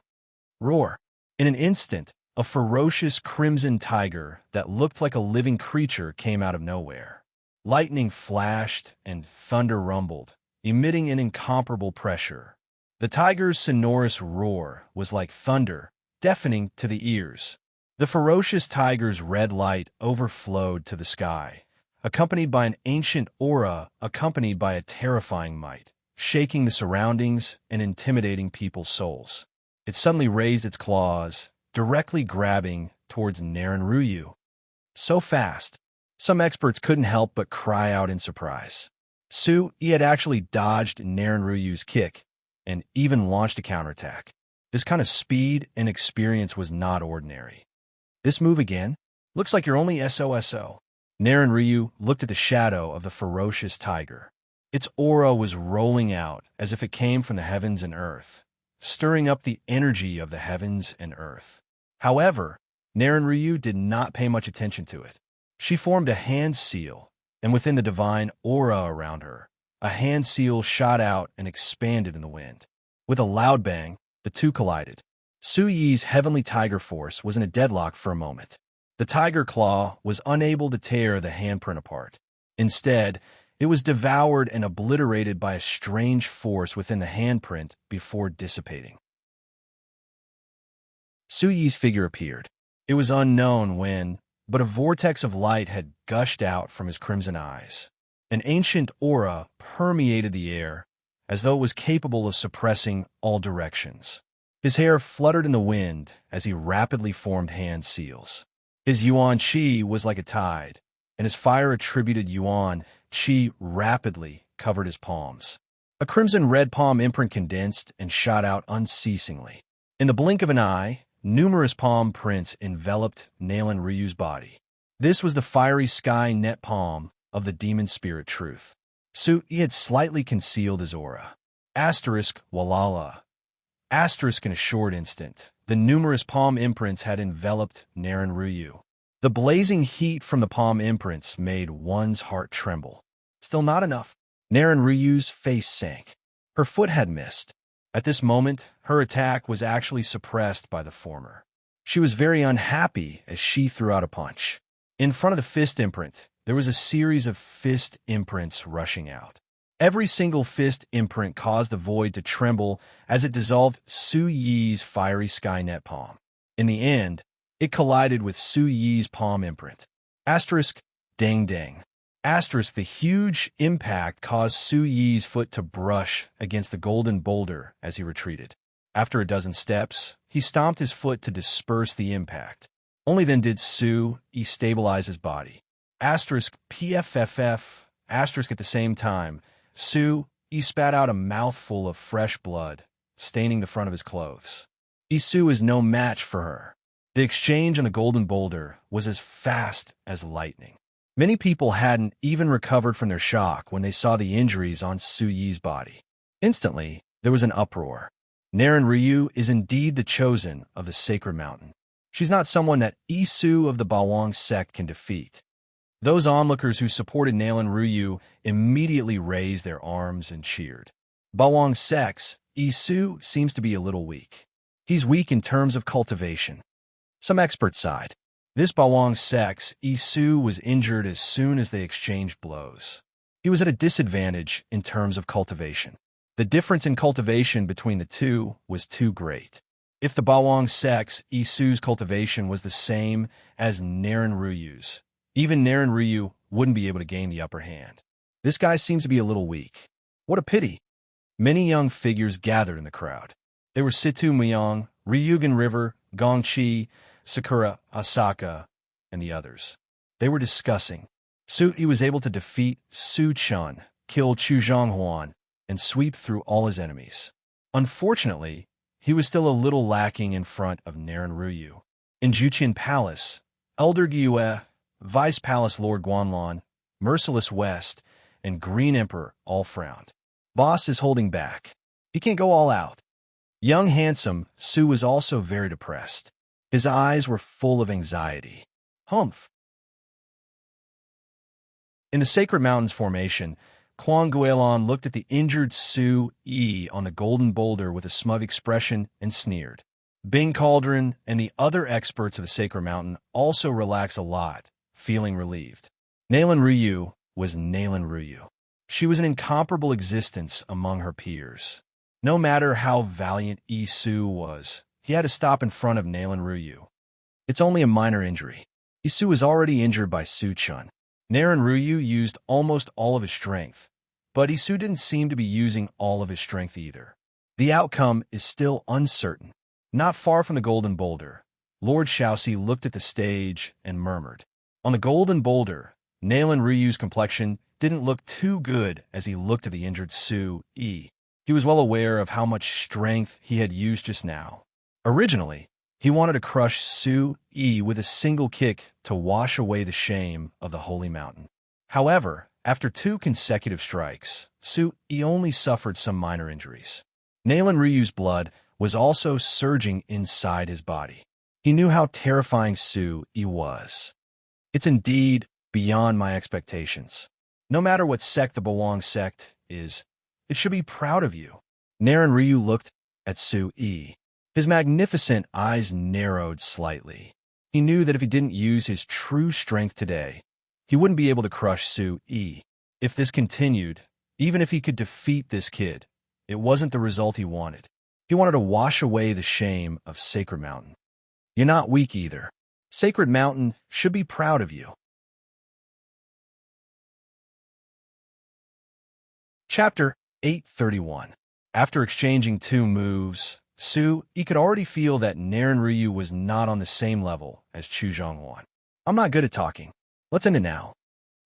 Roar! In an instant, a ferocious crimson tiger that looked like a living creature came out of nowhere. Lightning flashed and thunder rumbled, emitting an incomparable pressure. The tiger's sonorous roar was like thunder, deafening to the ears. The ferocious tiger's red light overflowed to the sky, accompanied by an ancient aura accompanied by a terrifying might, shaking the surroundings and intimidating people's souls. It suddenly raised its claws, directly grabbing towards Naren Ryu. So fast, some experts couldn't help but cry out in surprise. Su-yi had actually dodged Naren Ryu's kick and even launched a counterattack. This kind of speed and experience was not ordinary. This move again? Looks like you're only SOSO. Naren Ryu looked at the shadow of the ferocious tiger. Its aura was rolling out as if it came from the heavens and earth, stirring up the energy of the heavens and earth. However, Naren Ryu did not pay much attention to it. She formed a hand seal, and within the divine aura around her, a hand seal shot out and expanded in the wind. With a loud bang, the two collided. Su-yi's heavenly tiger force was in a deadlock for a moment. The tiger claw was unable to tear the handprint apart. Instead, it was devoured and obliterated by a strange force within the handprint before dissipating. Su-yi's figure appeared. It was unknown when, but a vortex of light had gushed out from his crimson eyes. An ancient aura permeated the air, as though it was capable of suppressing all directions. His hair fluttered in the wind as he rapidly formed hand seals. His yuan qi was like a tide, and his fire-attributed yuan qi rapidly covered his palms. A crimson-red palm imprint condensed and shot out unceasingly. In the blink of an eye, numerous palm prints enveloped Naren Ryu's body. This was the fiery sky net palm of the demon spirit Truth. Su-yi had slightly concealed his aura. Asterisk Walala. Asterisk in a short instant, the numerous palm imprints had enveloped Naren Ryu. The blazing heat from the palm imprints made one's heart tremble. Still not enough. Naren Ryu's face sank. Her foot had missed. At this moment, her attack was actually suppressed by the former. She was very unhappy as she threw out a punch. In front of the fist imprint, there was a series of fist imprints rushing out. Every single fist imprint caused the void to tremble as it dissolved Su Yi's fiery Skynet palm. In the end, it collided with Su Yi's palm imprint. Asterisk, dang dang. Asterisk, the huge impact caused Su Yi's foot to brush against the golden boulder as he retreated. After a dozen steps, he stomped his foot to disperse the impact. Only then did Su Yi stabilize his body. Asterisk, PFFF. Asterisk, at the same time, Su Yi spat out a mouthful of fresh blood, staining the front of his clothes. Isu is no match for her. The exchange on the golden boulder was as fast as lightning. Many people hadn't even recovered from their shock when they saw the injuries on Su Yi's body. Instantly, there was an uproar. Naren Ryu is indeed the chosen of the sacred mountain. She's not someone that Isu of the Bawang sect can defeat. Those onlookers who supported Naren Ryu immediately raised their arms and cheered. Bawang sect's Isu seems to be a little weak. He's weak in terms of cultivation. Some experts sighed. This Bawang sect's Isu was injured as soon as they exchanged blows. He was at a disadvantage in terms of cultivation. The difference in cultivation between the two was too great. If the Bawang sect's Isu's cultivation was the same as Naren Ryu's, even Naren Ryu wouldn't be able to gain the upper hand. This guy seems to be a little weak. What a pity. Many young figures gathered in the crowd. They were Situ Myung, Ryugan River, Gongchi, Sakura, Asaka, and the others. They were discussing. Su Yi was able to defeat Su Chun, kill Chu Zhonghuan, and sweep through all his enemies. Unfortunately, he was still a little lacking in front of Naren Ryu. In Juqian Palace, Elder Gyue, Vice Palace Lord Guanlon, Merciless West, and Green Emperor all frowned. Boss is holding back. He can't go all out. Young handsome Su was also very depressed. His eyes were full of anxiety. Humph. In the Sacred Mountains formation, Quan Guilon looked at the injured Su Yi on the golden boulder with a smug expression and sneered. Bing Cauldron and the other experts of the Sacred Mountain also relaxed a lot, feeling relieved. Nalen Ryu was Nalen Ryu. She was an incomparable existence among her peers. No matter how valiant Isu was, he had to stop in front of Nalen Ryu. It's only a minor injury. Isu was already injured by Su Chun. Naren Ryu used almost all of his strength, but Isu didn't seem to be using all of his strength either. The outcome is still uncertain. Not far from the golden boulder, Lord Shaoxi looked at the stage and murmured. On the golden boulder, Nalen Ryu's complexion didn't look too good as he looked at the injured Su Yi. He was well aware of how much strength he had used just now. Originally, he wanted to crush Su Yi with a single kick to wash away the shame of the holy mountain. However, after 2 consecutive strikes, Su Yi only suffered some minor injuries. Nalen Ryu's blood was also surging inside his body. He knew how terrifying Su Yi was. It's indeed beyond my expectations. No matter what sect the Bawang sect is, it should be proud of you. Naren Ryu looked at Su Yi. His magnificent eyes narrowed slightly. He knew that if he didn't use his true strength today, he wouldn't be able to crush Su Yi. If this continued, even if he could defeat this kid, it wasn't the result he wanted. He wanted to wash away the shame of Sacred Mountain. You're not weak either. Sacred Mountain should be proud of you. Chapter 831. After exchanging 2 moves, Su Yi could already feel that Naren Ryu was not on the same level as Chu Zhonghuan. I'm not good at talking. Let's end it now.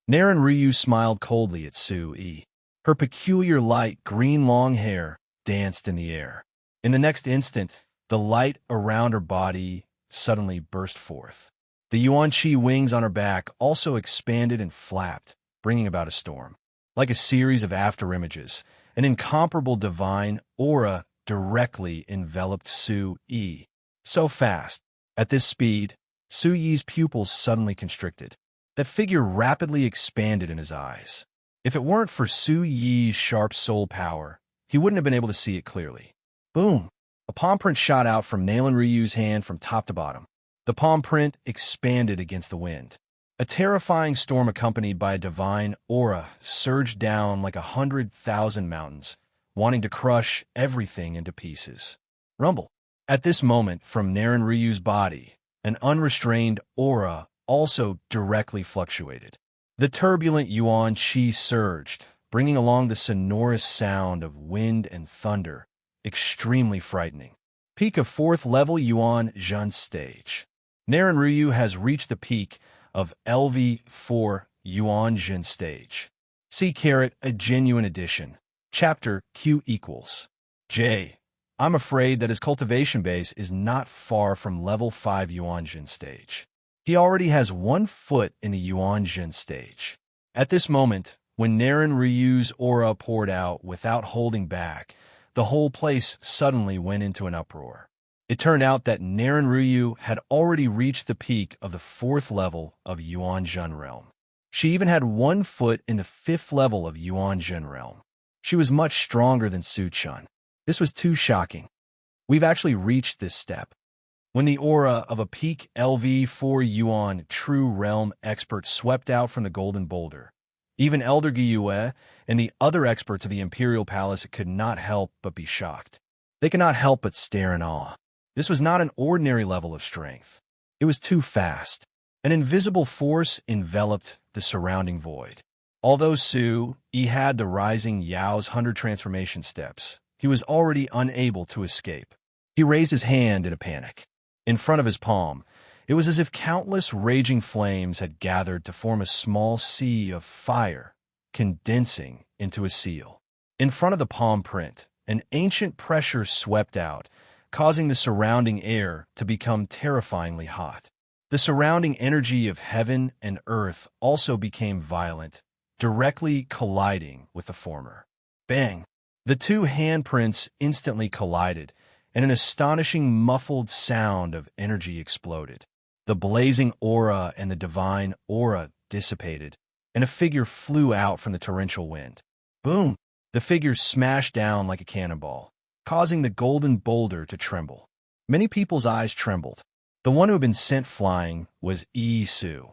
Naren Ryu smiled coldly at Su Yi. Her peculiar light green long hair danced in the air. In the next instant, the light around her body suddenly burst forth. The Yuan-Chi wings on her back also expanded and flapped, bringing about a storm. Like a series of afterimages, an incomparable divine aura directly enveloped Su Yi. So fast, at this speed, Su Yi's pupils suddenly constricted. That figure rapidly expanded in his eyes. If it weren't for Su Yi's sharp soul power, he wouldn't have been able to see it clearly. Boom! A palm print shot out from Nalen Ryu's hand from top to bottom. The palm print expanded against the wind. A terrifying storm accompanied by a divine aura surged down like 100,000 mountains, wanting to crush everything into pieces. Rumble. At this moment, from Naren Ryu's body, an unrestrained aura also directly fluctuated. The turbulent yuan qi surged, bringing along the sonorous sound of wind and thunder, extremely frightening. Peak of 4th level Yuan Zhun stage. Naren Ryu has reached the peak of LV4 Yuan Zhun stage. C. A genuine addition. Chapter Q equals J. I'm afraid that his cultivation base is not far from level 5 Yuan Zhun stage. He already has 1 foot in the Yuan Zhun stage. At this moment, when Naren Ryu's aura poured out without holding back, the whole place suddenly went into an uproar. It turned out that Naren Ryu had already reached the peak of the 4th level of Yuan Zhun realm. She even had 1 foot in the 5th level of Yuan Zhun realm. She was much stronger than Su Chun. This was too shocking. We've actually reached this step. When the aura of a peak LV4 Yuan true realm expert swept out from the Golden Boulder, even Elder Gyue and the other experts of the Imperial Palace could not help but be shocked. They could not help but stare in awe. This was not an ordinary level of strength. It was too fast. An invisible force enveloped the surrounding void. Although Su Yi had the rising Yao's 100 transformation steps, he was already unable to escape. He raised his hand in a panic. In front of his palm, it was as if countless raging flames had gathered to form a small sea of fire, condensing into a seal. In front of the palm print, an ancient pressure swept out, causing the surrounding air to become terrifyingly hot. The surrounding energy of heaven and earth also became violent, directly colliding with the former. Bang! The 2 handprints instantly collided, and an astonishing muffled sound of energy exploded. The blazing aura and the divine aura dissipated, and a figure flew out from the torrential wind. Boom! The figure smashed down like a cannonball, causing the Golden Boulder to tremble. Many people's eyes trembled. The one who had been sent flying was Yi Su.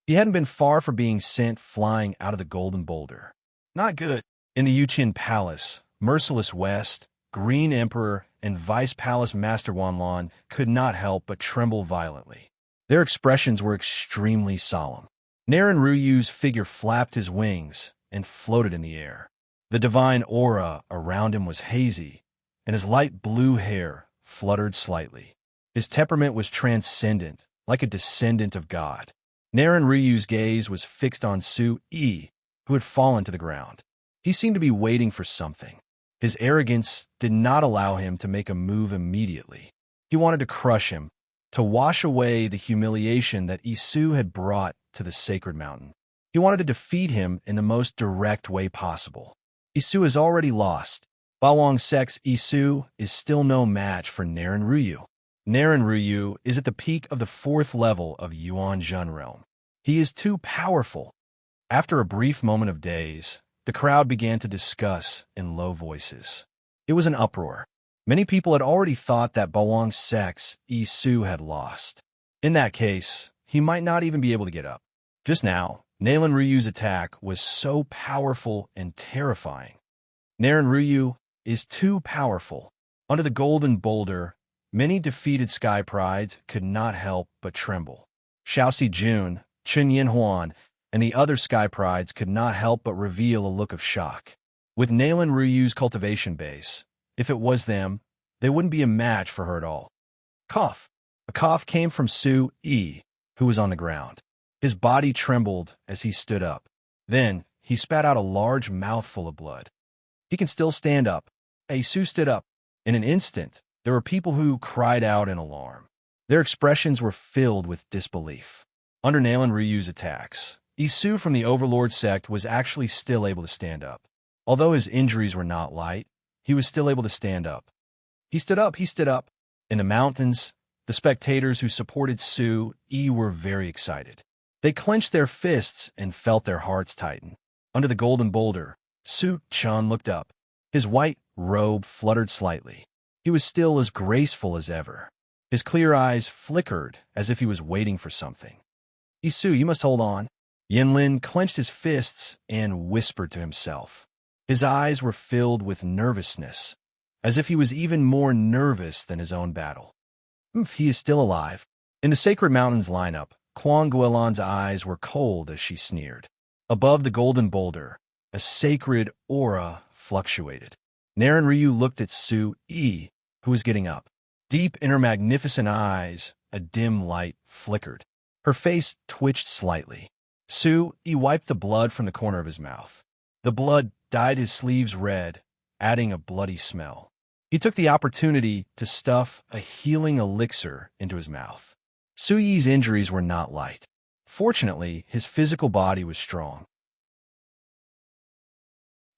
He hadn't been far from being sent flying out of the Golden Boulder. Not good. In the Yuqin Palace, Merciless West, Green Emperor, and Vice Palace Master Wanlon could not help but tremble violently. Their expressions were extremely solemn. Naren Ryu's figure flapped his wings and floated in the air. The divine aura around him was hazy, and his light blue hair fluttered slightly. His temperament was transcendent, like a descendant of God. Naren Ryu's gaze was fixed on Su Yi, who had fallen to the ground. He seemed to be waiting for something. His arrogance did not allow him to make a move immediately. He wanted to crush him, to wash away the humiliation that Isu had brought to the sacred mountain. He wanted to defeat him in the most direct way possible. Isu is already lost. Bawang Sek's Isu is still no match for Naren Ryu. Naren Ryu is at the peak of the 4th level of Yuan Zhun realm. He is too powerful. After a brief moment of daze, the crowd began to discuss in low voices. It was an uproar. Many people had already thought that Bawang Sek's Isu had lost. In that case, he might not even be able to get up. Just now, Naren Ryu's attack was so powerful and terrifying. Naren Ryu is too powerful. Under the Golden Boulder, many defeated Sky Prides could not help but tremble. Xiaoxi Jun, Chen Yinhuan, and the other Sky Prides could not help but reveal a look of shock. With Naren Ryu's cultivation base, if it was them, they wouldn't be a match for her at all. Cough. A cough came from Su Yi, who was on the ground. His body trembled as he stood up. Then, he spat out a large mouthful of blood. He can still stand up. Su stood up. In an instant, there were people who cried out in alarm. Their expressions were filled with disbelief. Under Naren Ryu's attacks, Isu from the Overlord sect was actually still able to stand up. Although his injuries were not light, he was still able to stand up. He stood up. In the mountains, the spectators who supported Su Yi were very excited. They clenched their fists and felt their hearts tighten. Under the Golden Boulder, Su Chun looked up. His white robe fluttered slightly. He was still as graceful as ever. His clear eyes flickered as if he was waiting for something. Isu, you must hold on. Yanlin clenched his fists and whispered to himself. His eyes were filled with nervousness, as if he was even more nervous than his own battle. He is still alive. In the Sacred Mountains lineup, Kwang Guilan's eyes were cold as she sneered. Above the golden boulder, a sacred aura fluctuated. Naren Ryu looked at Su Yi, who was getting up. Deep in her magnificent eyes, a dim light flickered. Her face twitched slightly. Su Yi wiped the blood from the corner of his mouth. The blood dyed his sleeves red, adding a bloody smell. He took the opportunity to stuff a healing elixir into his mouth. Su Yi's injuries were not light. Fortunately, his physical body was strong.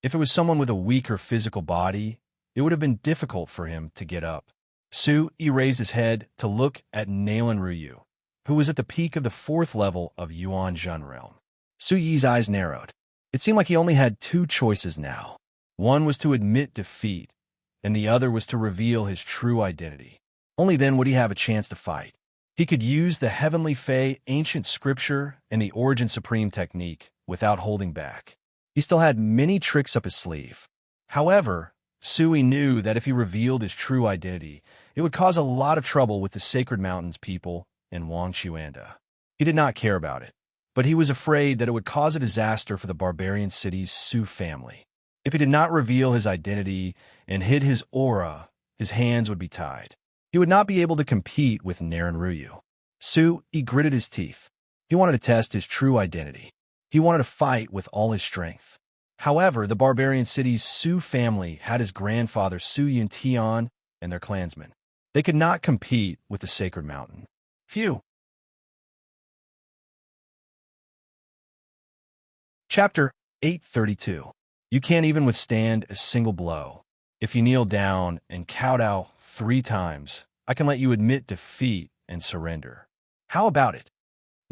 If it was someone with a weaker physical body, it would have been difficult for him to get up. Su Yi raised his head to look at Nalen Ryu, who was at the peak of the 4th level of Yuan Zhen realm. Su Yi's eyes narrowed. It seemed like he only had 2 choices now. One was to admit defeat, and the other was to reveal his true identity. Only then would he have a chance to fight. He could use the Heavenly Fae ancient scripture and the Origin Supreme technique without holding back. He still had many tricks up his sleeve. However, Sui knew that if he revealed his true identity, it would cause a lot of trouble with the Sacred Mountains people in Wangchuanda. He did not care about it, but he was afraid that it would cause a disaster for the barbarian city's Su family. If he did not reveal his identity and hid his aura, his hands would be tied. He would not be able to compete with Naren Ryu. He gritted his teeth. He wanted to test his true identity. He wanted to fight with all his strength. However, the barbarian city's Su family had his grandfather Su Yuntian and their clansmen. They could not compete with the Sacred Mountain. Phew. Chapter 832. You can't even withstand a single blow. If you kneel down and kowtow 3 times, I can let you admit defeat and surrender. How about it?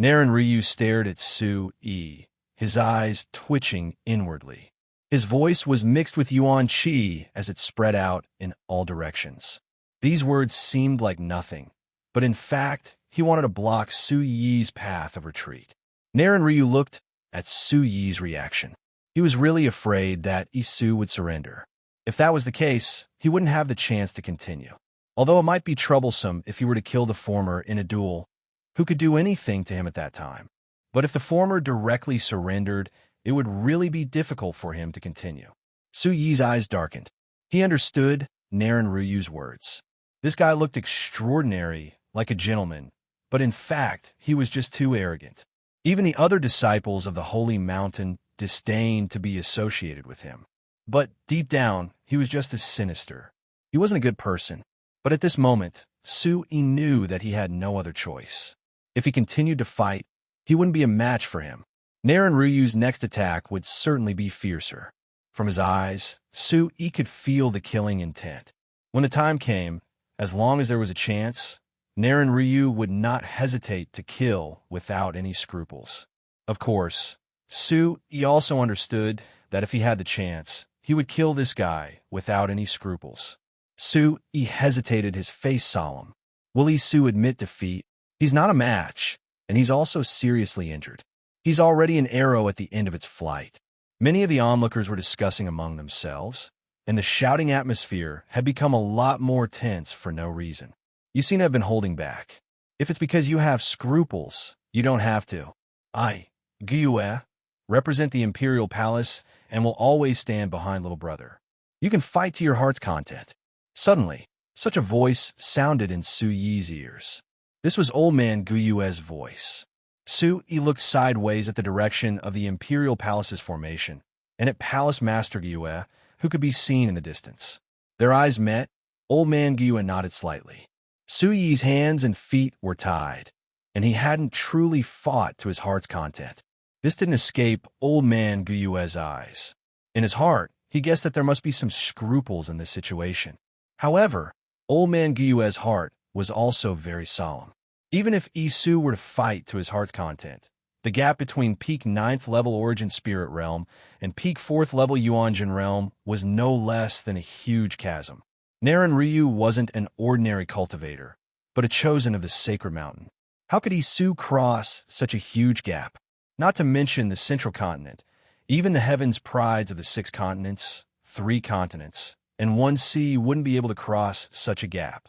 Naren Ryu stared at Su Yi, his eyes twitching inwardly. His voice was mixed with Yuan Qi as it spread out in all directions. These words seemed like nothing, but in fact, he wanted to block Su Yi's path of retreat. Naren Ryu looked at Su Yi's reaction. He was really afraid that Isu would surrender. If that was the case, he wouldn't have the chance to continue. Although it might be troublesome if he were to kill the former in a duel, who could do anything to him at that time. But if the former directly surrendered, it would really be difficult for him to continue. Su Yi's eyes darkened. He understood Naren Ryu's words. This guy looked extraordinary, like a gentleman, but in fact, he was just too arrogant. Even the other disciples of the Holy Mountain disdained to be associated with him. But deep down, he was just as sinister. He wasn't a good person. But at this moment, Su Yi knew that he had no other choice. If he continued to fight, he wouldn't be a match for him. Naren Ryu's next attack would certainly be fiercer. From his eyes, Su Yi could feel the killing intent. When the time came, as long as there was a chance, Naren Ryu would not hesitate to kill without any scruples. Of course, Su Yi also understood that if he had the chance, he would kill this guy without any scruples. Su Yi hesitated, his face solemn. Will Isu admit defeat? He's not a match, and he's also seriously injured. He's already an arrow at the end of its flight. Many of the onlookers were discussing among themselves, and the shouting atmosphere had become a lot more tense for no reason. You seem to have been holding back. If it's because you have scruples, you don't have to. I, Gyue, represent the Imperial Palace and will always stand behind little brother. You can fight to your heart's content. Suddenly, such a voice sounded in Su Yi's ears. This was Old Man Gyue's voice. Su Yi looked sideways at the direction of the Imperial Palace's formation, and at Palace Master Gyue, who could be seen in the distance. Their eyes met. Old Man Gyue nodded slightly. Su Yi's hands and feet were tied, and he hadn't truly fought to his heart's content. This didn't escape Old Man Gyue's eyes. In his heart, he guessed that there must be some scruples in this situation. However, Old Man Gyue's heart was also very solemn. Even if Isu were to fight to his heart's content, the gap between peak 9th level Origin Spirit Realm and peak 4th level Yuanjin Realm was no less than a huge chasm. Naren Ryu wasn't an ordinary cultivator, but a chosen of the sacred mountain. How could Isu cross such a huge gap? Not to mention the central continent, even the heavens' prides of the 6 continents, 3 continents, and 1 sea wouldn't be able to cross such a gap.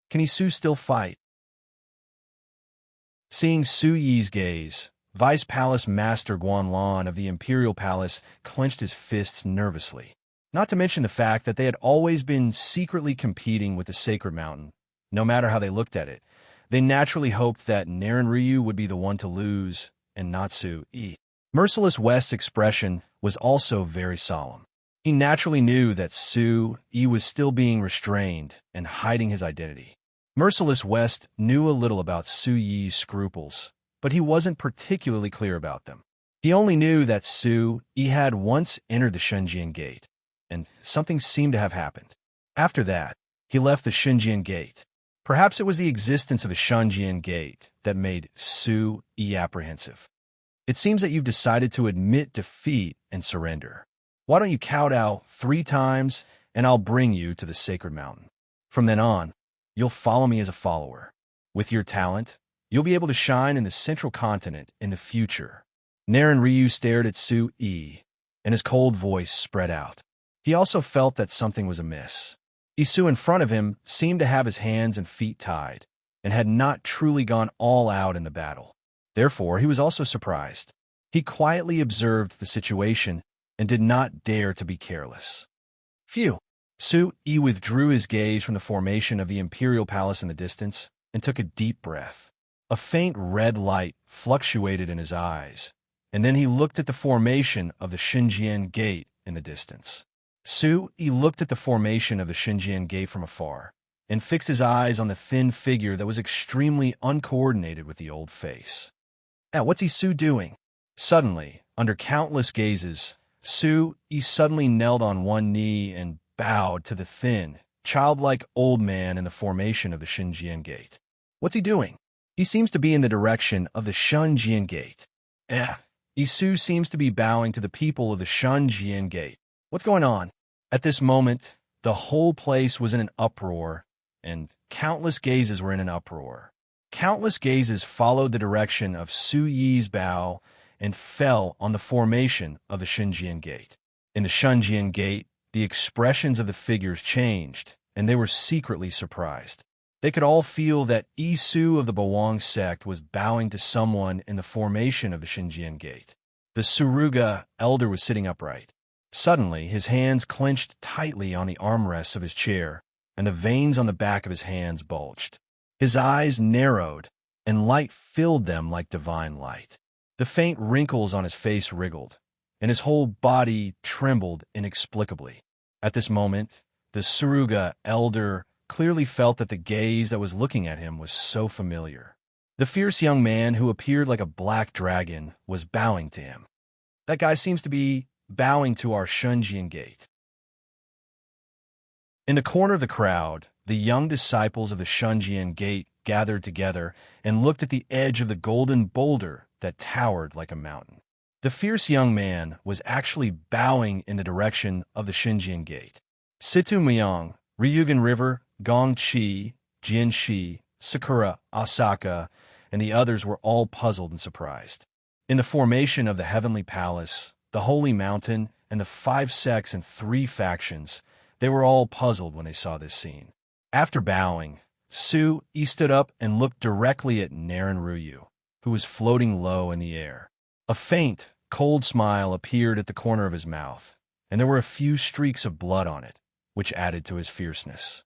Can Isu still fight? Seeing Su Yi's gaze, Vice Palace Master Guanlan of the Imperial Palace clenched his fists nervously. Not to mention the fact that they had always been secretly competing with the Sacred Mountain. No matter how they looked at it, they naturally hoped that Naren Ryu would be the one to lose, and not Su Yi. Merciless West's expression was also very solemn. He naturally knew that Su Yi was still being restrained and hiding his identity. Merciless West knew a little about Su Yi's scruples, but he wasn't particularly clear about them. He only knew that Su Yi had once entered the Shunjian Gate, and something seemed to have happened. After that, he left the Shunjian Gate. Perhaps it was the existence of the Shunjian Gate that made Su Yi apprehensive. It seems that you've decided to admit defeat and surrender. Why don't you kowtow 3 times, and I'll bring you to the Sacred Mountain. From then on, you'll follow me as a follower. With your talent, you'll be able to shine in the central continent in the future. Naren Ryu stared at Su Yi, and his cold voice spread out. He also felt that something was amiss. Isu in front of him seemed to have his hands and feet tied, and had not truly gone all out in the battle. Therefore, he was also surprised. He quietly observed the situation and did not dare to be careless. Phew! Su Yi withdrew his gaze from the formation of the Imperial Palace in the distance and took a deep breath. A faint red light fluctuated in his eyes, and then he looked at the formation of the Shunjian Gate in the distance. Su Yi looked at the formation of the Shunjian Gate from afar, and fixed his eyes on the thin figure that was extremely uncoordinated with the old face. Now, what's Isu doing? Suddenly, under countless gazes, Su Yi suddenly knelt on one knee and bowed to the thin, childlike old man in the formation of the Shunjian Gate. What's he doing? He seems to be in the direction of the Shunjian Gate. Isu seems to be bowing to the people of the Shunjian Gate. What's going on? At this moment, the whole place was in an uproar, and countless gazes were in an uproar. Countless gazes followed the direction of Su Yi's bow and fell on the formation of the Shunjian Gate. In the Shunjian Gate, the expressions of the figures changed, and they were secretly surprised. They could all feel that Isu of the Bawang sect was bowing to someone in the formation of the Shunjian Gate. The Suruga elder was sitting upright. Suddenly, his hands clenched tightly on the armrests of his chair, and the veins on the back of his hands bulged. His eyes narrowed, and light filled them like divine light. The faint wrinkles on his face wriggled, and his whole body trembled inexplicably. At this moment, the Suruga elder clearly felt that the gaze that was looking at him was so familiar. The fierce young man who appeared like a black dragon was bowing to him. That guy seems to be bowing to our Shunjian Gate. In the corner of the crowd, the young disciples of the Shunjian Gate gathered together and looked at the edge of the golden boulder that towered like a mountain. The fierce young man was actually bowing in the direction of the Shunjian Gate. Situ Myong, Ryugan River, Gong Chi, Jin Shi, Sakura, Asaka, and the others were all puzzled and surprised. In the formation of the Heavenly Palace, the Holy Mountain, and the 5 sects and 3 factions, they were all puzzled when they saw this scene. After bowing, Su Yi stood up and looked directly at Naren Ryu, who was floating low in the air. A faint, cold smile appeared at the corner of his mouth, and there were a few streaks of blood on it, which added to his fierceness.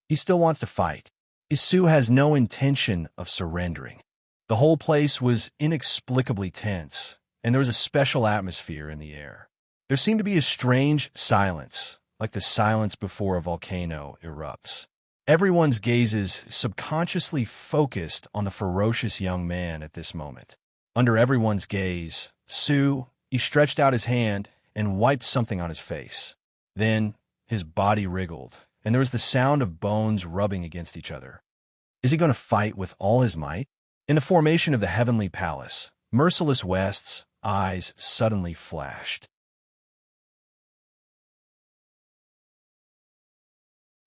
He still wants to fight. Isu has no intention of surrendering. The whole place was inexplicably tense, and there was a special atmosphere in the air. There seemed to be a strange silence, like the silence before a volcano erupts. Everyone's gazes subconsciously focused on the ferocious young man at this moment. Under everyone's gaze, he stretched out his hand and wiped something on his face. Then his body wriggled, and there was the sound of bones rubbing against each other. Is he going to fight with all his might? In the formation of the Heavenly Palace, Merciless West's eyes suddenly flashed.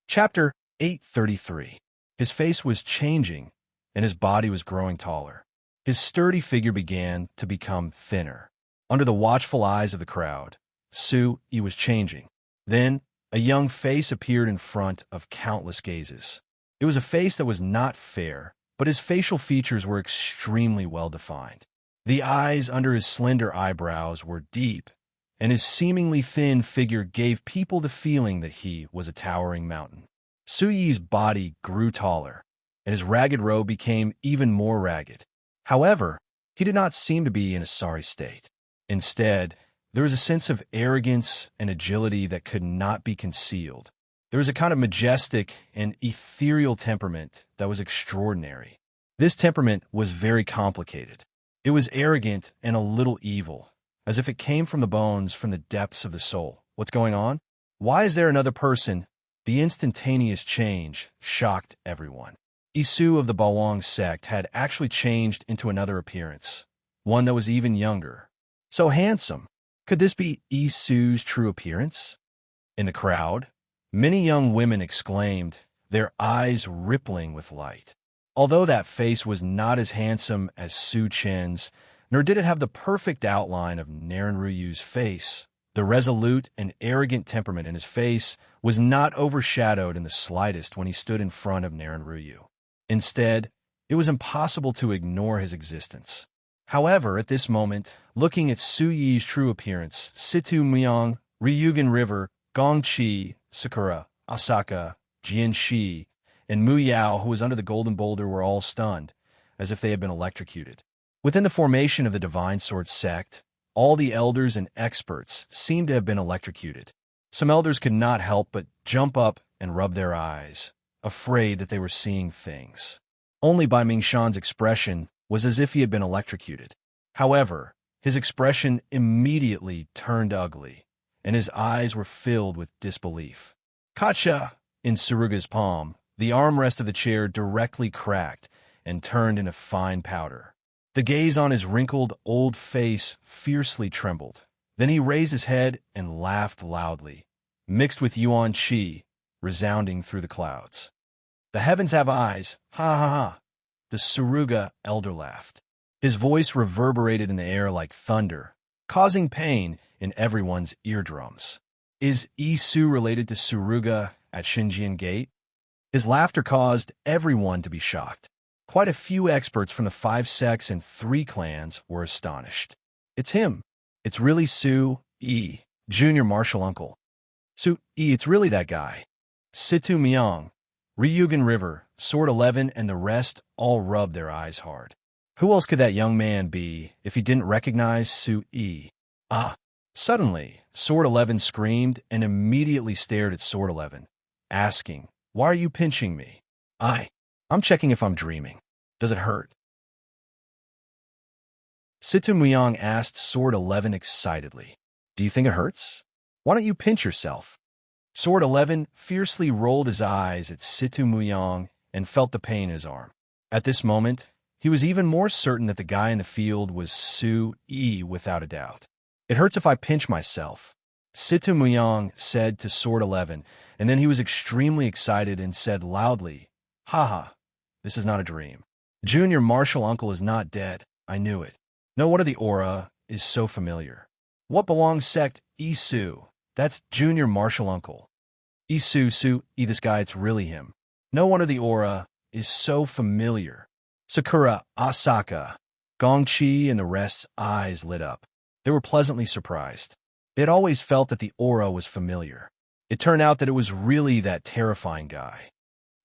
Chapter 833. His face was changing, and his body was growing taller. His sturdy figure began to become thinner. Under the watchful eyes of the crowd, Su-yi was changing. Then, a young face appeared in front of countless gazes. It was a face that was not fair, but his facial features were extremely well-defined. The eyes under his slender eyebrows were deep, and his seemingly thin figure gave people the feeling that he was a towering mountain. Su-yi's body grew taller, and his ragged robe became even more ragged. However, he did not seem to be in a sorry state. Instead, there was a sense of arrogance and agility that could not be concealed. There was a kind of majestic and ethereal temperament that was extraordinary. This temperament was very complicated. It was arrogant and a little evil, as if it came from the bones, from the depths of the soul. What's going on? Why is there another person? The instantaneous change shocked everyone. Isu of the Bawang sect had actually changed into another appearance, one that was even younger. So handsome. Could this be Isu's true appearance? In the crowd, many young women exclaimed, their eyes rippling with light. Although that face was not as handsome as Su Chen's, nor did it have the perfect outline of Narenryu's face, the resolute and arrogant temperament in his face was not overshadowed in the slightest when he stood in front of Narenryu. Instead, it was impossible to ignore his existence. However, at this moment, looking at Su-yi's true appearance, Situ Myong, Ryugan River, Gongchi, Sakura, Asaka, Jianxi, and Mu Yao, who was under the golden boulder, were all stunned, as if they had been electrocuted. Within the formation of the Divine Sword sect, all the elders and experts seemed to have been electrocuted. Some elders could not help but jump up and rub their eyes, afraid that they were seeing things. Only Bai Mingshan's expression was as if he had been electrocuted. However, his expression immediately turned ugly, and his eyes were filled with disbelief. Kacha! In Suruga's palm, the armrest of the chair directly cracked and turned into fine powder. The gaze on his wrinkled, old face fiercely trembled. Then he raised his head and laughed loudly, mixed with Yuan Qi, resounding through the clouds. The heavens have eyes, ha ha ha. The Suruga elder laughed. His voice reverberated in the air like thunder, causing pain in everyone's eardrums. Is Isu related to Suruga at Xinjiang Gate? His laughter caused everyone to be shocked. Quite a few experts from the 5 sects and 3 clans were astonished. It's him. It's really Su-yi, junior martial uncle. Su-yi, it's really that guy. Situ Myong, Ryugan River, Sword 11, and the rest all rubbed their eyes hard. Who else could that young man be if he didn't recognize Su-yi? Ah! Suddenly, Sword 11 screamed and immediately stared at Sword 11, asking, "Why are you pinching me?" I'm checking if I'm dreaming. Does it hurt?" Situ Myong asked Sword 11 excitedly. "Do you think it hurts? Why don't you pinch yourself?" Sword 11 fiercely rolled his eyes at Situ Myong and felt the pain in his arm. At this moment, he was even more certain that the guy in the field was Su-yi without a doubt. "It hurts if I pinch myself," Situ Myong said to Sword 11, and then he was extremely excited and said loudly, "Haha, this is not a dream. Junior martial uncle is not dead. I knew it. No wonder the aura is so familiar. What belongs sect? Isu. That's junior martial uncle. Isu, Su-yi, this guy, it's really him. No wonder the aura is so familiar." Sakura, Asaka, Gongchi, and the rest's eyes lit up. They were pleasantly surprised. They had always felt that the aura was familiar. It turned out that it was really that terrifying guy.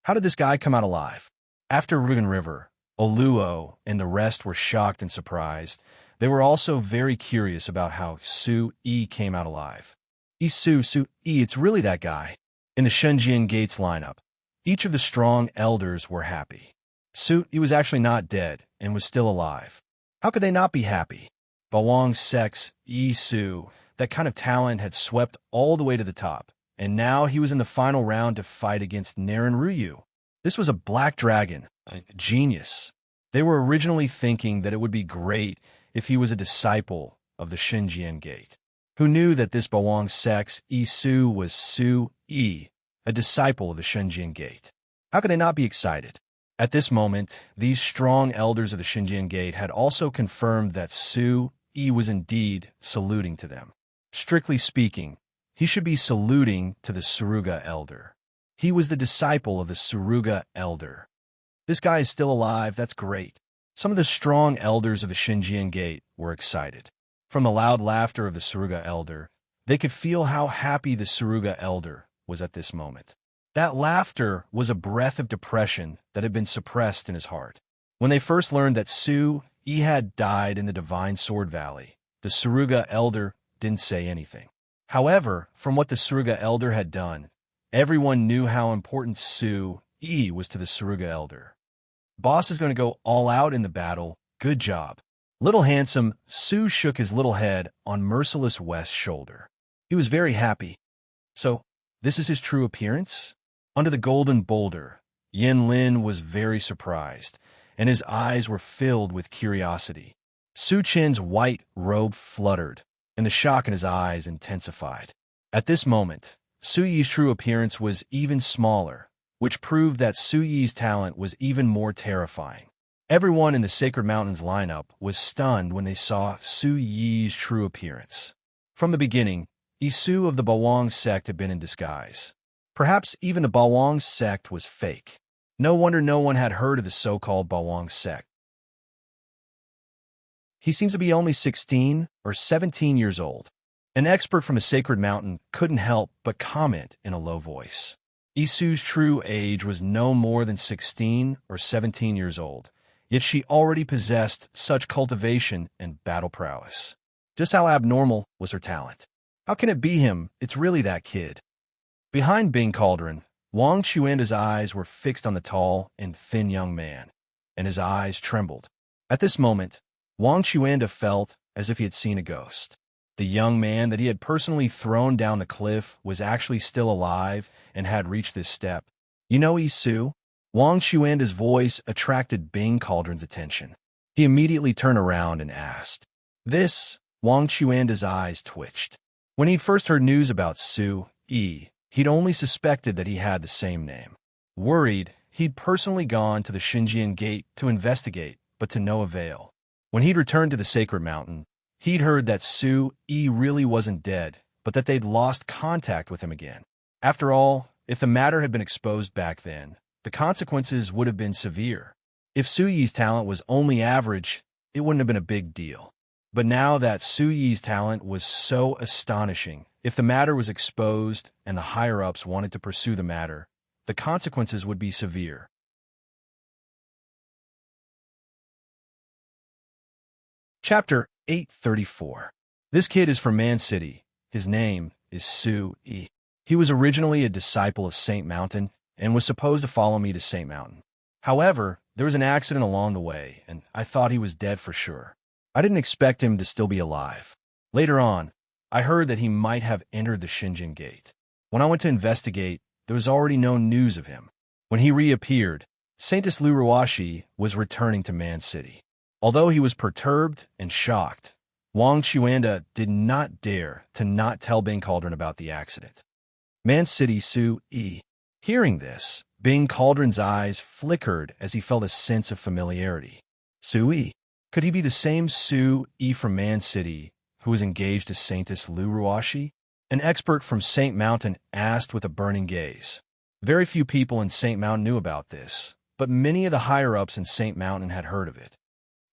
How did this guy come out alive? After Ryugan River, Oluo and the rest were shocked and surprised. They were also very curious about how Su-yi came out alive. Isu, Su-yi, it's really that guy. In the Xinjiang Gates lineup, each of the strong elders were happy. Su-yi was actually not dead and was still alive. How could they not be happy? Bawang Sect's Isu, that kind of talent had swept all the way to the top, and now he was in the final round to fight against Narenryu. This was a black dragon, a genius. They were originally thinking that it would be great if he was a disciple of the Xinjiang Gate. Who knew that this Bawang Sect's Isu was Su-yi, a disciple of the Xinjiang Gate? How could they not be excited? At this moment, these strong elders of the Xinjiang Gate had also confirmed that Su Yi was indeed saluting to them. Strictly speaking, he should be saluting to the Suruga elder. He was the disciple of the Suruga elder. This guy is still alive, that's great. Some of the strong elders of the Xinjiang Gate were excited. From the loud laughter of the Suruga elder, they could feel how happy the Suruga elder was at this moment. That laughter was a breath of depression that had been suppressed in his heart. When they first learned that Su Yi had died in the Divine Sword Valley, the Suruga elder didn't say anything. However, from what the Suruga elder had done, everyone knew how important Su Yi was to the Suruga elder. Boss is going to go all out in the battle. Good job. Little handsome Su shook his little head on Merciless West's shoulder. He was very happy. So, this is his true appearance? Under the golden boulder, Yin Lin was very surprised, and his eyes were filled with curiosity. Su Qin's white robe fluttered, and the shock in his eyes intensified. At this moment, Su Yi's true appearance was even smaller, which proved that Su Yi's talent was even more terrifying. Everyone in the Sacred Mountains lineup was stunned when they saw Su Yi's true appearance. From the beginning, Isu of the Bawang sect had been in disguise. Perhaps even the Bawang sect was fake. No wonder no one had heard of the so-called Bawang sect. He seems to be only 16 or 17 years old. An expert from a sacred mountain couldn't help but comment in a low voice. Isu's true age was no more than 16 or 17 years old, yet she already possessed such cultivation and battle prowess. Just how abnormal was her talent? How can it be him? It's really that kid. Behind Bing Cauldron, Wang Chuanda's eyes were fixed on the tall and thin young man, and his eyes trembled. At this moment, Wang Chuanda felt as if he had seen a ghost. The young man that he had personally thrown down the cliff was actually still alive and had reached this step. You know, Isu? Wang Chuanda's voice attracted Bing Cauldron's attention. He immediately turned around and asked. This, Wang Chuanda's eyes twitched. When he'd first heard news about Su Yi, he'd only suspected that he had the same name. Worried, he'd personally gone to the Xinjiang Gate to investigate, but to no avail. When he'd returned to the Sacred Mountain, he'd heard that Su Yi really wasn't dead, but that they'd lost contact with him again. After all, if the matter had been exposed back then, the consequences would have been severe. If Su Yi's talent was only average, it wouldn't have been a big deal. But now that Su Yi's talent was so astonishing, if the matter was exposed and the higher-ups wanted to pursue the matter, the consequences would be severe. Chapter 834. This kid is from Man City. His name is Su Yi. He was originally a disciple of Saint Mountain and was supposed to follow me to Saint Mountain. However, there was an accident along the way, and I thought he was dead for sure. I didn't expect him to still be alive. Later on, I heard that he might have entered the Xinjiang Gate. When I went to investigate, there was already no news of him. When he reappeared, Saintess Lu Ruashi was returning to Man City. Although he was perturbed and shocked, Wang Chuanda did not dare to not tell Bing Cauldron about the accident. Man City Su Yi. Hearing this, Bing Cauldron's eyes flickered as he felt a sense of familiarity. Su Yi. Could he be the same Su Yi from Man City who was engaged to Saintess Lu Ruashi? An expert from Saint Mountain asked with a burning gaze. Very few people in Saint Mountain knew about this, but many of the higher-ups in Saint Mountain had heard of it.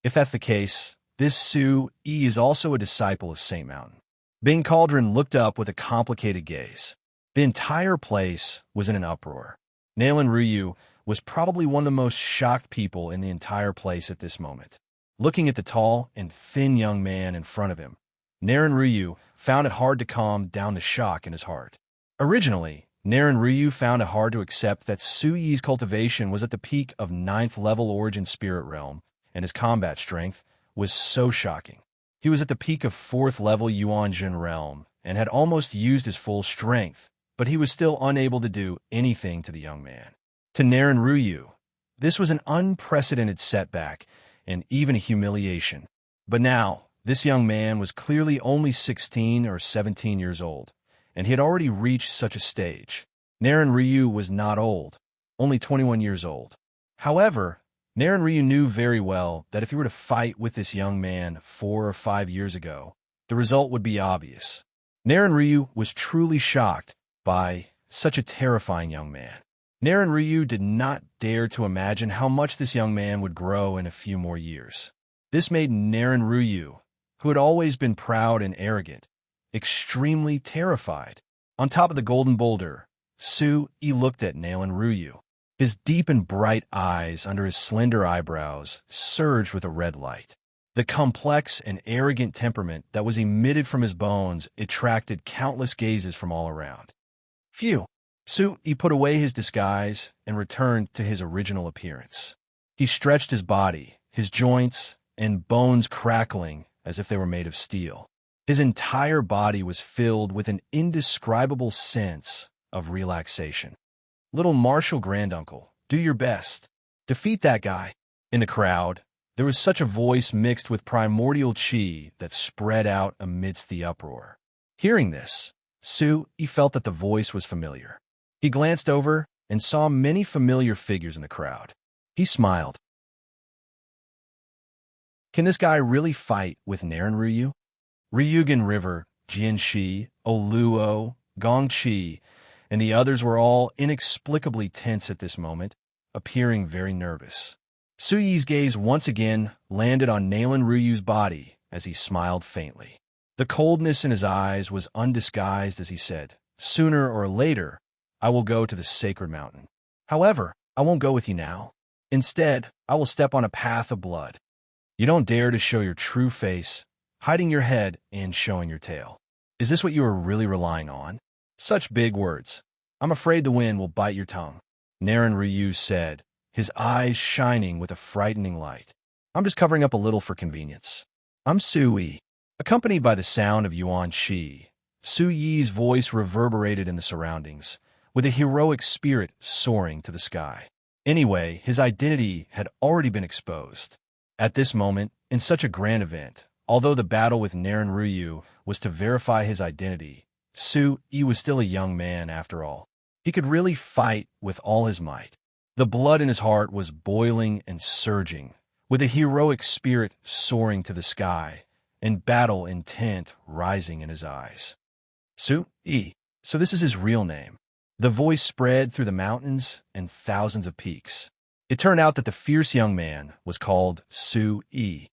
If that's the case, this Su Yi is also a disciple of Saint Mountain. Bing Cauldron looked up with a complicated gaze. The entire place was in an uproar. Nailin Ryu was probably one of the most shocked people in the entire place at this moment. Looking at the tall and thin young man in front of him, Naren Ryu found it hard to calm down the shock in his heart. Originally, Naren Ryu found it hard to accept that Su Yi's cultivation was at the peak of 9th level Origin Spirit Realm, and his combat strength was so shocking. He was at the peak of 4th level Yuan Jin Realm, and had almost used his full strength, but he was still unable to do anything to the young man. To Naren Ryu, this was an unprecedented setback, and even a humiliation. But now, this young man was clearly only 16 or 17 years old, and he had already reached such a stage. Naren Ryu was not old, only 21 years old. However, Naren Ryu knew very well that if he were to fight with this young man 4 or 5 years ago, the result would be obvious. Naren Ryu was truly shocked by such a terrifying young man. Naren Ryu did not dare to imagine how much this young man would grow in a few more years. This made Naren Ryu, who had always been proud and arrogant, extremely terrified. On top of the golden boulder, Su-Yi looked at Naren Ryu. His deep and bright eyes under his slender eyebrows surged with a red light. The complex and arrogant temperament that was emitted from his bones attracted countless gazes from all around. Phew! Su-Yi put away his disguise and returned to his original appearance. He stretched his body, his joints and bones crackling as if they were made of steel. His entire body was filled with an indescribable sense of relaxation. Little Marshal Granduncle, do your best. Defeat that guy. In the crowd, there was such a voice mixed with primordial chi that spread out amidst the uproar. Hearing this, Su-Yi felt that the voice was familiar. He glanced over and saw many familiar figures in the crowd. He smiled. Can this guy really fight with Naren Ryu? Ryugan River, Jianxi, Oluo, Gongqi, and the others were all inexplicably tense at this moment, appearing very nervous. Su-Yi's gaze once again landed on Naren Ryu's body as he smiled faintly. The coldness in his eyes was undisguised as he said, "Sooner or later, I will go to the sacred mountain. However, I won't go with you now. Instead, I will step on a path of blood. You don't dare to show your true face, hiding your head and showing your tail. Is this what you are really relying on? Such big words. I'm afraid the wind will bite your tongue," Naren Ryu said, his eyes shining with a frightening light. "I'm just covering up a little for convenience. I'm Su-Yi." Accompanied by the sound of Yuan Shi, Su-Yi's voice reverberated in the surroundings, with a heroic spirit soaring to the sky. Anyway, his identity had already been exposed. At this moment, in such a grand event, although the battle with Naren Ryu was to verify his identity, Su-Yi was still a young man after all. He could really fight with all his might. The blood in his heart was boiling and surging, with a heroic spirit soaring to the sky, and battle intent rising in his eyes. Su-Yi, so this is his real name. The voice spread through the mountains and thousands of peaks. It turned out that the fierce young man was called Su-Yi.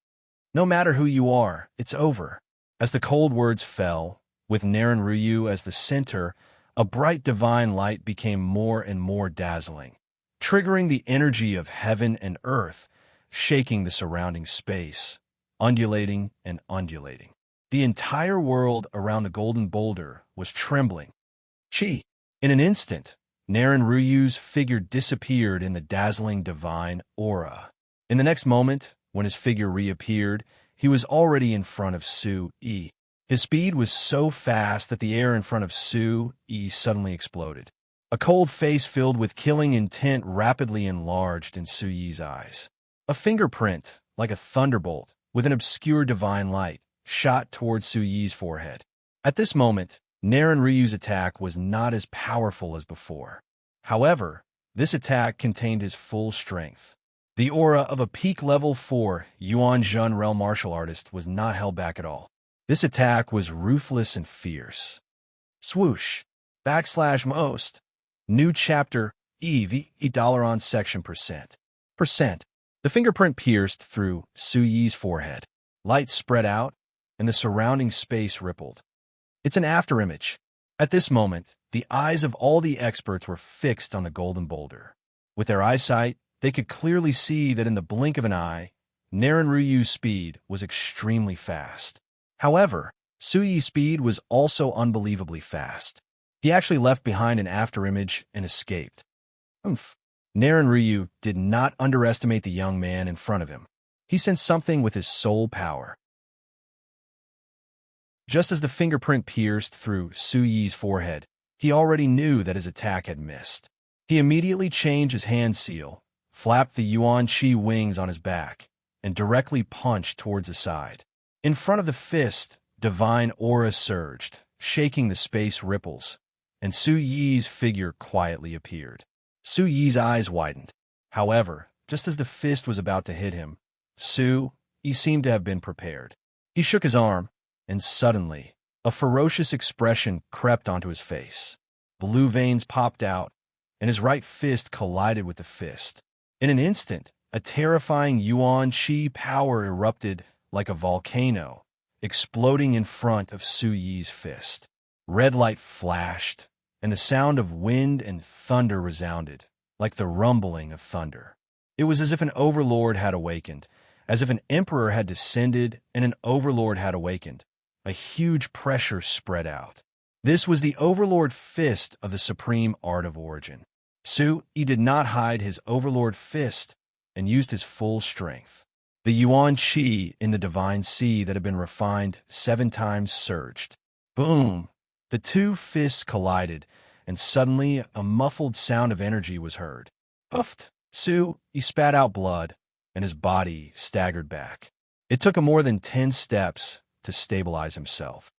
No matter who you are, it's over. As the cold words fell, with Naren Ryu as the center, a bright divine light became more and more dazzling, triggering the energy of heaven and earth, shaking the surrounding space, undulating and undulating. The entire world around the golden boulder was trembling. Chi! In an instant, Naren Ryu's figure disappeared in the dazzling divine aura. In the next moment, when his figure reappeared, he was already in front of Su-Yi. His speed was so fast that the air in front of Su-Yi suddenly exploded. A cold face filled with killing intent rapidly enlarged in Su-Yi's eyes. A fingerprint, like a thunderbolt, with an obscure divine light, shot towards Su-Yi's forehead. At this moment, Naren Ryu's attack was not as powerful as before. However, this attack contained his full strength. The aura of a peak level 4 Yuan Jun realm martial artist was not held back at all. This attack was ruthless and fierce. Swoosh. /most. New chapter, $EV on section %. The fingerprint pierced through Su-Yi's forehead. Light spread out, and the surrounding space rippled. It's an afterimage. At this moment, the eyes of all the experts were fixed on the golden boulder. With their eyesight, they could clearly see that in the blink of an eye, Naren Ryu's speed was extremely fast. However, Su-Yi's speed was also unbelievably fast. He actually left behind an afterimage and escaped. Naren Ryu did not underestimate the young man in front of him. He sensed something with his soul power. Just as the fingerprint pierced through Su-Yi's forehead, he already knew that his attack had missed. He immediately changed his hand seal, flapped the Yuan Qi wings on his back, and directly punched towards the side. In front of the fist, divine aura surged, shaking the space ripples, and Su-Yi's figure quietly appeared. Su Yi's eyes widened. However, just as the fist was about to hit him, he seemed to have been prepared. He shook his arm, and suddenly, a ferocious expression crept onto his face. Blue veins popped out, and his right fist collided with the fist. In an instant, a terrifying Yuan Qi power erupted like a volcano, exploding in front of Su Yi's fist. Red light flashed, and the sound of wind and thunder resounded, like the rumbling of thunder. It was as if an overlord had awakened, as if an emperor had descended and an overlord had awakened. A huge pressure spread out. This was the overlord fist of the supreme art of origin. He did not hide his overlord fist and used his full strength. The Yuan Qi in the divine sea that had been refined 7 times surged. Boom! The two fists collided, and suddenly a muffled sound of energy was heard. Puffed! He spat out blood, and his body staggered back. It took him more than 10 steps to stabilize himself.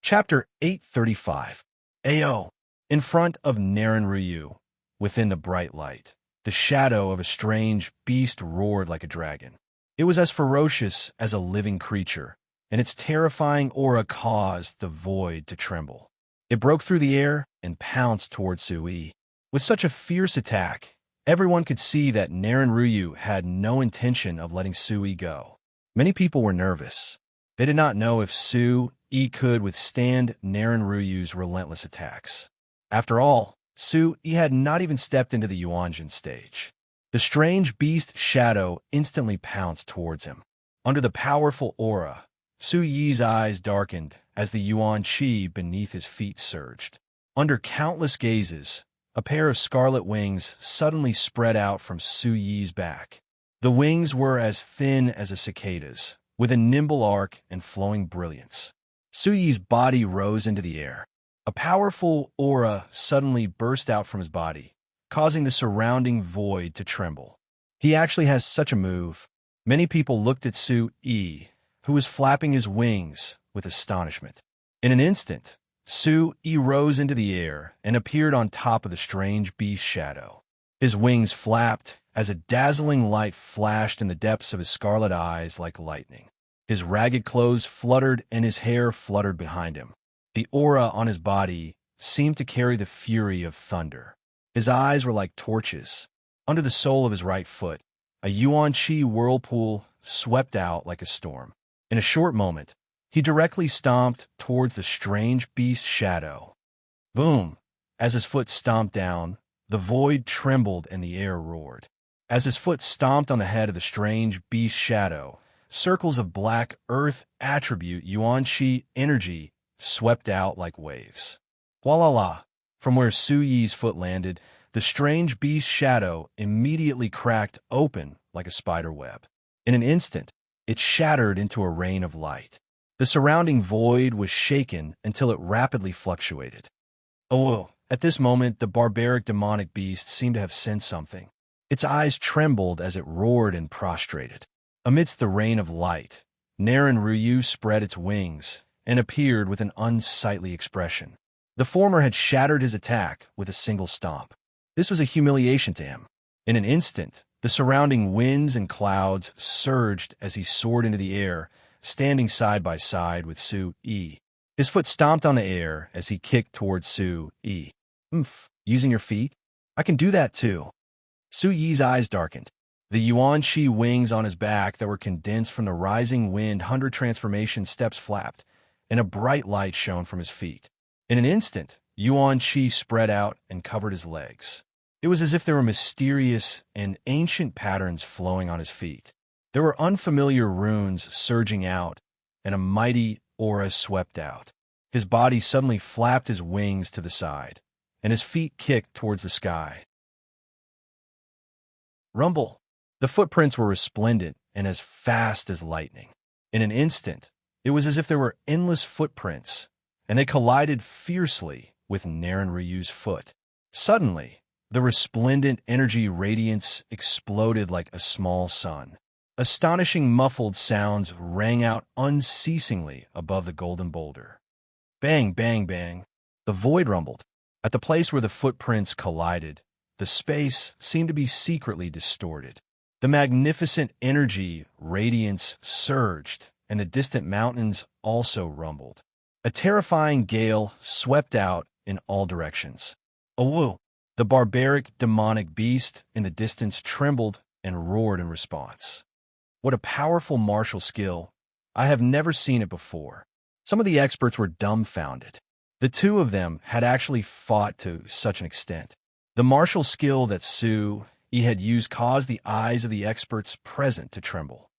Chapter 835. Ao. In front of Naren Ryu, within the bright light, the shadow of a strange beast roared like a dragon. It was as ferocious as a living creature, and its terrifying aura caused the void to tremble. It broke through the air and pounced towards Sui. With such a fierce attack, everyone could see that Naren Ryu had no intention of letting Sui go. Many people were nervous. They did not know if Sui could withstand Naren Ryu's relentless attacks. After all, Sui had not even stepped into the Yuanjin stage. The strange beast shadow instantly pounced towards him. Under the powerful aura, Sui's eyes darkened as the Yuan Qi beneath his feet surged. Under countless gazes, a pair of scarlet wings suddenly spread out from Sui's back. The wings were as thin as a cicada's, with a nimble arc and flowing brilliance. Sui's body rose into the air. A powerful aura suddenly burst out from his body, causing the surrounding void to tremble. He actually has such a move. Many people looked at Sui, who was flapping his wings with astonishment. In an instant, Sui rose into the air and appeared on top of the strange beast shadow. His wings flapped as a dazzling light flashed in the depths of his scarlet eyes like lightning. His ragged clothes fluttered and his hair fluttered behind him. The aura on his body seemed to carry the fury of thunder. His eyes were like torches. Under the sole of his right foot, a Yuan Qi whirlpool swept out like a storm. In a short moment, he directly stomped towards the strange beast shadow. Boom! As his foot stomped down, the void trembled and the air roared. As his foot stomped on the head of the strange beast shadow, circles of black earth attribute Yuan Qi energy swept out like waves. Voila! From where Sui's foot landed, the strange beast shadow immediately cracked open like a spider web. In an instant, it shattered into a rain of light. The surrounding void was shaken until it rapidly fluctuated. At this moment, the barbaric demonic beast seemed to have sensed something. Its eyes trembled as it roared and prostrated. Amidst the rain of light, Naren Ryu spread its wings and appeared with an unsightly expression. The former had shattered his attack with a single stomp. This was a humiliation to him. In an instant, the surrounding winds and clouds surged as he soared into the air, standing side by side with Sui. His foot stomped on the air as he kicked towards Sui. Using your feet? I can do that too. Sui's eyes darkened. The Yuan Qi wings on his back that were condensed from the rising wind 100 transformation steps flapped, and a bright light shone from his feet. In an instant, Yuan Qi spread out and covered his legs. It was as if there were mysterious and ancient patterns flowing on his feet. There were unfamiliar runes surging out, and a mighty aura swept out. His body suddenly flapped his wings to the side, and his feet kicked towards the sky. Rumble! The footprints were resplendent and as fast as lightning. In an instant, it was as if there were endless footprints, and they collided fiercely with Naren Ryu's foot. Suddenly, the resplendent energy radiance exploded like a small sun. Astonishing muffled sounds rang out unceasingly above the golden boulder. Bang, bang, bang. The void rumbled. At the place where the footprints collided, the space seemed to be secretly distorted. The magnificent energy radiance surged, and the distant mountains also rumbled. A terrifying gale swept out in all directions. Awoo! The barbaric, demonic beast in the distance trembled and roared in response. What a powerful martial skill. I have never seen it before. Some of the experts were dumbfounded. The two of them had actually fought to such an extent. The martial skill that Su-Yi had used caused the eyes of the experts present to tremble.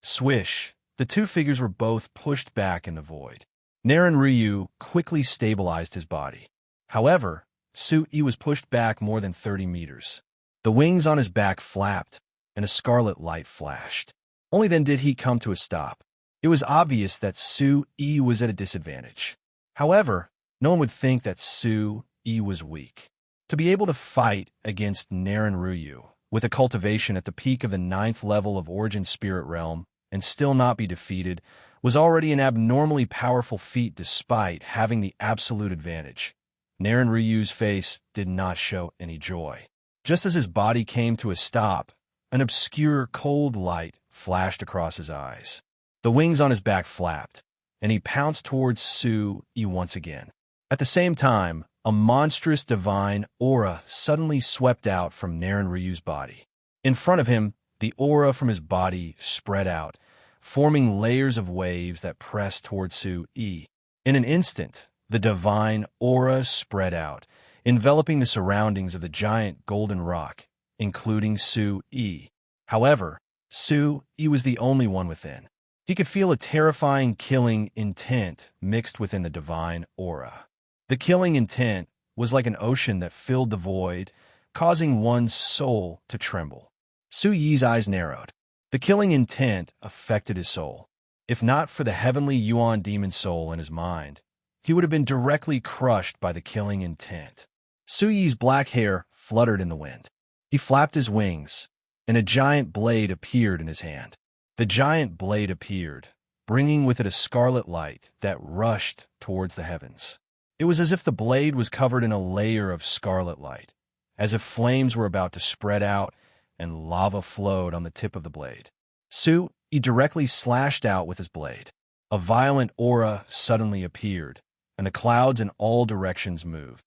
Swish! The two figures were both pushed back in the void. Naren Ryu quickly stabilized his body. However, Su-Yi was pushed back more than 30 meters. The wings on his back flapped, and a scarlet light flashed. Only then did he come to a stop. It was obvious that Su-Yi was at a disadvantage. However, no one would think that Su-Yi was weak. To be able to fight against Naren Ryu with a cultivation at the peak of the 9th level of Origin Spirit Realm and still not be defeated was already an abnormally powerful feat despite having the absolute advantage. Naren Ryu's face did not show any joy. Just as his body came to a stop, an obscure, cold light flashed across his eyes. The wings on his back flapped, and he pounced towards Su-Yi once again. At the same time, a monstrous divine aura suddenly swept out from Naren Ryu's body. In front of him, the aura from his body spread out, forming layers of waves that pressed towards Su-Yi. In an instant, the divine aura spread out, enveloping the surroundings of the giant golden rock, including Su-Yi. However, Su-Yi was the only one within. He could feel a terrifying killing intent mixed within the divine aura. The killing intent was like an ocean that filled the void, causing one's soul to tremble. Su-Yi's eyes narrowed. The killing intent affected his soul. If not for the heavenly Yuan demon soul in his mind, he would have been directly crushed by the killing intent. Su-Yi's black hair fluttered in the wind. He flapped his wings, and a giant blade appeared in his hand. The giant blade appeared, bringing with it a scarlet light that rushed towards the heavens. It was as if the blade was covered in a layer of scarlet light, as if flames were about to spread out and lava flowed on the tip of the blade. Su-Yi directly slashed out with his blade. A violent aura suddenly appeared, and the clouds in all directions moved.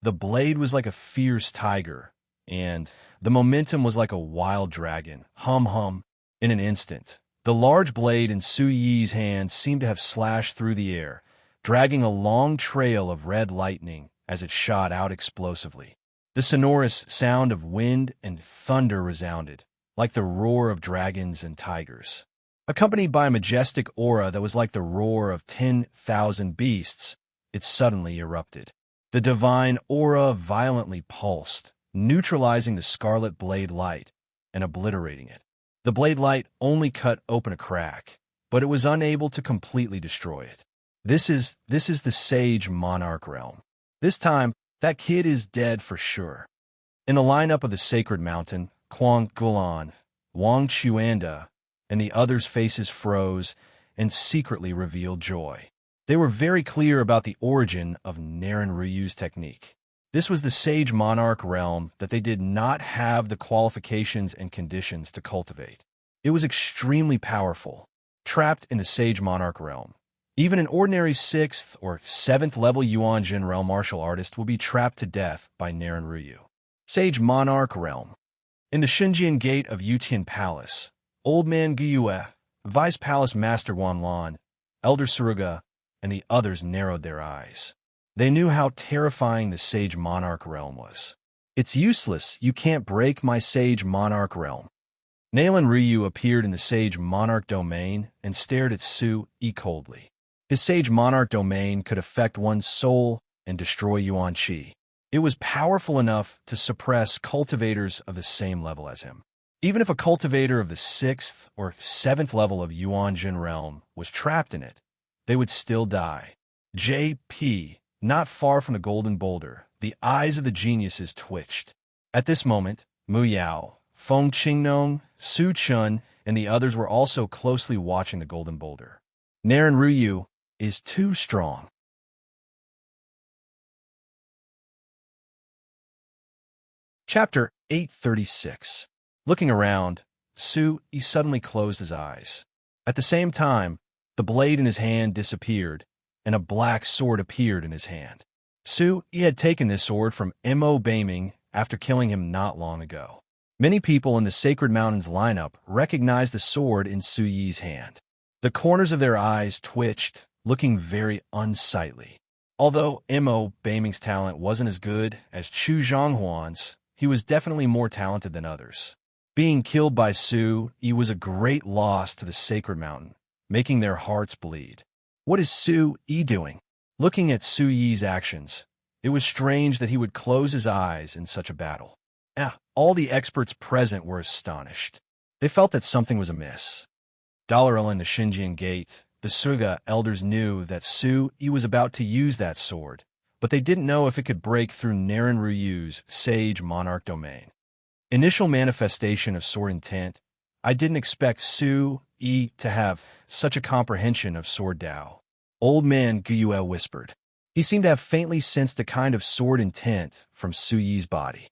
The blade was like a fierce tiger, and the momentum was like a wild dragon. Hum hum. In an instant, the large blade in Su-Yi's hand seemed to have slashed through the air, dragging a long trail of red lightning as it shot out explosively. The sonorous sound of wind and thunder resounded, like the roar of dragons and tigers. Accompanied by a majestic aura that was like the roar of 10,000 beasts, it suddenly erupted. The divine aura violently pulsed, neutralizing the scarlet blade light and obliterating it. The blade light only cut open a crack, but it was unable to completely destroy it. This is the Sage Monarch realm. This time, that kid is dead for sure. In the lineup of the Sacred Mountain, Kwang Gulan, Wang Chuanda, and the others' faces froze and secretly revealed joy. They were very clear about the origin of Naren Ryu's technique. This was the Sage Monarch realm that they did not have the qualifications and conditions to cultivate. It was extremely powerful. Trapped in the Sage Monarch realm, even an ordinary 6th or 7th level Yuan Jin realm martial artist will be trapped to death by Naren Ryu. Sage Monarch realm. In the Xinjian Gate of Yutian Palace, Old Man Gyue, Vice Palace Master Wanlan, Elder Suruga, and the others narrowed their eyes. They knew how terrifying the Sage Monarch realm was. It's useless, you can't break my Sage Monarch realm. Naren Ryu appeared in the Sage Monarch domain and stared at Su-Yi coldly. His Sage Monarch domain could affect one's soul and destroy Yuan Qi. It was powerful enough to suppress cultivators of the same level as him. Even if a cultivator of the 6th or 7th level of Yuan Jin realm was trapped in it, they would still die. J.P. Not far from the golden boulder, the eyes of the geniuses twitched. At this moment, Mu Yao, Feng Qingnong, Su Chun, and the others were also closely watching the golden boulder. Naren Ryu is too strong. Chapter 836. Looking around, Su-Yi suddenly closed his eyes. At the same time, the blade in his hand disappeared, and a black sword appeared in his hand. Su-Yi had taken this sword from Mo Baming after killing him not long ago. Many people in the Sacred Mountains lineup recognized the sword in Su-Yi's hand. The corners of their eyes twitched, looking very unsightly. Although Mo Baming's talent wasn't as good as Chu Zhonghuan's, he was definitely more talented than others. Being killed by Su-Yi was a great loss to the Sacred Mountain, making their hearts bleed. What is Su-Yi doing? Looking at Su-Yi's actions, it was strange that he would close his eyes in such a battle. All the experts present were astonished. They felt that something was amiss. Dalrymple in the Xinjiang Gate, the Suga elders knew that Su-Yi was about to use that sword, but they didn't know if it could break through Naren Ryu's Sage Monarch domain. Initial manifestation of sword intent. I didn't expect Su-Yi to have such a comprehension of sword Dao. Old man Guyue whispered. He seemed to have faintly sensed a kind of sword intent from Su-Yi's body.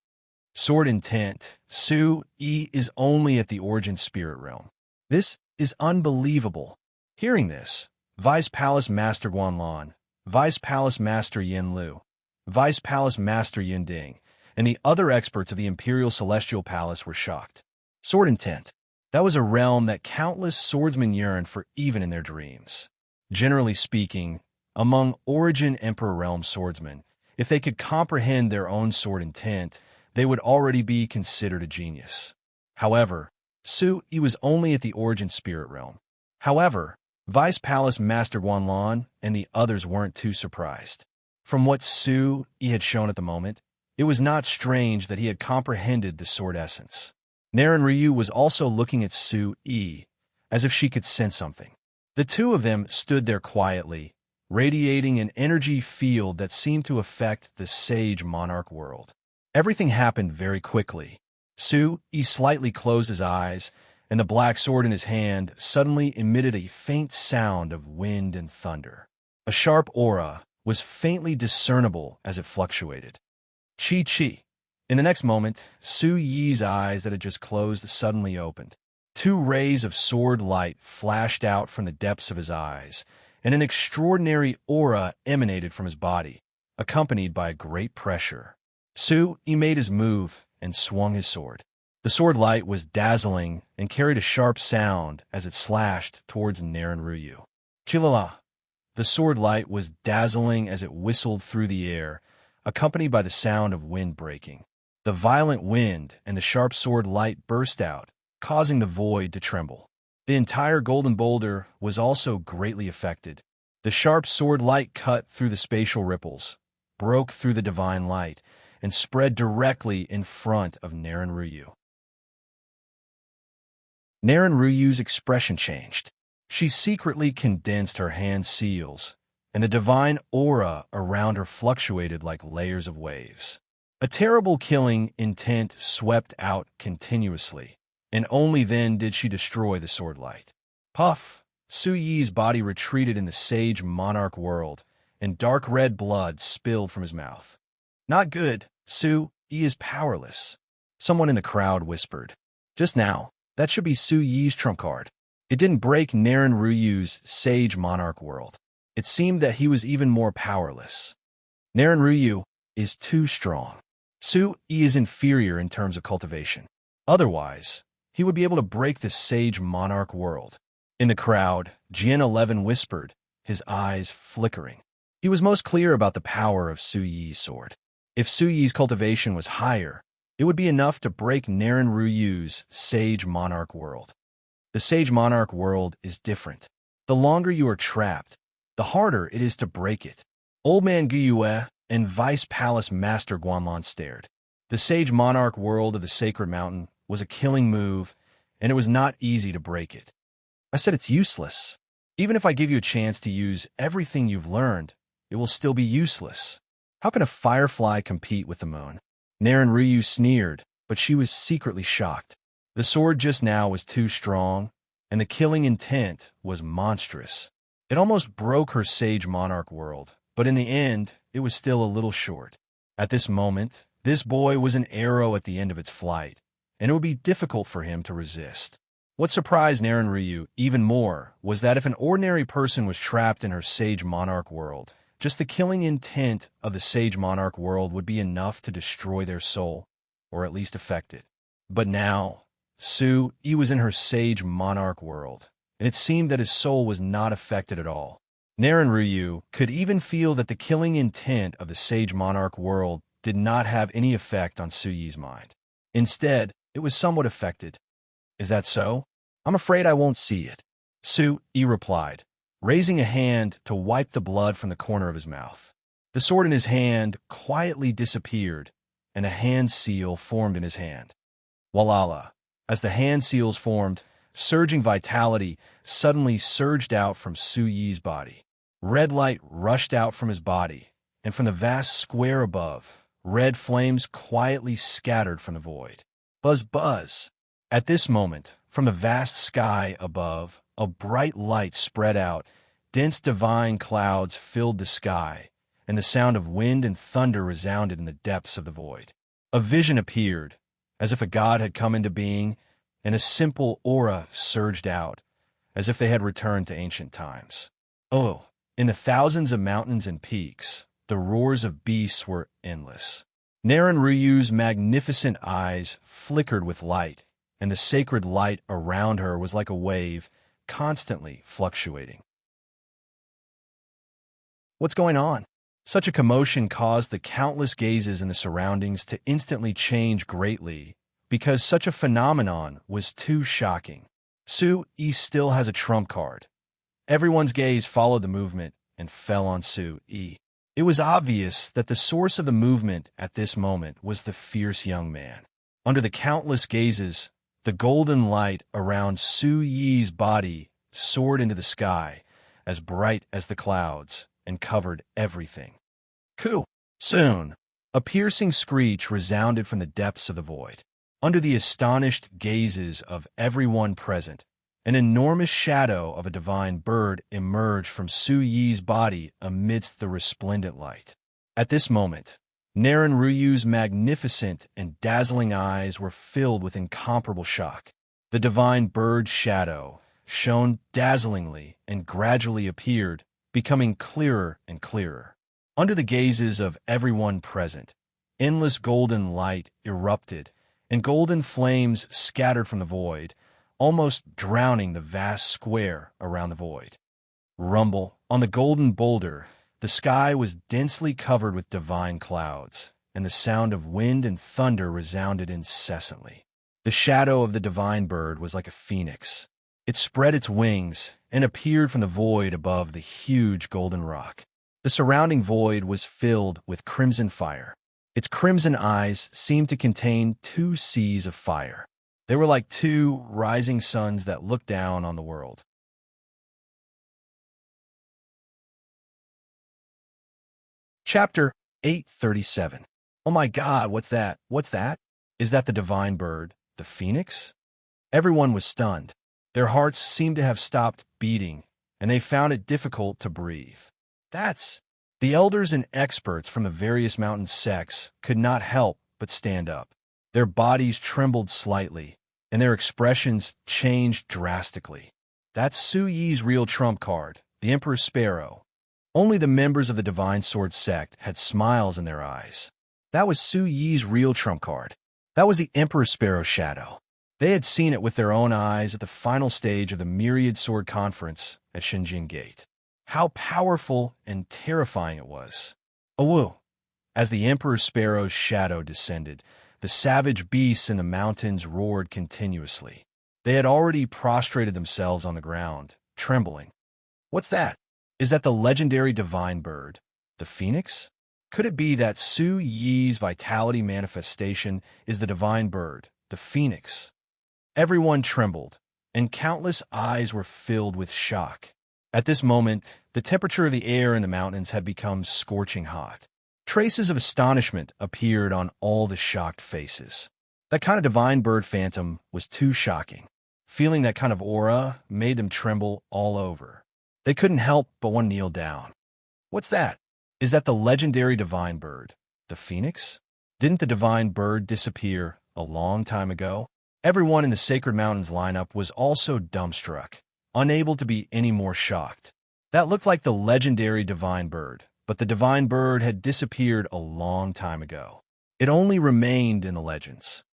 Sword intent. Su-Yi is only at the origin spirit realm. This is unbelievable. Hearing this, Vice Palace Master Guanlan, Vice Palace Master Yin Lu, Vice Palace Master Yin Ding, and the other experts of the Imperial Celestial Palace were shocked. Sword intent. That was a realm that countless swordsmen yearned for even in their dreams. Generally speaking, among Origin Emperor Realm swordsmen, if they could comprehend their own sword intent, they would already be considered a genius. However, Su-Yi was only at the Origin Spirit Realm. However, Vice Palace Master Guanlan and the others weren't too surprised. From what Su-Yi had shown at the moment, it was not strange that he had comprehended the sword essence. Naren Ryu was also looking at Su-Yi, as if she could sense something. The two of them stood there quietly, radiating an energy field that seemed to affect the Sage Monarch world. Everything happened very quickly. Su-Yi slightly closed his eyes, and the black sword in his hand suddenly emitted a faint sound of wind and thunder. A sharp aura was faintly discernible as it fluctuated. Chi-chi. In the next moment, Su-Yi's eyes that had just closed suddenly opened. Two rays of sword light flashed out from the depths of his eyes, and an extraordinary aura emanated from his body, accompanied by a great pressure. Su-Yi made his move and swung his sword. The sword light was dazzling and carried a sharp sound as it slashed towards Naren Ryu. Chilala. The sword light was dazzling as it whistled through the air, accompanied by the sound of wind breaking. The violent wind and the sharp sword light burst out, causing the void to tremble. The entire golden boulder was also greatly affected. The sharp sword light cut through the spatial ripples, broke through the divine light, and spread directly in front of Naren Ryu. Naren Ryu's expression changed. She secretly condensed her hand seals, and the divine aura around her fluctuated like layers of waves. A terrible killing intent swept out continuously, and only then did she destroy the sword light. Puff! Su-Yi's body retreated in the Sage Monarch world, and dark red blood spilled from his mouth. Not good. Su-Yi is powerless. Someone in the crowd whispered. Just now, that should be Su-Yi's trump card. It didn't break Naren Ryu's Sage Monarch world. It seemed that he was even more powerless. Naren Ryu is too strong. Su-Yi is inferior in terms of cultivation. Otherwise, he would be able to break the Sage Monarch world. In the crowd, Jian 11 whispered, his eyes flickering. He was most clear about the power of Su-Yi's sword. If Su-Yi's cultivation was higher, it would be enough to break Naren Ryu's Sage Monarch world. The Sage Monarch world is different. The longer you are trapped, the harder it is to break it. Old Man Guyue and Vice Palace Master Guanlan stared. The Sage Monarch world of the Sacred Mountain was a killing move, and it was not easy to break it. I said it's useless. Even if I give you a chance to use everything you've learned, it will still be useless. How can a firefly compete with the moon? Naren Ryu sneered, but she was secretly shocked. The sword just now was too strong, and the killing intent was monstrous. It almost broke her sage monarch world, but in the end, it was still a little short. At this moment, this boy was an arrow at the end of its flight, and it would be difficult for him to resist. What surprised Naren Ryu even more was that if an ordinary person was trapped in her sage monarch world, just the killing intent of the sage monarch world would be enough to destroy their soul, or at least affect it. But now, Su-Yi was in her sage monarch world, and it seemed that his soul was not affected at all. Naren Ryu could even feel that the killing intent of the sage monarch world did not have any effect on Su-Yi's mind. Instead, it was somewhat affected. Is that so? I'm afraid I won't see it, Su-Yi replied, raising a hand to wipe the blood from the corner of his mouth. The sword in his hand quietly disappeared, and a hand seal formed in his hand. Walala. As the hand seals formed, surging vitality suddenly surged out from Su-Yi's body. Red light rushed out from his body, and from the vast square above, red flames quietly scattered from the void. Buzz, buzz. At this moment, from the vast sky above, a bright light spread out, dense divine clouds filled the sky, and the sound of wind and thunder resounded in the depths of the void. A vision appeared, as if a god had come into being, and a simple aura surged out, as if they had returned to ancient times. Oh, in the thousands of mountains and peaks, the roars of beasts were endless. Naren Ryu's magnificent eyes flickered with light, and the sacred light around her was like a wave, constantly fluctuating. What's going on? Such a commotion caused the countless gazes in the surroundings to instantly change greatly, because such a phenomenon was too shocking. Su-Yi still has a trump card. Everyone's gaze followed the movement and fell on Su-Yi. It was obvious that the source of the movement at this moment was the fierce young man. Under the countless gazes, the golden light around Su-Yi's body soared into the sky, as bright as the clouds, and covered everything. Ku! Soon, a piercing screech resounded from the depths of the void. Under the astonished gazes of everyone present, an enormous shadow of a divine bird emerged from Su-Yi's body amidst the resplendent light. At this moment, Naren Ryu's magnificent and dazzling eyes were filled with incomparable shock. The divine bird's shadow shone dazzlingly and gradually appeared, becoming clearer and clearer. Under the gazes of everyone present, endless golden light erupted, and golden flames scattered from the void, almost drowning the vast square around the void. Rumble. On the golden boulder, the sky was densely covered with divine clouds, and the sound of wind and thunder resounded incessantly. The shadow of the divine bird was like a phoenix. It spread its wings and appeared from the void above the huge golden rock. The surrounding void was filled with crimson fire. Its crimson eyes seemed to contain two seas of fire. They were like two rising suns that looked down on the world. Chapter 837. Oh my God, what's that? What's that? Is that the divine bird, the phoenix? Everyone was stunned. Their hearts seemed to have stopped beating, and they found it difficult to breathe. That's... The elders and experts from the various mountain sects could not help but stand up. Their bodies trembled slightly, and their expressions changed drastically. That's Su-Yi's real trump card, the Emperor's Sparrow. Only the members of the Divine Sword sect had smiles in their eyes. That was Su-Yi's real trump card. That was the Emperor's Sparrow shadow. They had seen it with their own eyes at the final stage of the Myriad Sword Conference at Shinjin Gate. How powerful and terrifying it was. Awoo! As the Emperor's Sparrow's shadow descended, the savage beasts in the mountains roared continuously. They had already prostrated themselves on the ground, trembling. What's that? Is that the legendary divine bird, the phoenix? Could it be that Su-Yi's vitality manifestation is the divine bird, the phoenix? Everyone trembled, and countless eyes were filled with shock. At this moment, the temperature of the air in the mountains had become scorching hot. Traces of astonishment appeared on all the shocked faces. That kind of divine bird phantom was too shocking. Feeling that kind of aura made them tremble all over. They couldn't help but one kneel down. What's that? Is that the legendary divine bird, the phoenix? Didn't the divine bird disappear a long time ago? Everyone in the Sacred Mountains lineup was also dumbstruck, unable to be any more shocked. That looked like the legendary divine bird, but the divine bird had disappeared a long time ago. It only remained in the legends.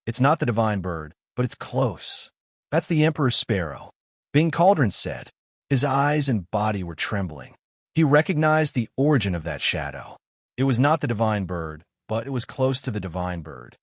It's not the divine bird, but it's close. That's the Emperor's sparrow. Bing Cauldron said. His eyes and body were trembling. He recognized the origin of that shadow. It was not the divine bird, but it was close to the divine bird.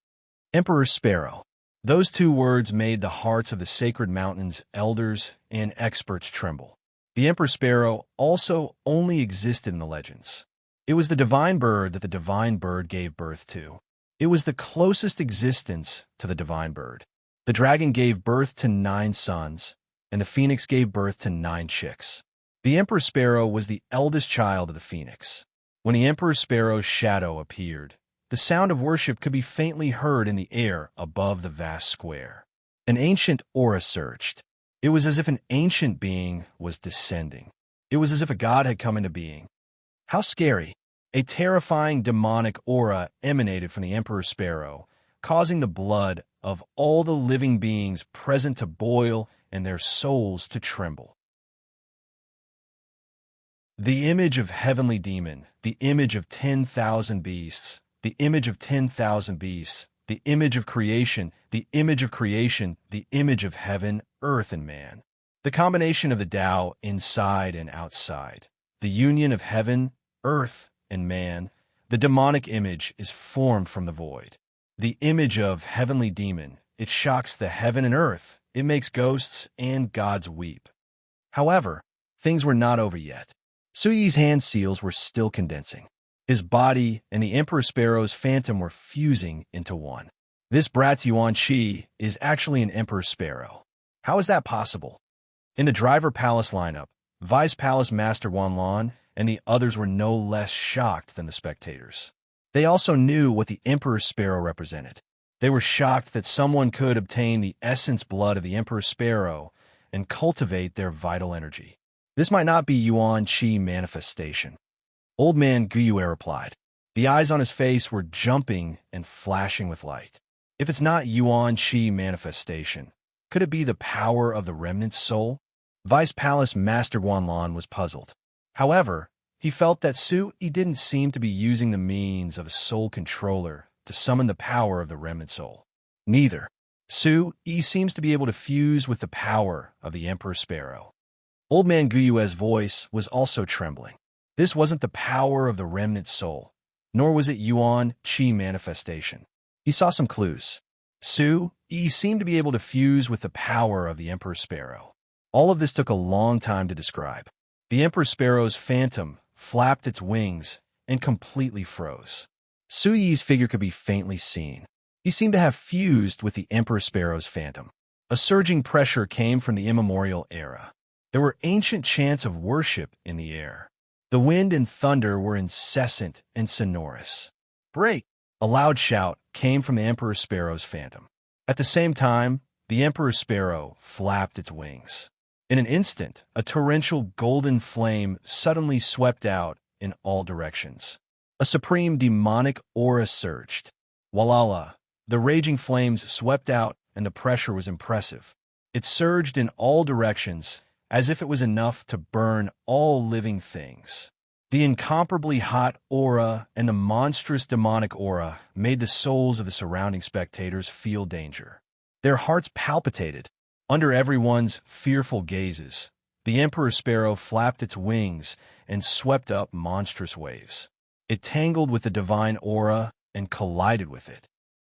Emperor's sparrow. Those two words made the hearts of the Sacred Mountains elders and experts tremble. The Emperor Sparrow also only existed in the legends. It was the divine bird that the divine bird gave birth to. It was the closest existence to the divine bird. The dragon gave birth to 9 sons, and the phoenix gave birth to 9 chicks. The Emperor Sparrow was the eldest child of the phoenix. When the Emperor Sparrow's shadow appeared, the sound of worship could be faintly heard in the air above the vast square. An ancient aura surged. It was as if an ancient being was descending. It was as if a god had come into being. How scary! A terrifying demonic aura emanated from the Emperor Sparrow, causing the blood of all the living beings present to boil and their souls to tremble. The image of heavenly demon, the image of 10,000 beasts, the image of 10,000 beasts, the image of creation, the image of creation, the image of heaven, earth, and man. The combination of the Tao inside and outside, the union of heaven, earth, and man, the demonic image is formed from the void. The image of heavenly demon, it shocks the heaven and earth. It makes ghosts and gods weep. However, things were not over yet. Suyi's hand seals were still condensing. His body and the Emperor Sparrow's phantom were fusing into one. This brat's Yuan Qi is actually an Emperor Sparrow. How is that possible? In the Driver Palace lineup, Vice Palace Master Wanlan and the others were no less shocked than the spectators. They also knew what the Emperor Sparrow represented. They were shocked that someone could obtain the essence blood of the Emperor Sparrow and cultivate their vital energy. This might not be Yuan Qi manifestation. Old Man Guyue replied. The eyes on his face were jumping and flashing with light. If it's not Yuan Qi manifestation, could it be the power of the remnant soul? Vice Palace Master Wanlan was puzzled. However, he felt that Su-Yi didn't seem to be using the means of a soul controller to summon the power of the remnant soul. Neither. Su-Yi seems to be able to fuse with the power of the Emperor Sparrow. Old Man Guyue's voice was also trembling. This wasn't the power of the remnant soul, nor was it Yuan Qi manifestation. He saw some clues. Su-Yi seemed to be able to fuse with the power of the Emperor Sparrow. All of this took a long time to describe. The Emperor Sparrow's phantom flapped its wings and completely froze. Su-Yi's figure could be faintly seen. He seemed to have fused with the Emperor Sparrow's phantom. A surging pressure came from the immemorial era. There were ancient chants of worship in the air. The wind and thunder were incessant and sonorous. Break! A loud shout came from the Emperor Sparrow's phantom. At the same time, the Emperor Sparrow flapped its wings. In an instant, a torrential golden flame suddenly swept out in all directions. A supreme demonic aura surged. Walala! The raging flames swept out and the pressure was impressive. It surged in all directions, as if it was enough to burn all living things. The incomparably hot aura and the monstrous demonic aura made the souls of the surrounding spectators feel danger. Their hearts palpitated. Under everyone's fearful gazes, the Emperor Sparrow flapped its wings and swept up monstrous waves. It tangled with the divine aura and collided with it.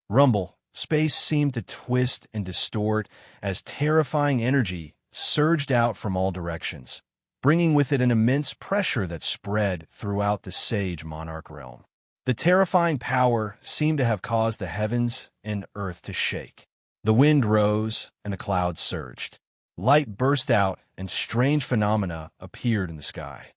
Rumble, space seemed to twist and distort as terrifying energy surged out from all directions, bringing with it an immense pressure that spread throughout the sage monarch realm. The terrifying power seemed to have caused the heavens and earth to shake. The wind rose and the clouds surged. Light burst out and strange phenomena appeared in the sky.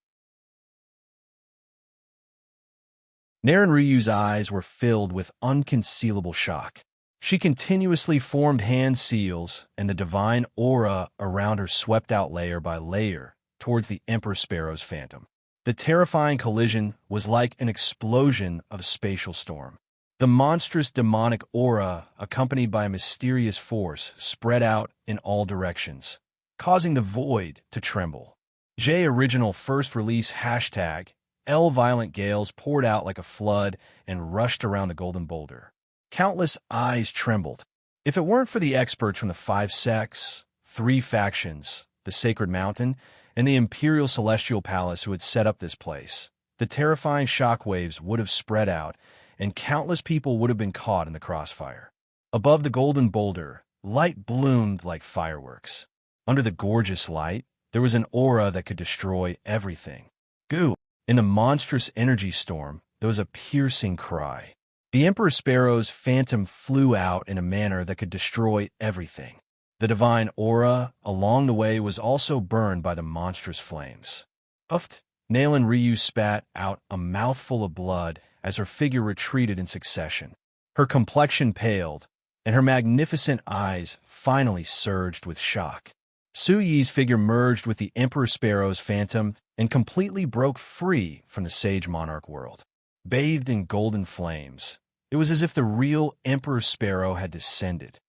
Naren Ryu's eyes were filled with unconcealable shock. She continuously formed hand seals, and the divine aura around her swept out layer by layer, towards the Emperor Sparrow's phantom. The terrifying collision was like an explosion of a spatial storm. The monstrous demonic aura, accompanied by a mysterious force, spread out in all directions, causing the void to tremble. J original first release hashtag L violent gales poured out like a flood and rushed around the golden boulder. Countless eyes trembled. If it weren't for the experts from the 5 sects, 3 factions, the Sacred Mountain, and the Imperial Celestial Palace who had set up this place, the terrifying shockwaves would have spread out, and countless people would have been caught in the crossfire. Above the golden boulder, light bloomed like fireworks. Under the gorgeous light, there was an aura that could destroy everything. Goo! In the monstrous energy storm, there was a piercing cry. The Emperor Sparrow's phantom flew out in a manner that could destroy everything. The divine aura along the way was also burned by the monstrous flames. Uft! Nalan Ryu spat out a mouthful of blood as her figure retreated in succession. Her complexion paled, and her magnificent eyes finally surged with shock. Su Yi's figure merged with the Emperor Sparrow's phantom and completely broke free from the Sage Monarch world. Bathed in golden flames, it was as if the real Emperor Sparrow had descended.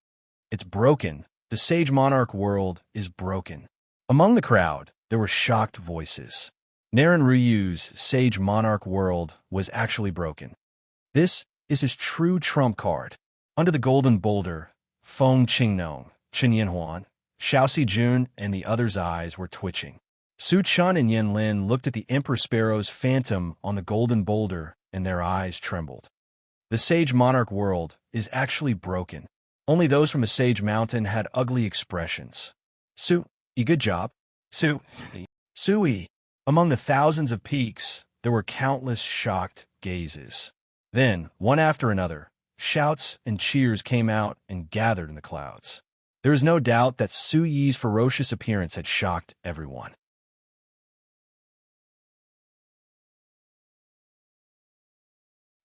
It's broken. The Sage Monarch world is broken. Among the crowd, there were shocked voices. Naran Ryu's Sage Monarch world was actually broken. This is his true trump card. Under the golden boulder, Feng Qingnong, Chen Yanhuan, Xiao Jun, and the others' eyes were twitching. Su Chun and Yen Lin looked at the Emperor Sparrow's phantom on the golden boulder, and their eyes trembled. The Sage Monarch world is actually broken. Only those from the Sage Mountain had ugly expressions. Good job. Sui. Among the thousands of peaks, there were countless shocked gazes. Then, one after another, shouts and cheers came out and gathered in the clouds. There is no doubt that Su Yi's ferocious appearance had shocked everyone.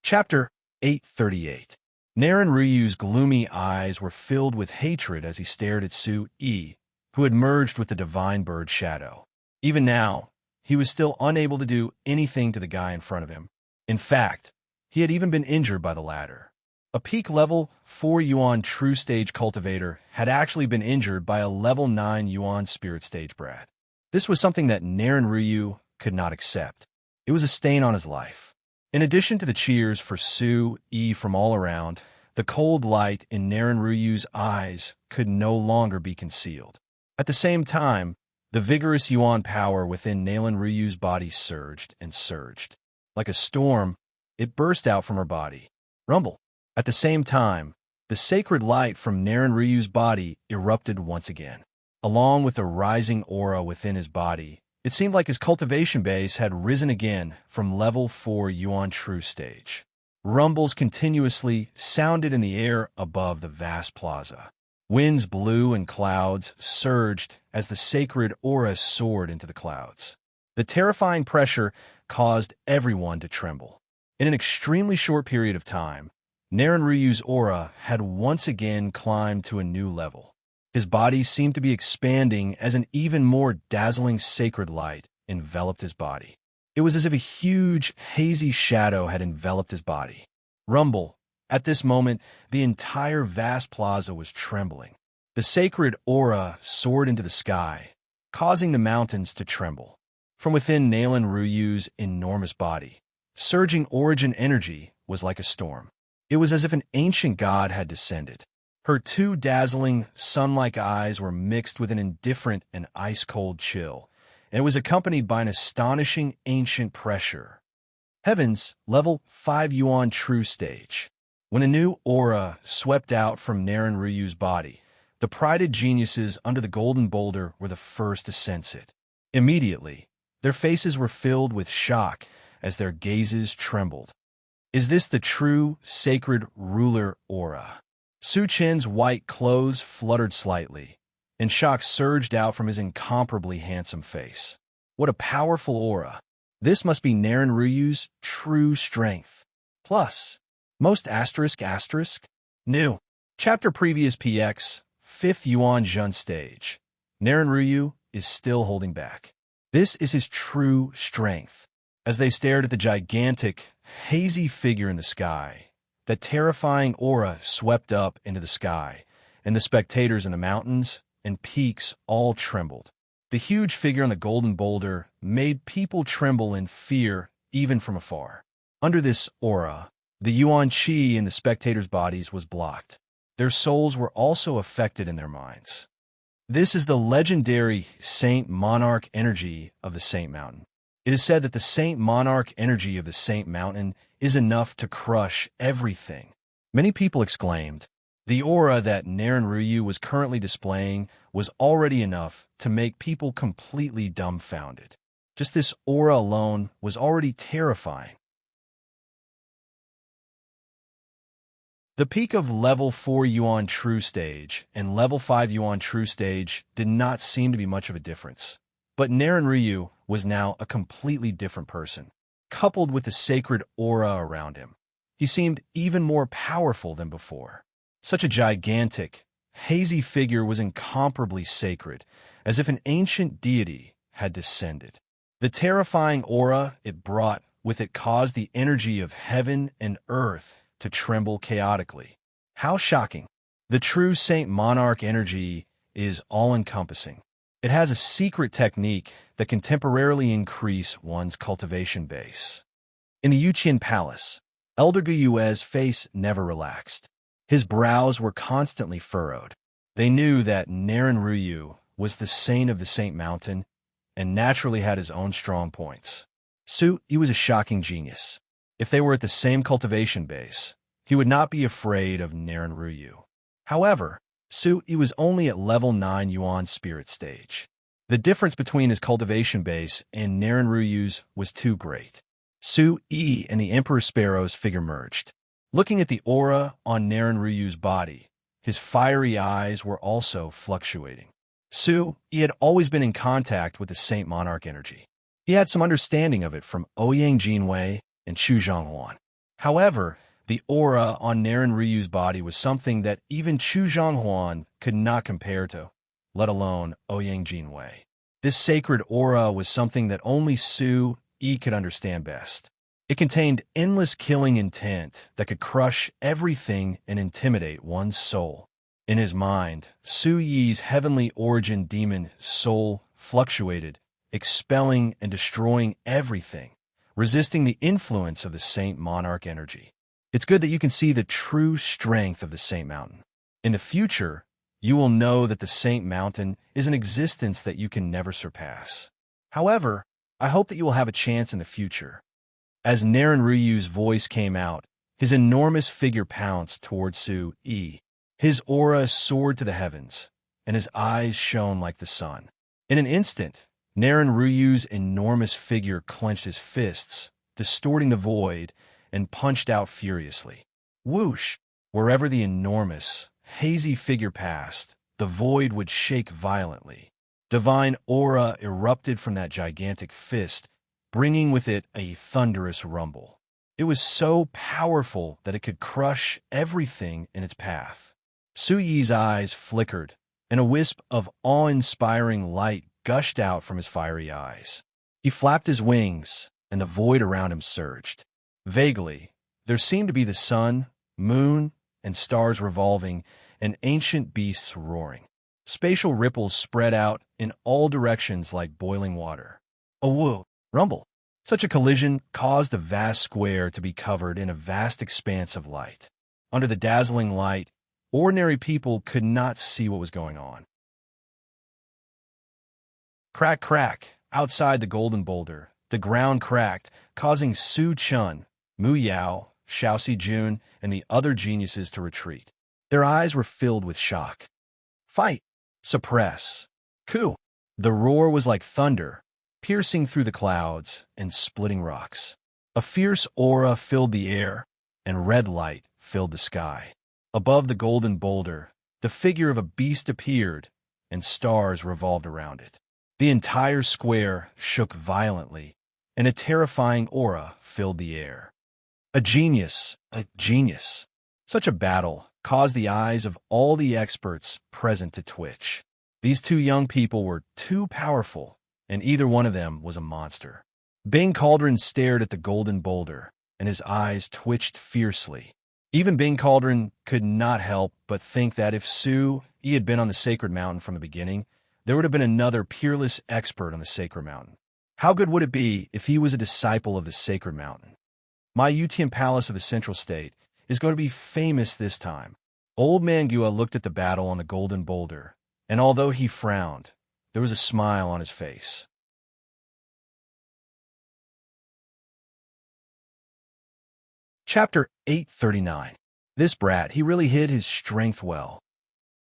Chapter 838. Naran Ryu's gloomy eyes were filled with hatred as he stared at Su Yi, who had merged with the divine bird Shadow. Even now, he was still unable to do anything to the guy in front of him. In fact, he had even been injured by the latter. A peak level 4 Yuan True Stage cultivator had actually been injured by a level 9 Yuan Spirit Stage brat. This was something that Naran Ryu could not accept. It was a stain on his life. In addition to the cheers for Su Yi from all around, the cold light in Naran Ryu's eyes could no longer be concealed. At the same time, the vigorous Yuan power within Nalan Ryu's body surged and surged. Like a storm, it burst out from her body. Rumble. At the same time, the sacred light from Naran Ryu's body erupted once again. Along with the rising aura within his body, it seemed like his cultivation base had risen again from level 4 Yuan True Stage. Rumbles continuously sounded in the air above the vast plaza. Winds blew and clouds surged as the sacred aura soared into the clouds. The terrifying pressure caused everyone to tremble. In an extremely short period of time, Naran Ryu's aura had once again climbed to a new level. His body seemed to be expanding as an even more dazzling sacred light enveloped his body. It was as if a huge, hazy shadow had enveloped his body. Rumble. At this moment, the entire vast plaza was trembling. The sacred aura soared into the sky, causing the mountains to tremble. From within Nalan Ryu's enormous body, surging origin energy was like a storm. It was as if an ancient god had descended. Her 2 dazzling, sun-like eyes were mixed with an indifferent and ice-cold chill, and it was accompanied by an astonishing ancient pressure. Heavens, level 5 Yuan True Stage. When a new aura swept out from Naran Ryu's body, the prided geniuses under the golden boulder were the first to sense it. Immediately, their faces were filled with shock as their gazes trembled. Is this the true, sacred ruler aura? Su Chen's white clothes fluttered slightly, and shock surged out from his incomparably handsome face. What a powerful aura! This must be Naran Ryu's true strength. Plus, most asterisk. New. Chapter previous PX, 5th Yuan Jun Stage. Naran Ryu is still holding back. This is his true strength. As they stared at the gigantic, hazy figure in the sky, that terrifying aura swept up into the sky, and the spectators in the mountains and peaks all trembled. The huge figure on the golden boulder made people tremble in fear even from afar. Under this aura, the yuan qi in the spectators' bodies was blocked. Their souls were also affected in their minds. This is the legendary Saint Monarch energy of the Saint Mountain. It is said that the Saint Monarch energy of the Saint Mountain is enough to crush everything. Many people exclaimed, the aura that Narenryu was currently displaying was already enough to make people completely dumbfounded. Just this aura alone was already terrifying. The peak of level 4 Yuan True Stage and level 5 Yuan True Stage did not seem to be much of a difference. But Narenryu was now a completely different person, coupled with the sacred aura around him. He seemed even more powerful than before. Such a gigantic, hazy figure was incomparably sacred, as if an ancient deity had descended. The terrifying aura it brought with it caused the energy of heaven and earth to tremble chaotically. How shocking! The true Saint Monarch energy is all-encompassing. It has a secret technique that can temporarily increase one's cultivation base. In the Yuqian Palace, Elder Guyue's face never relaxed. His brows were constantly furrowed. They knew that Narenryu was the saint of the Saint Mountain and naturally had his own strong points. He was a shocking genius. If they were at the same cultivation base, he would not be afraid of Narenryu. However, he was only at level 9 Yuan Spirit Stage. The difference between his cultivation base and Narenryu's was too great. Yi and the Emperor Sparrow's figure merged. Looking at the aura on Narenryu's body, his fiery eyes were also fluctuating. He had always been in contact with the Saint Monarch energy. He had some understanding of it from Ouyang Jinwei and Chu Zhonghuan. However, the aura on Narenryu's body was something that even Chu Zhonghuan could not compare to, let alone Ouyang Jinwei. This sacred aura was something that only Yi could understand best. It contained endless killing intent that could crush everything and intimidate one's soul. In his mind, Yi's heavenly origin demon soul fluctuated, expelling and destroying everything, resisting the influence of the Saint Monarch energy. It's good that you can see the true strength of the Saint Mountain. In the future, you will know that the Saint Mountain is an existence that you can never surpass. However, I hope that you will have a chance in the future. As Narenryu's voice came out, his enormous figure pounced towards Yi. His aura soared to the heavens, and his eyes shone like the sun. In an instant, Narenryu's enormous figure clenched his fists, distorting the void, and punched out furiously. Whoosh! Wherever the enormous, hazy figure passed, the void would shake violently. Divine aura erupted from that gigantic fist, bringing with it a thunderous rumble. It was so powerful that it could crush everything in its path. Yi's eyes flickered, and a wisp of awe-inspiring light gushed out from his fiery eyes. He flapped his wings, and the void around him surged. Vaguely, there seemed to be the sun, moon, and stars revolving, and ancient beasts roaring. Spatial ripples spread out in all directions like boiling water. A whoa! Rumble! Such a collision caused the vast square to be covered in a vast expanse of light. Under the dazzling light, ordinary people could not see what was going on. Crack, crack! Outside the golden boulder, the ground cracked, causing Su Chun, Mu Yao, Xiao Jun, and the other geniuses to retreat. Their eyes were filled with shock. Fight! Suppress! Coup! The roar was like thunder, piercing through the clouds and splitting rocks. A fierce aura filled the air, and red light filled the sky. Above the golden boulder, the figure of a beast appeared, and stars revolved around it. The entire square shook violently, and a terrifying aura filled the air. A genius! Such a battle caused the eyes of all the experts present to twitch. These two young people were too powerful, and either one of them was a monster. Bing Cauldron stared at the golden boulder, and his eyes twitched fiercely. Even Bing Cauldron could not help but think that if Sue-Yi had been on the Sacred Mountain from the beginning, there would have been another peerless expert on the Sacred Mountain. How good would it be if he was a disciple of the Sacred Mountain? My Utian Palace of the Central State is going to be famous this time. Old Man Gua looked at the battle on the golden boulder, and although he frowned, there was a smile on his face. Chapter 839. This brat, he really hid his strength well.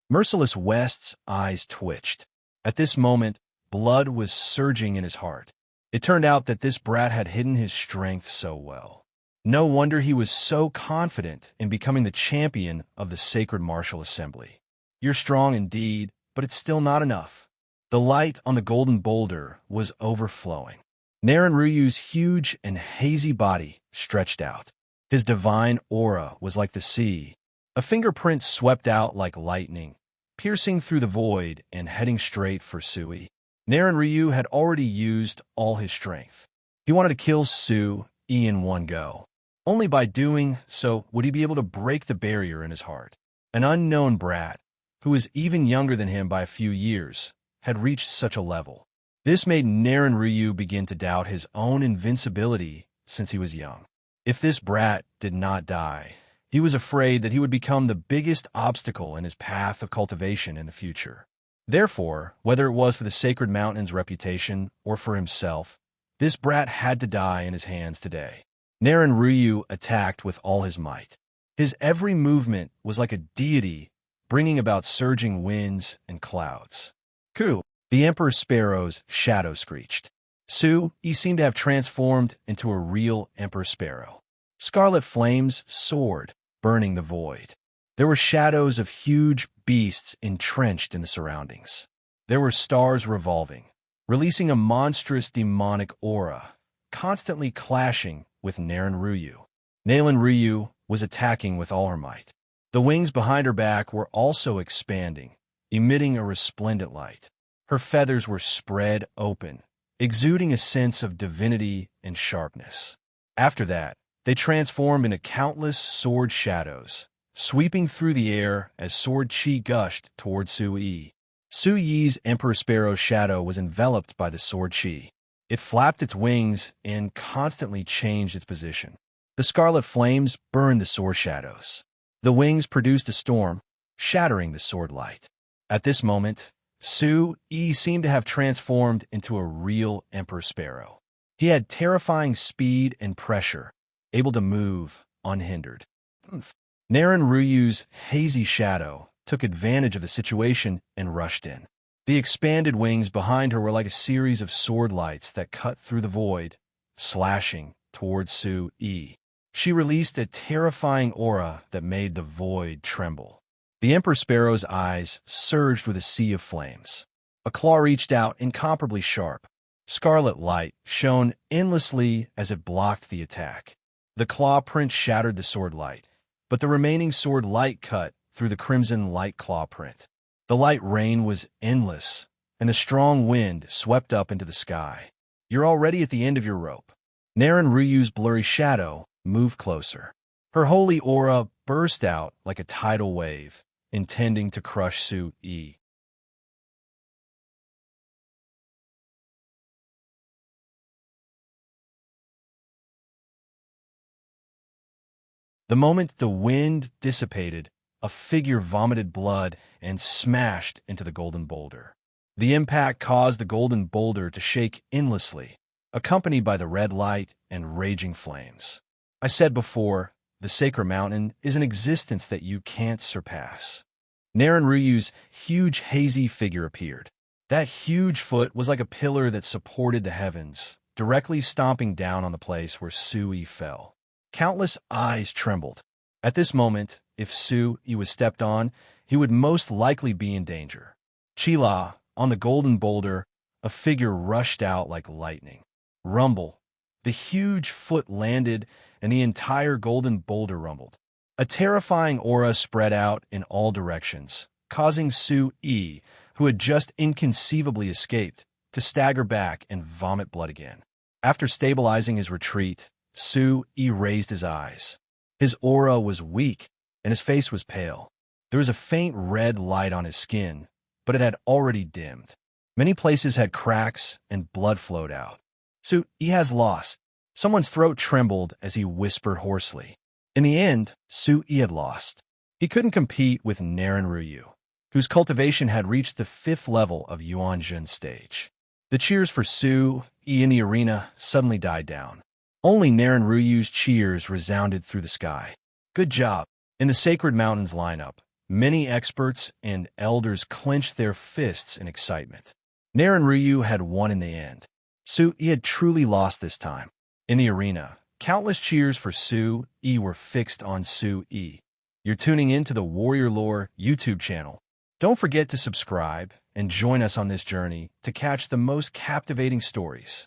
Merciless West's eyes twitched. At this moment, blood was surging in his heart. It turned out that this brat had hidden his strength so well. No wonder he was so confident in becoming the champion of the Sacred Martial Assembly. You're strong indeed, but it's still not enough. The light on the golden boulder was overflowing. Naren Ryu's huge and hazy body stretched out. His divine aura was like the sea. A fingerprint swept out like lightning, piercing through the void and heading straight for Sui. Naren Ryu had already used all his strength. He wanted to kill Sui in one go. Only by doing so would he be able to break the barrier in his heart. An unknown brat, who was even younger than him by a few years, had reached such a level. This made Naren Ryu begin to doubt his own invincibility since he was young. If this brat did not die, he was afraid that he would become the biggest obstacle in his path of cultivation in the future. Therefore, whether it was for the Sacred Mountain's reputation or for himself, this brat had to die in his hands today. Naren Ryu attacked with all his might. His every movement was like a deity, bringing about surging winds and clouds. Ku! The Emperor Sparrow's shadow screeched. Sue-Yi seemed to have transformed into a real Emperor Sparrow. Scarlet flames soared, burning the void. There were shadows of huge beasts entrenched in the surroundings. There were stars revolving, releasing a monstrous demonic aura, constantly clashing with Naren Ryu. Naren Ryu was attacking with all her might. The wings behind her back were also expanding, emitting a resplendent light. Her feathers were spread open, exuding a sense of divinity and sharpness. After that, they transformed into countless sword shadows, sweeping through the air as sword chi gushed toward Sui. Sui-Yi's Emperor Sparrow's shadow was enveloped by the sword chi. It flapped its wings and constantly changed its position. The scarlet flames burned the sword shadows. The wings produced a storm, shattering the sword light. At this moment, Sui seemed to have transformed into a real Emperor Sparrow. He had terrifying speed and pressure, able to move unhindered. Naren Ryu's hazy shadow took advantage of the situation and rushed in. The expanded wings behind her were like a series of sword lights that cut through the void, slashing towards Sui. She released a terrifying aura that made the void tremble. The Emperor Sparrow's eyes surged with a sea of flames. A claw reached out, incomparably sharp. Scarlet light shone endlessly as it blocked the attack. The claw print shattered the sword light, but the remaining sword light cut through the crimson light claw print. The light rain was endless, and a strong wind swept up into the sky. You're already at the end of your rope. Naren Ryu's blurry shadow moved closer. Her holy aura burst out like a tidal wave, intending to crush Sui. The moment the wind dissipated, a figure vomited blood and smashed into the golden boulder. The impact caused the golden boulder to shake endlessly, accompanied by the red light and raging flames. I said before, the Sacred Mountain is an existence that you can't surpass. Naren Ryu's huge hazy figure appeared. That huge foot was like a pillar that supported the heavens, directly stomping down on the place where Sui fell. Countless eyes trembled. At this moment, if Sui was stepped on, he would most likely be in danger. Chila, on the golden boulder, a figure rushed out like lightning. Rumble. The huge foot landed, and the entire golden boulder rumbled. A terrifying aura spread out in all directions, causing Sui, who had just inconceivably escaped, to stagger back and vomit blood again. After stabilizing his retreat, Su-yi raised his eyes. His aura was weak, and his face was pale. There was a faint red light on his skin, but it had already dimmed. Many places had cracks, and blood flowed out. Su-yi has lost. Someone's throat trembled as he whispered hoarsely. In the end, Su-yi had lost. He couldn't compete with Naren Ryu, whose cultivation had reached the 5th level of Yuanjun stage. The cheers for Su-yi in the arena suddenly died down. Only Naren Ryu's cheers resounded through the sky. Good job. In the Sacred Mountains lineup, many experts and elders clenched their fists in excitement. Naren Ryu had won in the end. Su-yi had truly lost this time. In the arena, countless cheers for Su-yi were fixed on Su-yi. You're tuning in to the Warrior Lore YouTube channel. Don't forget to subscribe and join us on this journey to catch the most captivating stories.